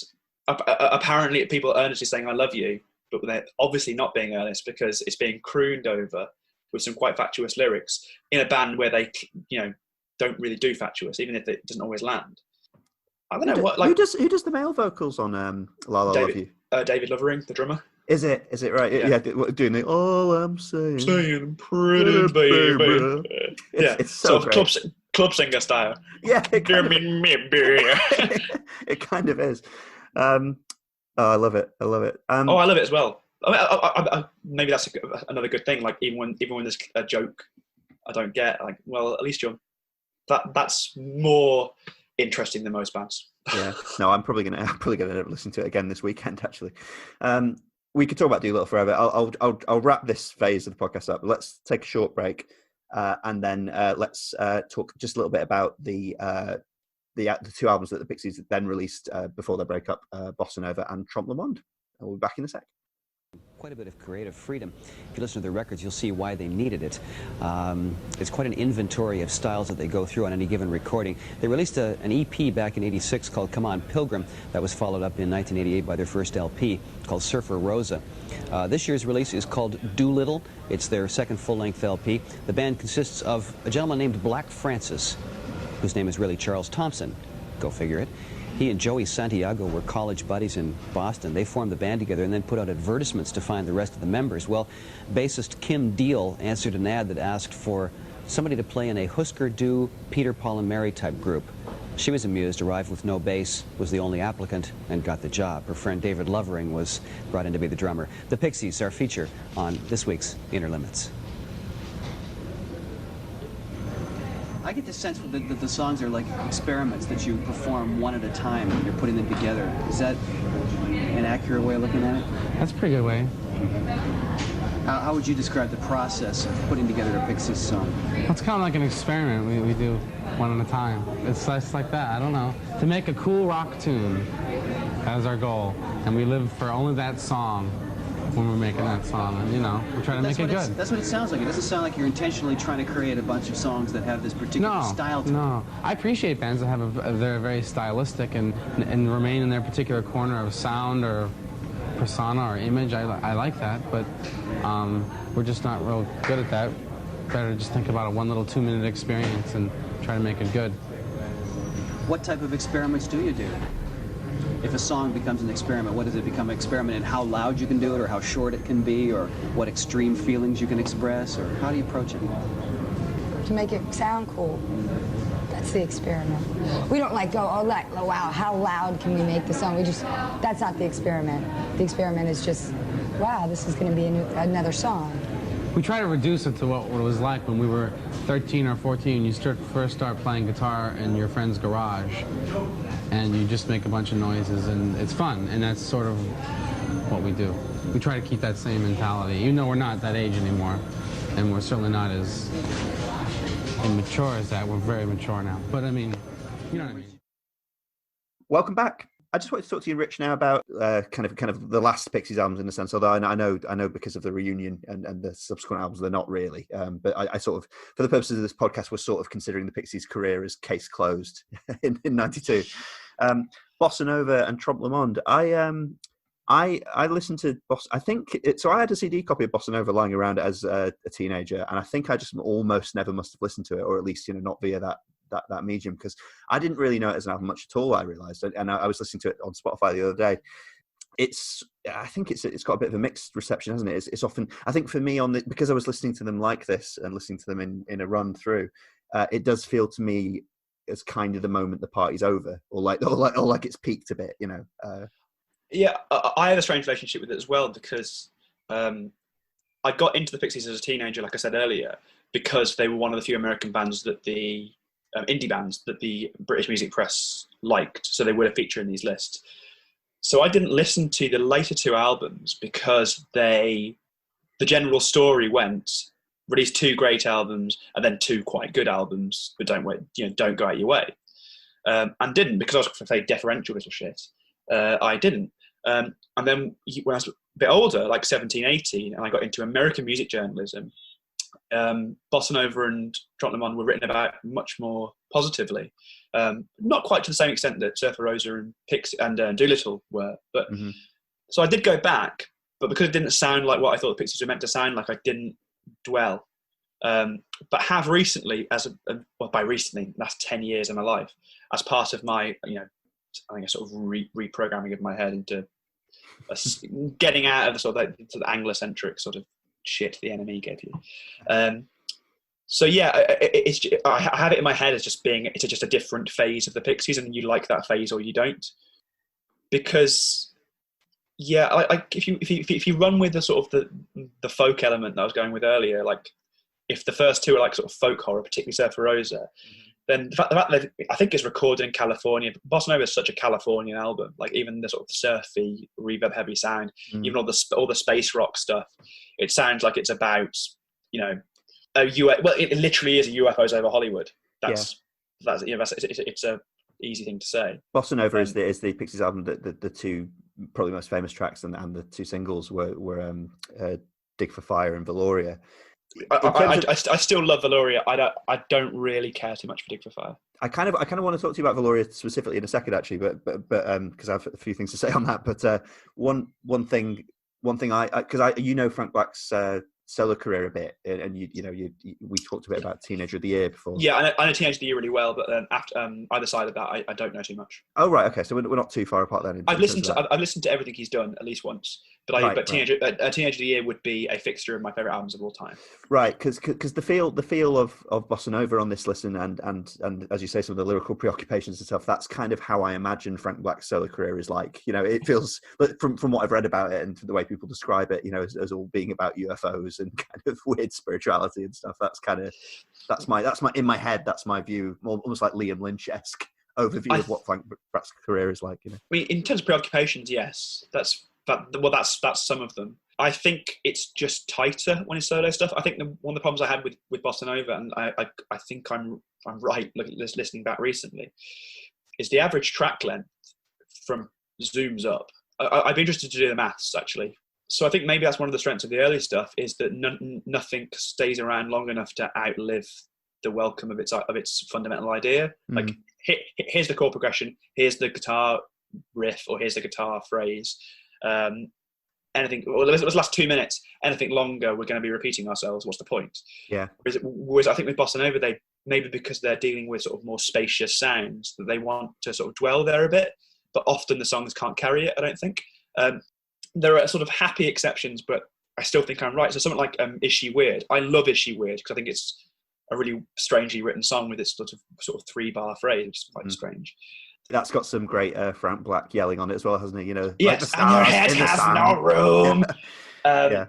apparently people are earnestly saying "I love you," but they're obviously not being earnest because it's being crooned over with some quite fatuous lyrics in a band where they don't really do fatuous, even if it doesn't always land. I don't know what. Like, who does the male vocals on La La Love You? David Lovering, the drummer. Is it right? Yeah, doing the all I'm saying pretty baby. It's so great. Club singer style. Yeah, it kind of is. I love it. I love it. I love it as well. I maybe that's another good thing. Like even when there's a joke I don't get, like, well, at least that's more interesting than most bands. Yeah, no, I'm probably gonna end up listening to it again this weekend. Actually, we could talk about Doolittle forever. I'll wrap this phase of the podcast up. Let's take a short break, and then let's talk just a little bit about the 2 albums that the Pixies then released before their breakup, Bossanova and Trompe Monde. And we'll be back in a sec. Quite a bit of creative freedom. If you listen to their records, you'll see why they needed it. It's quite an inventory of styles that they go through on any given recording. They released an EP back in '86 called Come On, Pilgrim. That was followed up in 1988 by their first LP called Surfer Rosa. This year's release is called Doolittle. It's their second full-length LP. The band consists of a gentleman named Black Francis. whose name is really Charles Thompson. Go figure it. He and Joey Santiago were college buddies in Boston. They formed the band together and then put out advertisements to find the rest of the members. Well, bassist Kim Deal answered an ad that asked for somebody to play in a Husker Du, Peter, Paul and Mary type group. She was amused, arrived with no bass, was the only applicant, and got the job. Her friend David Lovering was brought in to be the drummer. The Pixies, our feature on this week's Inner Limits. I get the sense that the songs are like experiments that you perform one at a time and you're putting them together. Is that an accurate way of looking at it? That's a pretty good way. How would you describe the process of putting together a Pixies song? It's kind of like an experiment we do one at a time. It's like that, I don't know. To make a cool rock tune, that is our goal. And we live for only that song when we're making that song. And, you know, we're trying to make it good. That's what it sounds like. It doesn't sound like you're intentionally trying to create a bunch of songs that have this particular style to them. No, I appreciate bands that have they're very stylistic and remain in their particular corner of sound or persona or image. I like that, but we're just not real good at that. Better to just think about a one little 2-minute experience and try to make it good. What type of experiments do you do? If a song becomes an experiment, what does it become an experiment in? How loud you can do it, or how short it can be, or what extreme feelings you can express, or how do you approach it? To make it sound cool. That's the experiment. We don't like go, oh wow, how loud can we make the song? That's not the experiment. The experiment is just, wow, this is going to be another song. We try to reduce it to what it was like when we were 13 or 14. You first start playing guitar in your friend's garage, and you just make a bunch of noises, and it's fun, and that's sort of what we do. We try to keep that same mentality, even though we're not that age anymore, and we're certainly not as immature as that. We're very mature now. But I mean, you know what I mean. Welcome back. I just wanted to talk to you, Rich, now about kind of the last Pixies albums in a sense. Although I know because of the reunion and the subsequent albums, they're not really. But I sort of, for the purposes of this podcast, we're sort of considering the Pixies' career as case closed in '92. Bossanova and Trompe Monde. I listened to I had a CD copy of Bossanova lying around as a teenager, and I think I just almost never must have listened to it, or at least not via that medium, because I didn't really know it as an album much at all. I realised, and I was listening to it on Spotify the other day. I think it's got a bit of a mixed reception, hasn't it? It's often, I think for me, because I was listening to them like this and listening to them in a run through, it does feel to me as kind of the moment the party's over, or like it's peaked a bit, Yeah, I had a strange relationship with it as well, because I got into the Pixies as a teenager, like I said earlier, because they were one of the few American bands that the indie bands that the British music press liked, so they would feature in these lists. So I didn't listen to the later two albums because the general story went, release 2 great albums and then 2 quite good albums, but don't go out your way. And didn't, because I was a deferential little shit. I didn't. And then when I was a bit older, like 17, 18, and I got into American music journalism, Bossanova and Trompe Monde were written about much more positively. Not quite to the same extent that Surfer Rosa and Pixies and Doolittle were, but so I did go back, but because it didn't sound like what I thought the Pixies were meant to sound like, I didn't dwell. But have recently, by recently, last 10 years of my life, as part of my, I think a sort of reprogramming of my head into getting out of the sort of the Anglocentric sort of shit the enemy gave you. So yeah, I have it in my head as just being, it's just a different phase of the Pixies, and you like that phase or you don't. Because yeah, if you run with the sort of the folk element that I was going with earlier, like if the first two are like sort of folk horror, particularly Surfer Rosa, then the fact that I think it's recorded in California. Bossanova is such a Californian album. Like even the sort of surfy, reverb-heavy sound, even all the space rock stuff, it sounds like it's about it literally is a UFOs over Hollywood. It's a easy thing to say. Bossanova is the Pixies album that the 2 probably most famous tracks and the 2 singles were Dig for Fire and Valoria. I still love Valoria. I don't really care too much for Dig for Fire. I kind of want to talk to you about Valoria specifically in a second, actually, but because I have a few things to say on that. But one thing because Frank Black's solo career a bit, and we talked a bit about Teenager of the Year before. Yeah, I know Teenager of the Year really well, but then after either side of that, I don't know too much. Oh right, okay, so we're not too far apart then. I've listened to everything he's done at least once, but Teenager of the Year would be a fixture of my favorite albums of all time. Right, because the feel of Bossanova on this listen, and as you say, some of the lyrical preoccupations and stuff, that's kind of how I imagine Frank Black's solo career is like. It feels from what I've read about it and the way people describe it, as all being about UFOs and kind of weird spirituality and stuff. That's my in my head. That's my view, almost like Liam Lynch-esque overview of what Frank Black's career is like. I mean, in terms of preoccupations, yes, that's some of them. I think it's just tighter when it's solo stuff. I think one of the problems I had with Bossanova, and I think I'm right listening back recently, is the average track length from zooms up. I'd be interested to do the maths actually. So I think maybe that's one of the strengths of the early stuff, is that nothing stays around long enough to outlive the welcome of its fundamental idea. Like here's the chord progression, here's the guitar riff, or here's the guitar phrase. Anything, or the last 2 minutes, anything longer, we're going to be repeating ourselves. What's the point? Yeah. Whereas I think with Bossanova, they maybe because they're dealing with sort of more spacious sounds, that they want to sort of dwell there a bit, but often the songs can't carry it. I don't think. There are sort of happy exceptions, but I still think I'm right. So something like Is She Weird? I love Is She Weird because I think it's a really strangely written song with its sort of 3-bar phrase, which is quite strange. That's got some great Frank Black yelling on it as well, hasn't it? Yes, like and your head has no room. Yeah.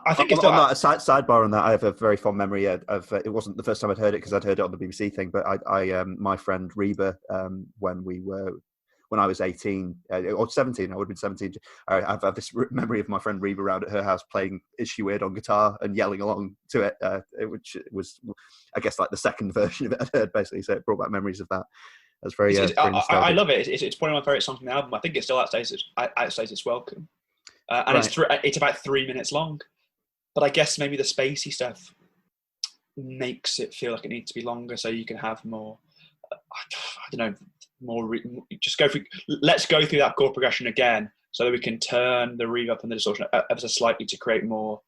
I think it's a sidebar on that. I have a very fond memory of it wasn't the first time I'd heard it because I'd heard it on the BBC thing, but I my friend Reba, when I was 18 or 17, I would have been 17. I've had this memory of my friend Reba around at her house playing Is She Weird on guitar and yelling along to it, which was, I guess, like the second version of it I'd heard, basically. So it brought back memories of that. That's very. I love it. It's one of my favourite songs from the album. I think it still outstays its welcome, and it's about 3 minutes long. But I guess maybe the spacey stuff makes it feel like it needs to be longer, so you can have more. I don't know. Let's go through that chord progression again, so that we can turn the reverb and the distortion ever so slightly to create more,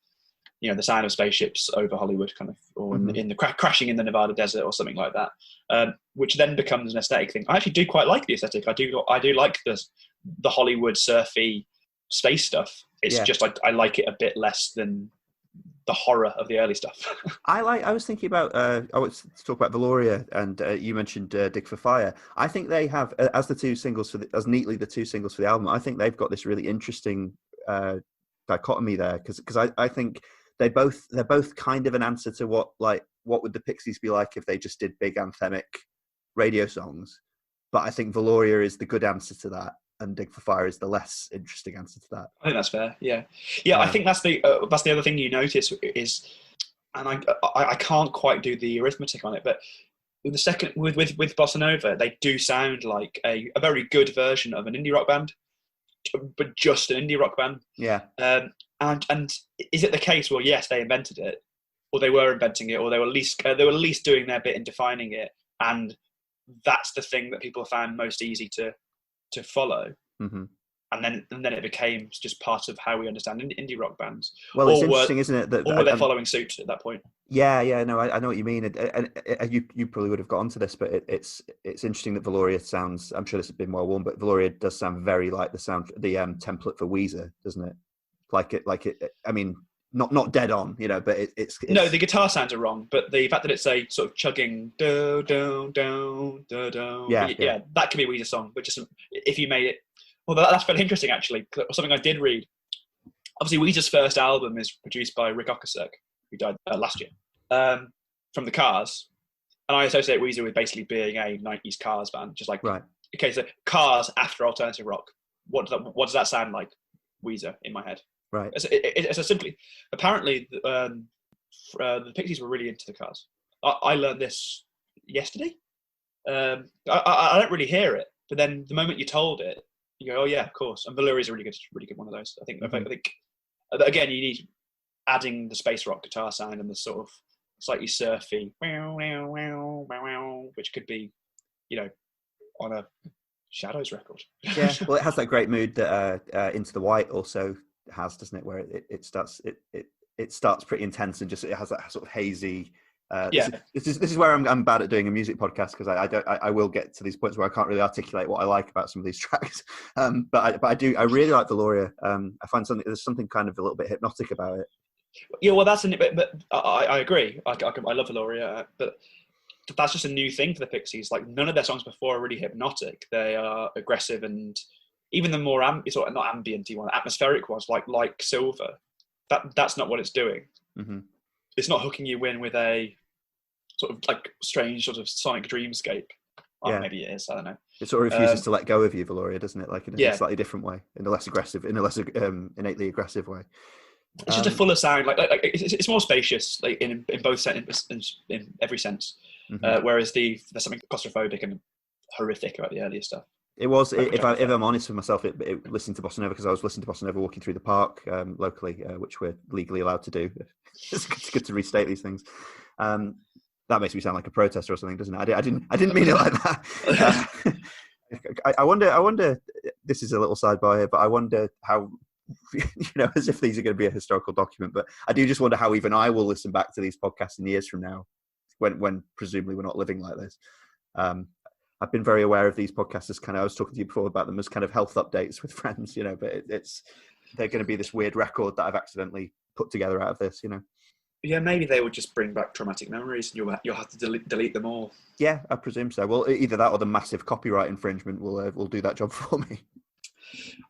the sound of spaceships over Hollywood, kind of, or in the crashing in the Nevada desert or something like that, which then becomes an aesthetic thing. I actually do quite like the aesthetic. I do like the Hollywood surfy space stuff. It's just I like it a bit less than the horror of the early stuff. I was thinking about I was to talk about Valoria, and you mentioned Dig for Fire. I think they have as the two singles as neatly the two singles for the album. I think they've got this really interesting dichotomy there, because I think they're both kind of an answer to what would the Pixies be like if they just did big anthemic radio songs. But I think Valoria is the good answer to that, and Dig for Fire is the less interesting answer to that. I think that's fair. Yeah. I think that's the other thing you notice is, and I can't quite do the arithmetic on it, but with Bossanova, they do sound like a very good version of an indie rock band, but just an indie rock band. Yeah. And is it the case? Well, yes, they invented it, or they were inventing it, or they were at least doing their bit in defining it, and that's the thing that people found most easy to follow. Mm-hmm. And then it became just part of how we understand indie rock bands. Well, it's interesting, isn't it? Or were they following suit at that point? Yeah, no, I know what you mean. And you probably would have got onto this, but it's interesting that Valoria sounds, I'm sure this has been well worn, but Valoria does sound very like the template for Weezer, doesn't it? Like it. I mean, not dead on, but it's no, the guitar sounds are wrong, but the fact that it's a sort of chugging do do do do do, yeah, that could be a Weezer song. But just if you made it, well, that's fairly interesting actually. Something I did read. Obviously, Weezer's first album is produced by Rick Ocasek, who died last year, from the Cars, and I associate Weezer with basically being a '90s Cars band, just like right. Okay, so Cars after alternative rock. What does that sound like? Weezer in my head. Right. It's a simply. Apparently, the Pixies were really into the Cars. I learned this yesterday. I don't really hear it, but then the moment you told it, you go, "Oh yeah, of course." And Valeria is a really good one of those. I think again, you need adding the space rock guitar sound and the sort of slightly surfy, which could be, on a Shadows record. Yeah, well, it has that great mood that Into the White also has, doesn't it? Where it starts, it it starts pretty intense and just it has that sort of hazy. Yeah. This is where I'm bad at doing a music podcast, because I will get to these points where I can't really articulate what I like about some of these tracks. But I really like Valoria. I find there's something kind of a little bit hypnotic about it. Yeah, well, but I agree. I love Valoria, but that's just a new thing for the Pixies. Like, none of their songs before are really hypnotic. They are aggressive, and even the more sort of not ambient-y one, atmospheric ones, like Silver. That's not what it's doing. Mm-hmm. It's not hooking you in with a sort of like strange sort of sonic dreamscape. Oh, yeah. Maybe it is. I don't know. It sort of refuses to let go of you, Valoria, doesn't it? Like in a slightly different way, in a less innately aggressive way. It's just a fuller sound. Like it's more spacious, like in both in every sense. Mm-hmm. Whereas there's something claustrophobic and horrific about the earlier stuff. It was, if I'm honest with myself, listening to Bossanova, because I was listening to Bossanova walking through the park locally, which we're legally allowed to do. It's good to restate these things. That makes me sound like a protester or something, doesn't it? I didn't mean it like that. I wonder. This is a little sidebar here, but I wonder how, as if these are going to be a historical document. But I do just wonder how even I will listen back to these podcasts in years from now, when presumably we're not living like this. I've been very aware of these podcasts as I was talking to you before about them as kind of health updates with friends, but they're going to be this weird record that I've accidentally put together out of this, Yeah, maybe they would just bring back traumatic memories, and you'll have to delete them all. Yeah, I presume so. Well, either that or the massive copyright infringement will do that job for me.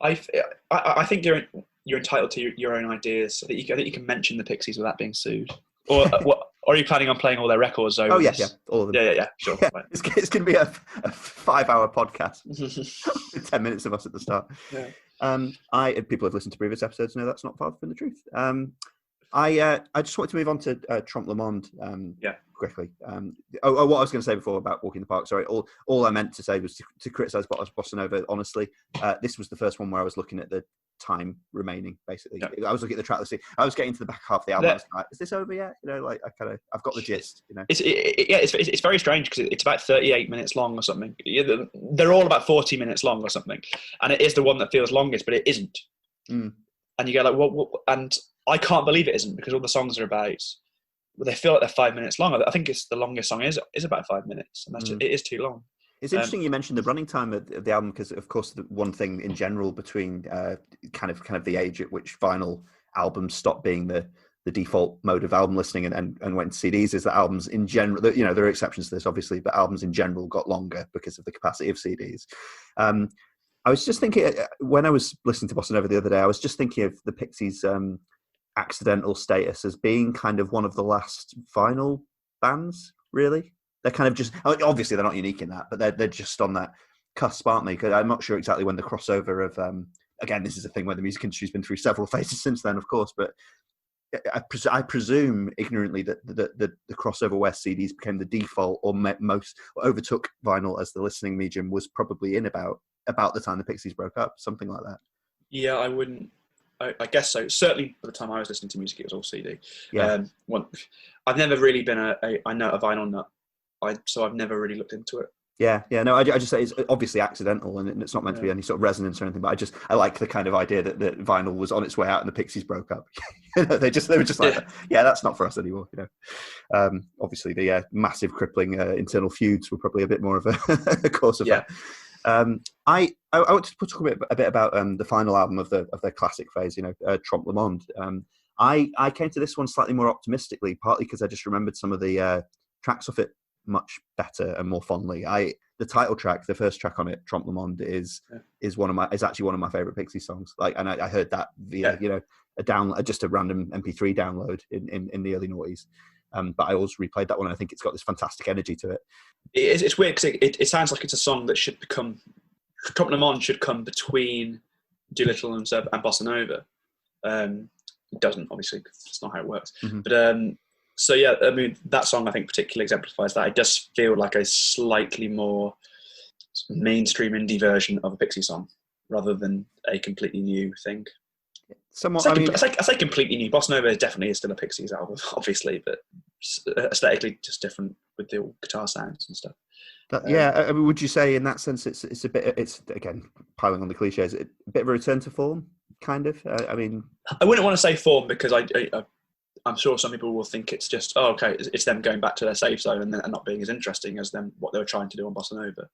I think you're entitled to your own ideas. I think you can mention the Pixies without being sued. Or what? Or are you planning on playing all their records over? Oh yeah, all of them. Yeah, sure. Yeah, right. It's going to be a 5-hour podcast. 10 minutes of us at the start. Yeah. People have listened to previous episodes know that's not far from the truth. I just wanted to move on to Trompe Monde quickly. What I was going to say before about Walking the Park, sorry, all I meant to say was to criticise Bossanova, honestly. This was the first one where I was looking at the time remaining, basically. Yeah. I was looking at the track listing. I was getting to the back half of the album. I was like, is this over yet? I've got the gist. It's very strange because it's about 38 minutes long or something. They're all about 40 minutes long or something, and it is the one that feels longest, but it isn't. And you go like, what? And I can't believe it isn't, because all the songs are about. They feel like they're 5 minutes long. I think it's the longest song is about 5 minutes, and it is too long. It's interesting you mentioned the running time of the album, because of course the one thing in general between kind of the age at which vinyl albums stopped being the default mode of album listening and went to CDs is that albums in general, there are exceptions to this obviously, but albums in general got longer because of the capacity of CDs. I was just thinking, when I was listening to Bossanova the other day, I was just thinking of the Pixies' accidental status as being kind of one of the last vinyl bands, really. They're kind of just, obviously they're not unique in that, but they're just on that cusp, aren't they? Because I'm not sure exactly when the crossover of, again, this is a thing where the music industry's been through several phases since then, of course, but I presume ignorantly that the crossover where CDs became the default or overtook vinyl as the listening medium was probably in about the time the Pixies broke up, something like that. Yeah, I guess so. Certainly, by the time I was listening to music, it was all CD. Yeah. I've never really been a vinyl nut, so I've never really looked into it. Yeah. No, I just say it's obviously accidental, and it's not meant to be any sort of resonance or anything. But I like the kind of idea that vinyl was on its way out and the Pixies broke up. They were just like, that's not for us anymore. Obviously the massive crippling internal feuds were probably a bit more of a course of that. I want to talk a bit about the final album of their classic phase, Trompe Monde. I came to this one slightly more optimistically, partly because I just remembered some of the tracks off it much better and more fondly. The title track, the first track on it, Trompe Monde, is actually one of my favorite Pixies songs. And I heard that via just a random MP3 download in the early noughties. But I always replayed that one, and I think it's got this fantastic energy to it. It's weird because it sounds like it's a song that should become. Trompe Monde should come between Doolittle and Bossanova. It doesn't, obviously, that's not how it works. Mm-hmm. But so yeah, I mean, that song I think particularly exemplifies that. It does feel like a slightly more mainstream indie version of a Pixie song, rather than a completely new thing. Somewhat. I say completely new. Bossanova definitely is still a Pixies album, obviously, but aesthetically just different with the guitar sounds and stuff. I mean, would you say in that sense it's a bit? It's again piling on the cliches. A bit of a return to form, kind of. I mean, I wouldn't want to say form because I'm sure some people will think it's just, okay, it's them going back to their safe zone and not being as interesting as them what they were trying to do on Bossanova.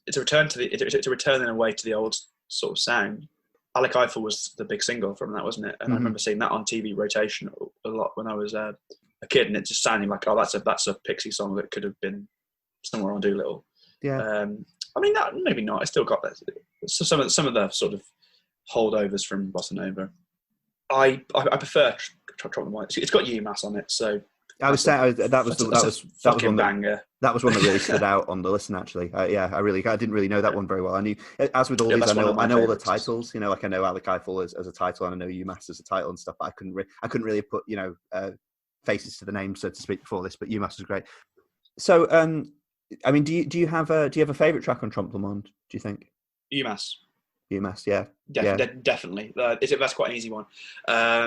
It's a return it's a return in a way to the old sort of sound. Alec Eiffel was the big single from that, wasn't it? And I remember seeing that on TV rotation a lot when I was a kid, and it just sounded like, that's a Pixie song that could have been somewhere on Doolittle. Yeah. I mean, that maybe not. I still got that. So some of the sort of holdovers from Bossanova. I prefer Trompe. It's got UMass on it, so I was saying that was one banger. That was one that really stood out on the listen. Actually, I didn't really know that one very well. I knew, as with all these, I know all the titles. You know, like I know Alec Eiffel as a title, and I know UMass as a title and stuff. But I couldn't really put faces to the name, so to speak, before this. But UMass was great. So, I mean, do you have a favorite track on Trompe Monde? Do you think UMass? UMass, yeah, definitely. That's quite an easy one. I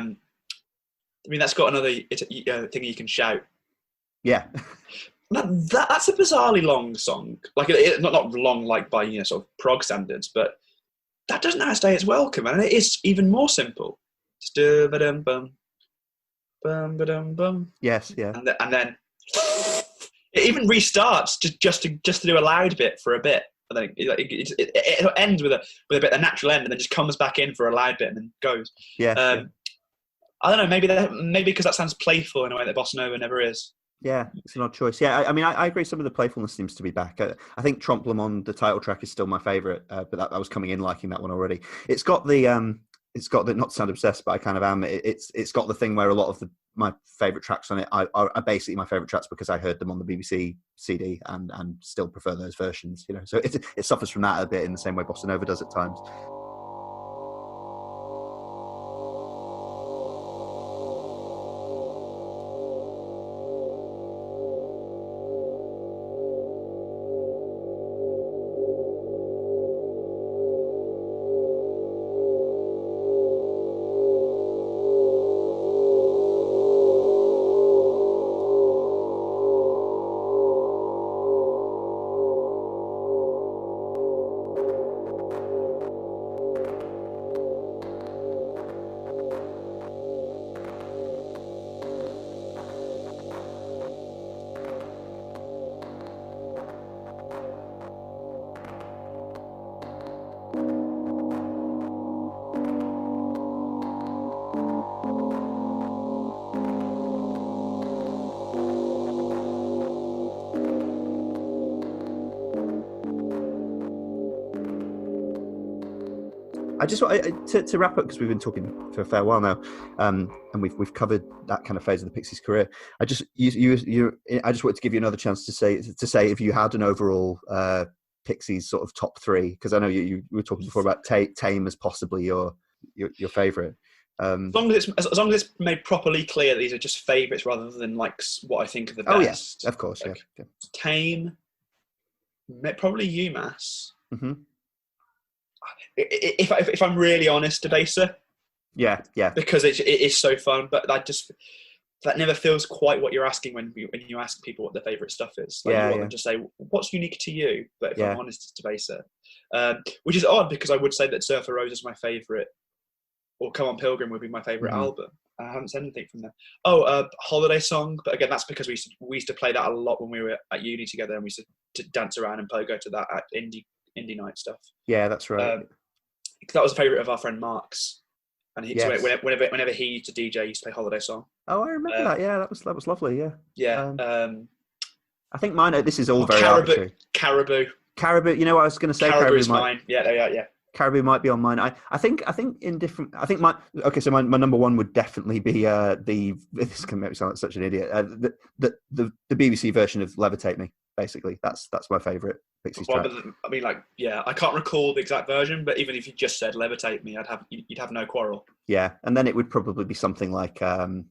mean, that's got another thing you can shout. Yeah. That's a bizarrely long song. Like, not long, like by sort of prog standards, but that doesn't outstay its welcome, and it is even more simple. Bum, ba-dum, bum. Yes, yeah. And then it even restarts just to do a loud bit for a bit. And then it ends with a natural end, and then just comes back in for a loud bit and then goes. Yeah. I don't know. Maybe because that sounds playful in a way that Bossanova never is. Yeah, it's an odd choice. Yeah, I mean, I agree. Some of the playfulness seems to be back. I think Trompe Monde, the title track, is still my favourite, but I was coming in liking that one already. It's got the not to sound obsessed, but I kind of am. It's got the thing where a lot of my favourite tracks on it are basically my favourite tracks because I heard them on the BBC CD and still prefer those versions. You know, so it suffers from that a bit in the same way Bossanova does at times. I just want to wrap up because we've been talking for a fair while now, and we've covered that kind of phase of the Pixies' career. I just wanted to give you another chance to say if you had an overall Pixies sort of top three, because I know you were talking before about Tame as possibly your favourite. As long as it's made properly clear that these are just favourites rather than like what I think of the best. Oh yes, of course, like, yeah. Tame, probably UMass. Mm-hmm. If I'm really honest, Debaser. Yeah. Because it is so fun, but that never feels quite what you're asking when you ask people what their favourite stuff is. Like, you want them to say, what's unique to you? But if I'm honest, it's Debaser. Which is odd because I would say that Surfer Rosa is my favourite, or Come On Pilgrim would be my favourite album. I haven't said anything from there. Holiday Song, but again, that's because we used to play that a lot when we were at uni together, and we used to dance around and pogo to that at indie night stuff. Yeah, that's right. That was a favourite of our friend Mark's, and whenever he used to DJ, he used to play Holiday Song. Oh, I remember that. Yeah, that was lovely. Yeah. Yeah. I think mine. This is all very arbitrary. Caribou. You know what I was going to say? Caribou's mine. Yeah, they are. Yeah. Caribou might be on mine. I think in different. I think my number one would definitely be this can make me sound like such an idiot. The BBC version of Levitate Me. Basically, that's my favourite Pixies track. I mean, I can't recall the exact version, but even if you just said Levitate Me, you'd have no quarrel. Yeah, and then it would probably be something like, Vamos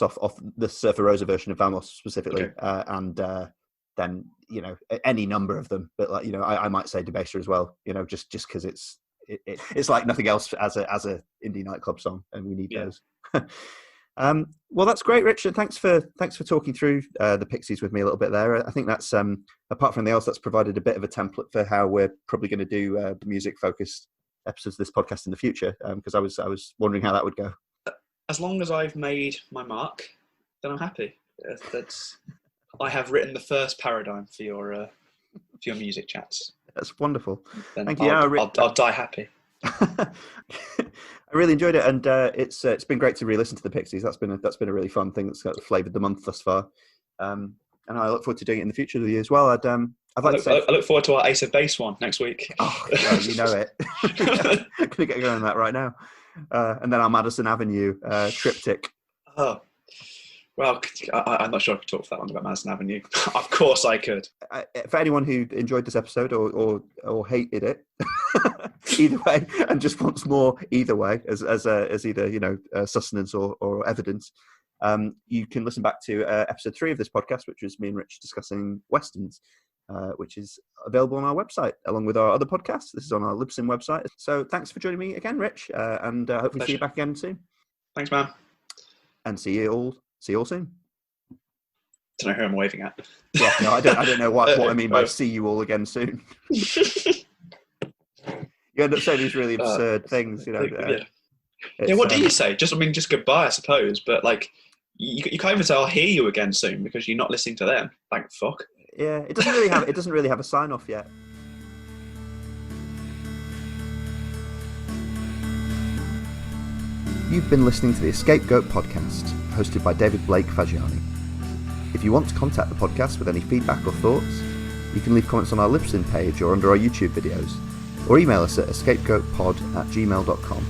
off the Surfer Rosa version of Vamos specifically, okay. And then any number of them, but I might say Debaser as well. Just because it's like nothing else as a indie nightclub song, and we need those. Well, that's great, Richard. Thanks for talking through the Pixies with me a little bit there. I think that's apart from anything else, that's provided a bit of a template for how we're probably going to do the music-focused episodes of this podcast in the future. Because I was wondering how that would go. as long as I've made my mark, then I'm happy. I have written the first paradigm for your music chats. That's wonderful. Then Thank you. I'll die happy. I really enjoyed it, and it's been great to re-listen to the Pixies. That's been a really fun thing that's flavoured the month thus far, and I look forward to doing it in the future with you as well. I look forward to our Ace of Base one next week. Oh, well, you know it. I'm gonna get going on that right now, and then our Madison Avenue triptych. Oh. Well, I'm not sure I could talk for that long about Madison Avenue. Of course I could. For anyone who enjoyed this episode or hated it, either way, and just wants more either way, as either sustenance or evidence, you can listen back to episode 3 of this podcast, which was me and Rich discussing westerns, which is available on our website along with our other podcasts. This is on our Libsyn website. So thanks for joining me again, Rich, and hopefully see you back again soon. Thanks, man. And see you all soon. Don't know who I'm waving at. Yeah, no, I don't know what I mean by see you all again soon. You end up saying these really absurd things, you know. Yeah, what do you say? Just goodbye, I suppose. But like, you can't even say I'll hear you again soon because you're not listening to them. Thank fuck. Yeah, it doesn't really have a sign off yet. You've been listening to the EscapeGoat podcast, hosted by David Blake Fagiani. If you want to contact the podcast with any feedback or thoughts, you can leave comments on our Libsyn page or under our YouTube videos, or email us at escapegoatpod@gmail.com.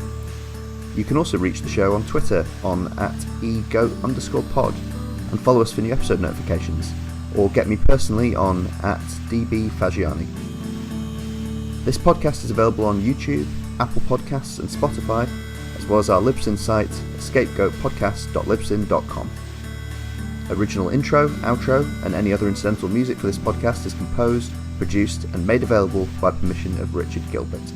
You can also reach the show on Twitter on @egoat_pod and follow us for new episode notifications, or get me personally on @dbfagiani. This podcast is available on YouTube, Apple Podcasts and Spotify, as well as our Libsyn site, escapegoatpodcast.libsyn.com. Original intro, outro, and any other incidental music for this podcast is composed, produced, and made available by permission of Richard Gilbert.